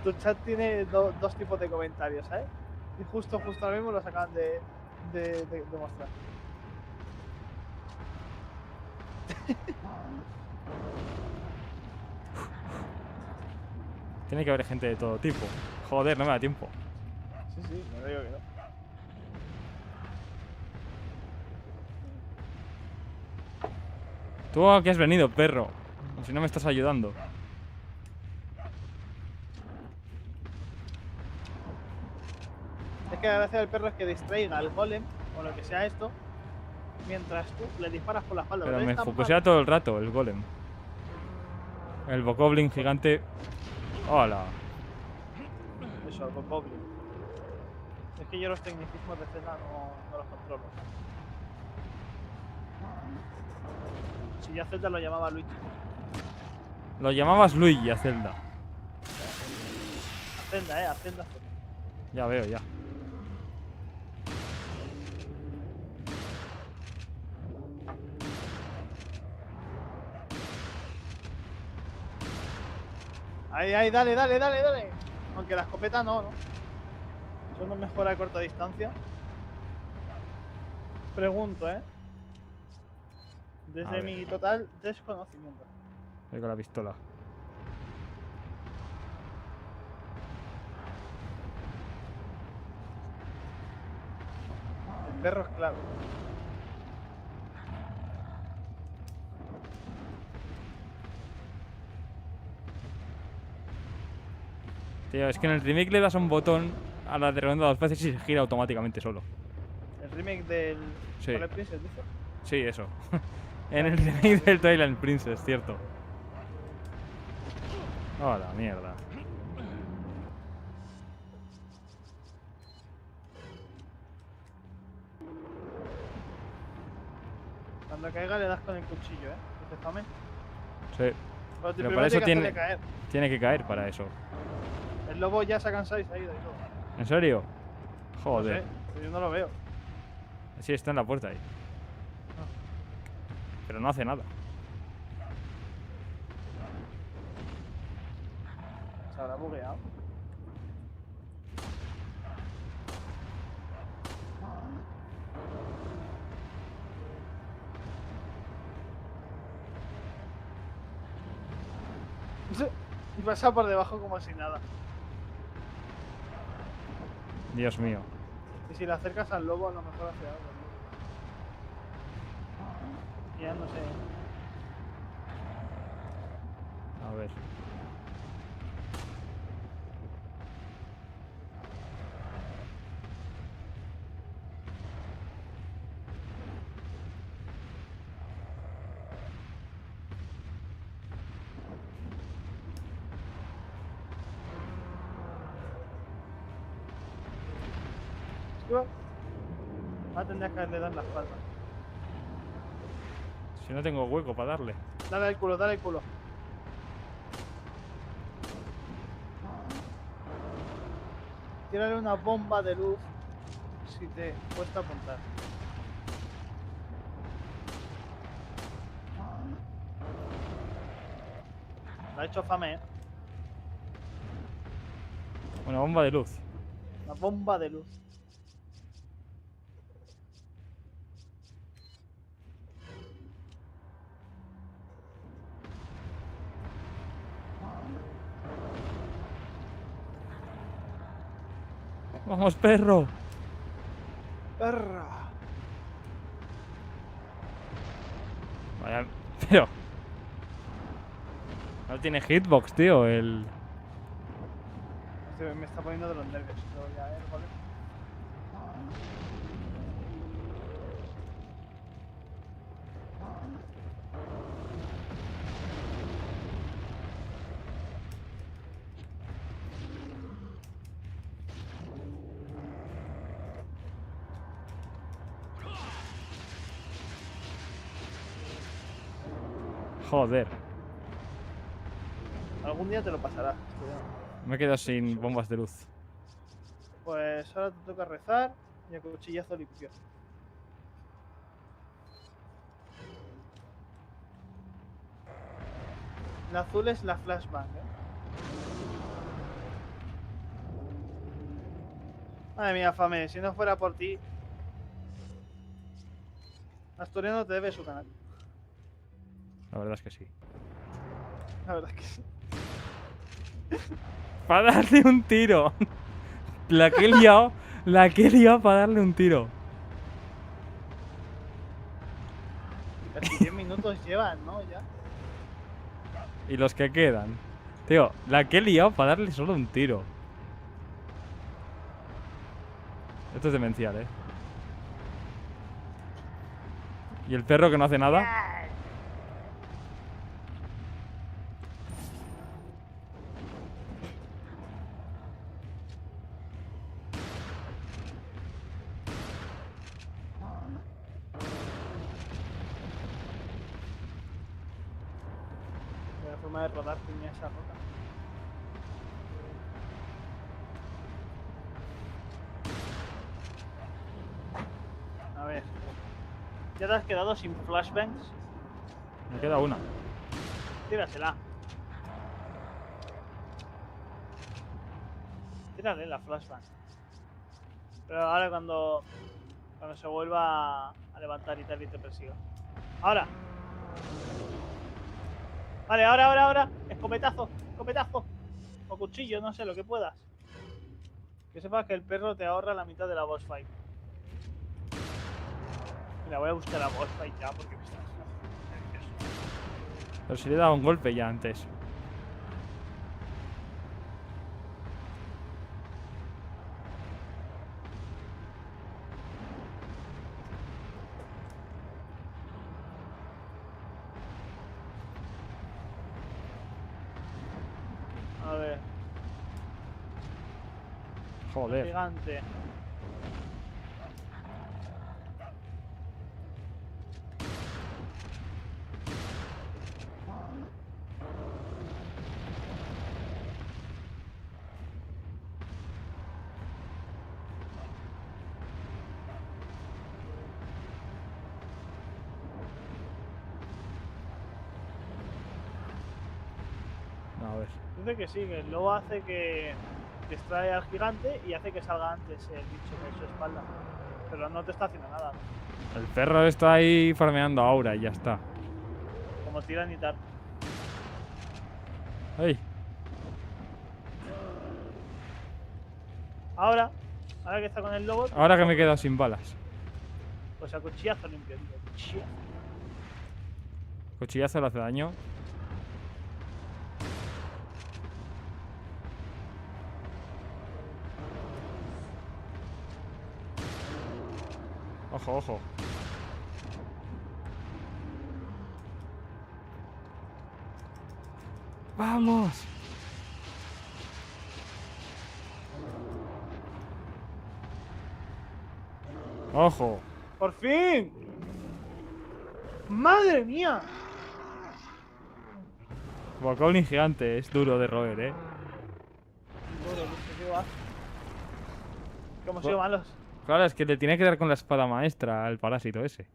tu chat tiene dos tipos de comentarios, ¿sabes? Y justo ahora mismo los acaban de mostrar. Tiene que haber gente de todo tipo. Joder, no me da tiempo. Sí, no digo que no. ¿Tú a qué has venido, perro? Si no me estás ayudando. Es que la gracia del perro es que distraiga al golem o lo que sea esto mientras tú le disparas por la espalda. Pero Lo me ves tan focusea mal. todo el rato el golem. El Bokoblin gigante. Hola. Eso, el Bokoblin. Es que yo los tecnicismos de Zelda no los controlo. Si yo a Zelda lo llamaba Luigi. Lo llamabas Luigi a Zelda. A Zelda, a Zelda. Ya veo, ya. Ahí, dale. Aunque la escopeta no. Eso no mejora a corta distancia. Pregunto, Desde ver. mi total desconocimiento. Voy con la pistola. El perro es clave. Tío, es que en el remake le das un botón a la de redonda dos veces y se gira automáticamente solo. El remake del Sí. Twilight Princess, dice. Sí, eso. En el remake del Twilight Princess, cierto. Oh, la mierda. Cuando caiga le das con el cuchillo, Dice Fame. Sí. Pero Pero primero para eso que hacerle caer. tiene que caer para eso. El lobo ya se ha cansado y se ha ido y todo. ¿En serio? No Joder. sé, pero yo no lo veo. Sí, está en la puerta ahí. Pero no hace nada. Se habrá bugueado. Y pasa por debajo como si nada. Dios mío. Y si le acercas al lobo, a lo mejor hace algo. ¿No? Ya no sé. A ver. Esquiva. Va a tener que darle dar la espalda. Si no tengo hueco para darle. Dale el culo, dale el culo. Tírale una bomba de luz si te cuesta apuntar. Lo ha hecho Fame, Una bomba de luz. Una bomba de luz. ¡Vamos, perro! ¡Perra! Vaya, pero... No tiene hitbox, tío, el... Me está poniendo de los nervios. Lo voy a ver, ¿vale? Joder. Algún día te lo pasarás. Cuidado. Me he quedado sin bombas de luz. Pues ahora te toca rezar y el cuchillazo limpio. La azul es la flashbang, Madre mía, Fame, si no fuera por ti... Asturiano te debe su canal. La verdad es que sí. La verdad es que sí. Para darle un tiro. La que he liado para darle un tiro. Casi 10 minutos llevan, ¿no? Ya. Y los que quedan. Tío, la que he liado para darle solo un tiro. Esto es demencial, ¿eh? ¿Y el perro que no hace nada? La forma de rodar tenía esa roca. A ver. ¿Ya te has quedado sin flashbangs? Me queda una. Tírasela. Tírale la flashbang. Pero ahora cuando se vuelva a levantar y tal y te persiga. Ahora. Vale, ahora. Escopetazo. O cuchillo, no sé, lo que puedas. Que sepas que el perro te ahorra la mitad de la boss fight. Mira, voy a buscar la boss fight ya porque me estás nervioso. Pero si le he dado un golpe ya antes. Joder. Gigante. A ver. Dice que sí, que el lobo hace que distrae al gigante y hace que salga antes el bicho de su espalda. Pero no te está haciendo nada, ¿no? El perro está ahí farmeando aura y ya está. Como tiranitar. ¡Ey! Ahora que está con el lobo, Ahora que me he quedado sin balas. pues a cuchillazo limpio, tío. Cuchillazo. Cuchillazo le hace daño. Ojo, ojo. ¡Vamos! ¡Ojo! ¡Por fin! ¡Madre mía! Bocowling gigante, es duro de roer, ¿eh? Duro, Luis, ¿qué va? Que hemos sido malos. Claro, es que le tiene que dar con la espada maestra al parásito ese.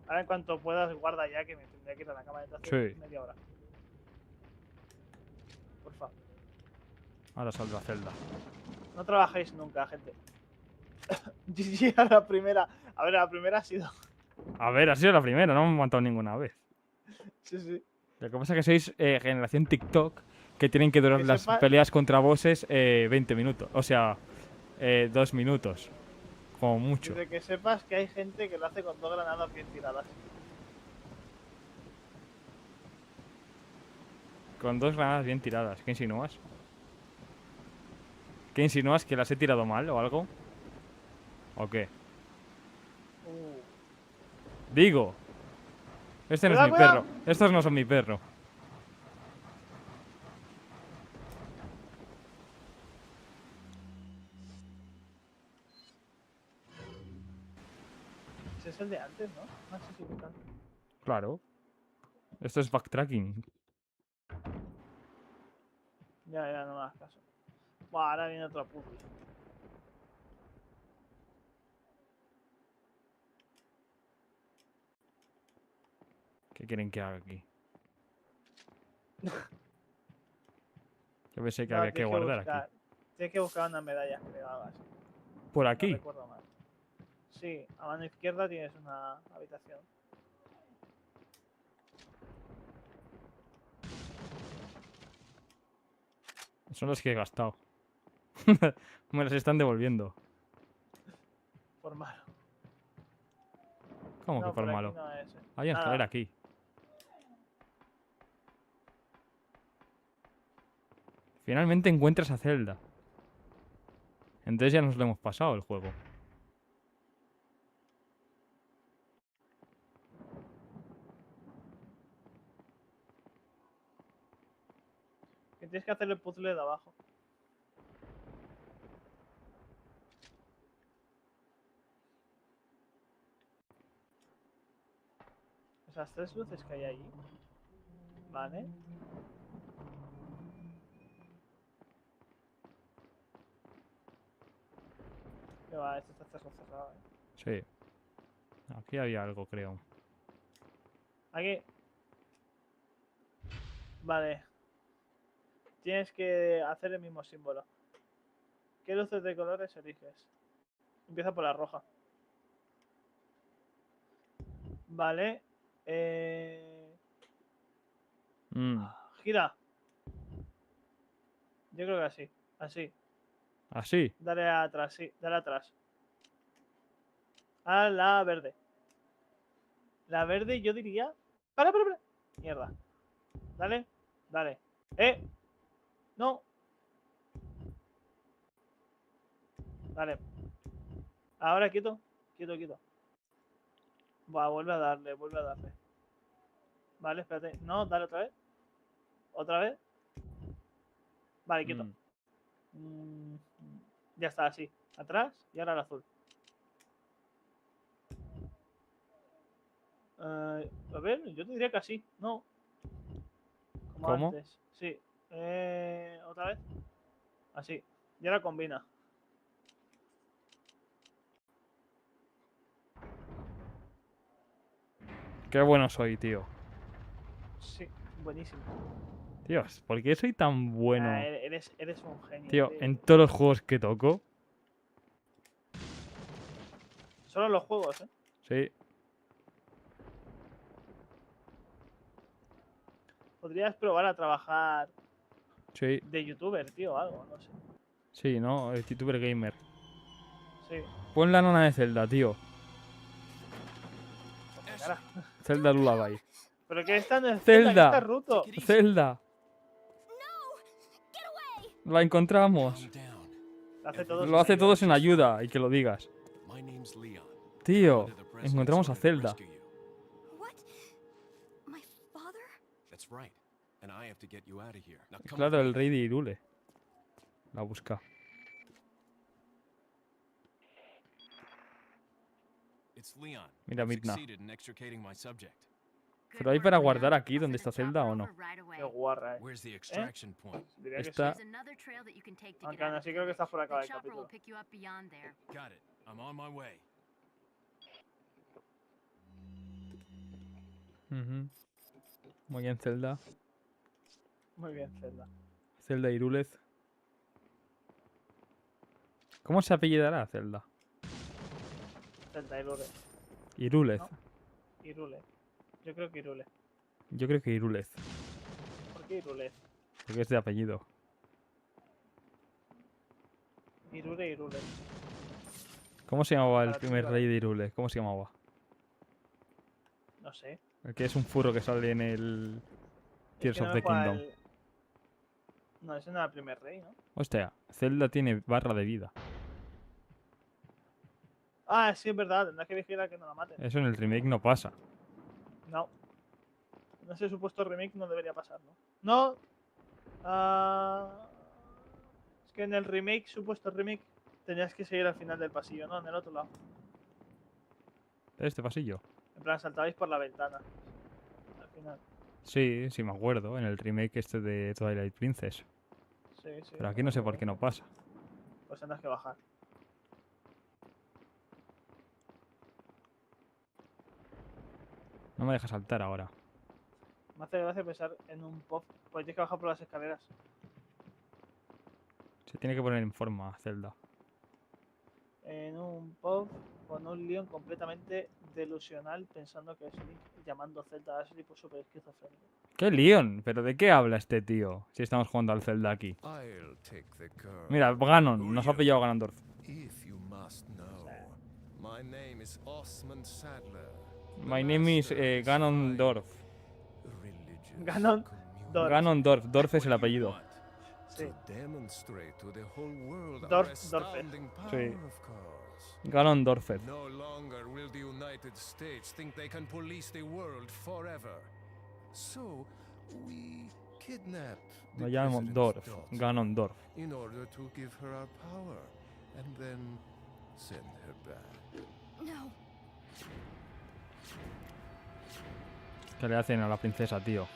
Ahora en cuanto puedas, guarda ya que me tendría que ir a la cama desde hace Sí. media hora. Por favor. Ahora saldrá Zelda. No trabajéis nunca, gente. GG a la primera. A ver, la primera ha sido. A ver, ha sido la primera, no me han matado ninguna vez. Sí, sí. Lo que pasa es que sois generación TikTok que tienen que durar Que las sepa- peleas contra bosses 20 minutos. O sea, 2 minutos. Como mucho. Desde que sepas que hay gente que lo hace con 2 granadas bien tiradas. Con 2 granadas bien tiradas. ¿Qué insinúas? ¿Qué insinúas? ¿Que las he tirado mal o algo? ¿O qué? Digo. Este no es Cuidado, mi cuidado. perro. Estos no son mi perro. Ese es el de antes, ¿no? Ah, sí, sí, brutal. Claro. Esto es backtracking. Ya, no me hagas caso. Buah, ahora viene otro puzzle. ¿Qué quieren que haga aquí? Yo pensé que No, había que tienes guardar buscar, aquí. Tienes que buscar unas medallas que le hagas. ¿Por No aquí? recuerdo mal. Sí, a mano izquierda tienes una habitación. Son los que he gastado. Me los están devolviendo. Por malo. ¿Cómo que No, por aquí malo? no es. Hay una Nada. escalera aquí. Finalmente encuentras a Zelda. Entonces ya nos lo hemos pasado el juego. Que tienes que hacer el puzzle de abajo. Esas 3 luces que hay allí. Vale. Que va, este está cerrado, Sí. Aquí había algo, creo. Aquí. Vale. Tienes que hacer el mismo símbolo. ¿Qué luces de colores eliges? Empieza por la roja. Vale. Mm, Gira. Yo creo que así. Así. Así. Dale atrás, sí. Dale atrás. A la verde. La verde yo diría... Para. Mierda. Dale. Dale. ¡Eh! No. Dale. Ahora quieto. Quieto, quieto. Va, vuelve a darle, vuelve a darle. Vale, espérate. No, dale otra vez. Otra vez. Vale, quieto. Ya está, así. Atrás y ahora el azul. A ver, yo te diría que así. No. Como ¿Cómo? antes. Sí. Otra vez. Así. Y ahora combina. Qué bueno soy, tío. Sí, buenísimo. Dios, ¿por qué soy tan bueno? Ah, eres un genio. Tío, en todos los juegos que toco. Solo en los juegos, ¿eh? Sí. Podrías probar a trabajar Sí, de youtuber, tío, o algo, no sé. sí, ¿no? El youtuber gamer. Sí. Pon la nona de Zelda, tío. Cara. Zelda Lullaby. Pero que esta no es Zelda. que está roto. Zelda. La encontramos. Calm down. Lo hace todo. Lo hace todo sin ayuda y que lo digas. My name's Leon. Tío, Under the president's encontramos a order to Zelda. rescue you. What? My father? That's right. And I have to get you out of here. Now come Claro, with el me. rey de Hyrule. La busca. It's Leon. Mira, I've Midna. succeeded in extricating my subject. ¿Pero hay para guardar aquí donde está Zelda o no? Qué guarra, Where's the extraction point? Diría que sí. Esta- Aunque aún así creo que está fuera de The el chopper will capítulo. pick you up beyond there. Got it. I'm on my way. Ujú. Muy bien, Zelda. Muy bien, Zelda. Zelda Hyrule. ¿Cómo se apellidará Zelda? Zelda Irule. Hyrule. No. Irule. Yo creo que Irule. Yo creo que Hyrule. ¿Por qué Irule? Porque es de apellido. Irule, Irule. ¿Cómo se llamaba el Para ti, primer claro. rey de Hyrule? ¿Cómo se llamaba? No sé. El que es un furro que sale en el Es Tears que of no the me juega Kingdom. No, ese no era el primer rey, ¿no? Hostia, Zelda tiene barra de vida. Ah, sí, es verdad. Tendrás que vigilar que no la maten. Eso en el remake no pasa. No. En ese supuesto remake no debería pasar, ¿no? No. Es que en el remake, supuesto remake, tenías que seguir al final del pasillo, ¿no? En el otro lado. Este pasillo. En plan, saltabais por la ventana. Al final. Sí, sí me acuerdo. En el remake este de Twilight Princess. Sí, sí. Pero aquí no sé por qué no pasa. Pues tendrás que bajar. No me deja saltar ahora. Me hace gracia pensar en un pop. Pues tienes que bajar por las escaleras. Se tiene que poner en forma Zelda. En un pop con un Leon completamente delusional pensando que es Link llamando Zelda a Ashley por súper esquizofrénico. ¿Qué Leon? ¿Pero de qué habla este tío? Si estamos jugando al Zelda aquí. I'll take the girl. Mira, Ganon. Nos ha pillado Ganondorf. If you must know, my name is Osmond Sadler. My name is Ganondorf. Ganondorf. Ganondorf. Dorf es el apellido. Sí. To demonstrate to the whole world our Dorfer. astounding power, Sí. of course. Ganondorf. No longer will the United States think they can police the world forever. So, we kidnapped the Lo llamo president's Dorf. daughter Ganondorf. in order to give her our power and then send her back. No. ¿Qué le hacen a la princesa, tío?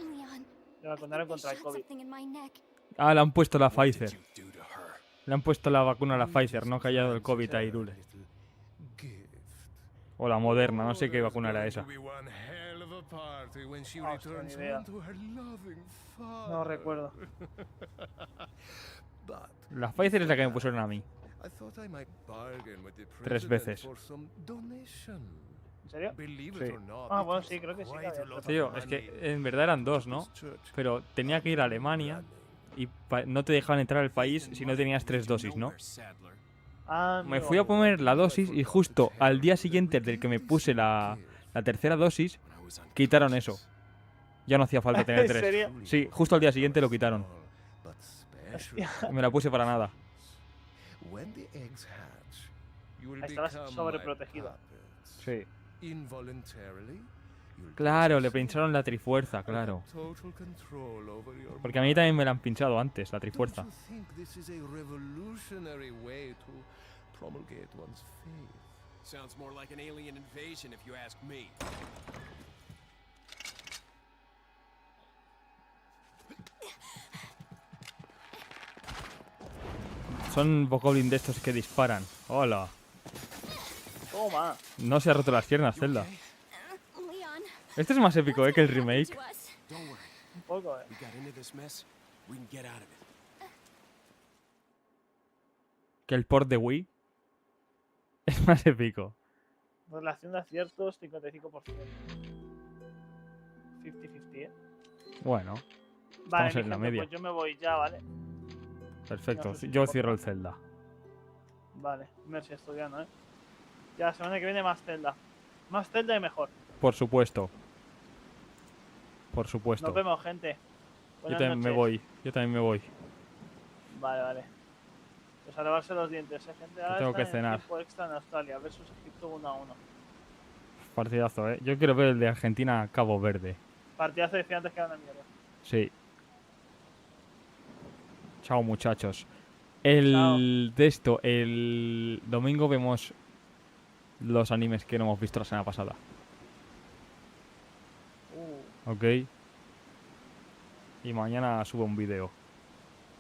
Leon, Le vacunaron contra el shot COVID. something in my neck. Ah, le han puesto la What did Pfizer. you do to her? Le han puesto la vacuna a la Pfizer, no que haya dado el COVID a Hyrule. Gift. O la Moderna, no Oh, sé qué there's vacuna era going esa. to be one hell of a party when she Hostia, ni returns idea. home to her loving No father. recuerdo. But La Pfizer es la que me pusieron a mí. I thought I might bargain with the Tres president veces. for some donation. ¿En serio? Believe Sí. it or not, Ah, it bueno, is sí, creo que sí que quite había a lot of Tío, es money que en verdad eran dos, ¿no? this church Pero tenía que ir a Alemania y no te dejaban entrar al país si no tenías 3 dosis, ¿no? Ah, Me amigo. fui a poner la dosis y justo al día siguiente del que me puse la tercera dosis, quitaron eso. Ya no hacía falta tener ¿En 3. serio? Sí, justo al día siguiente lo quitaron. But special. Y me la puse para nada. when the eggs hatch, you will Estabas become sobreprotegido. my puppets. Sí. Involuntarily, you'll Claro, le possess pincharon la trifuerza, and claro. have total control over your Porque a mí también me la han pinchado antes, la trifuerza. Don't you think this is a revolutionary way to promulgate one's faith? Sounds more like an alien invasion if you ask me. Son bogoblin de estos que disparan. Hola. Toma. No se ha roto las piernas, Zelda. Leon, Este es más épico, que el remake. to us. Don't worry. Un poco, We got into this mess. We can get out of it. Que el port de Wii. Es más épico. Relación de aciertos, 55%. 50-50, ¿eh? Bueno, Vale, Estamos mi en la gente, media. pues yo me voy ya, ¿vale? perfecto. No sé si Yo te cierro el importa. Zelda. Vale, Mercy estudiando, ¿eh? Ya la semana que viene más Zelda. Más Zelda y mejor. Por supuesto. Por supuesto. Nos vemos, gente. Yo Buenas también me noches. voy. Yo también me voy. Vale, vale. Pues a lavarse los dientes, ¿eh, gente? Ahora tengo están que en cenar. tiempo extra en Australia versus Egipto 1-1. Partidazo, ¿eh? Yo quiero ver el de Argentina-Cabo Verde. Partidazo decía antes que era una mierda. Sí. Chao, muchachos. El domingo vemos los animes que no hemos visto la semana pasada. ¿Ok? Y mañana subo un vídeo.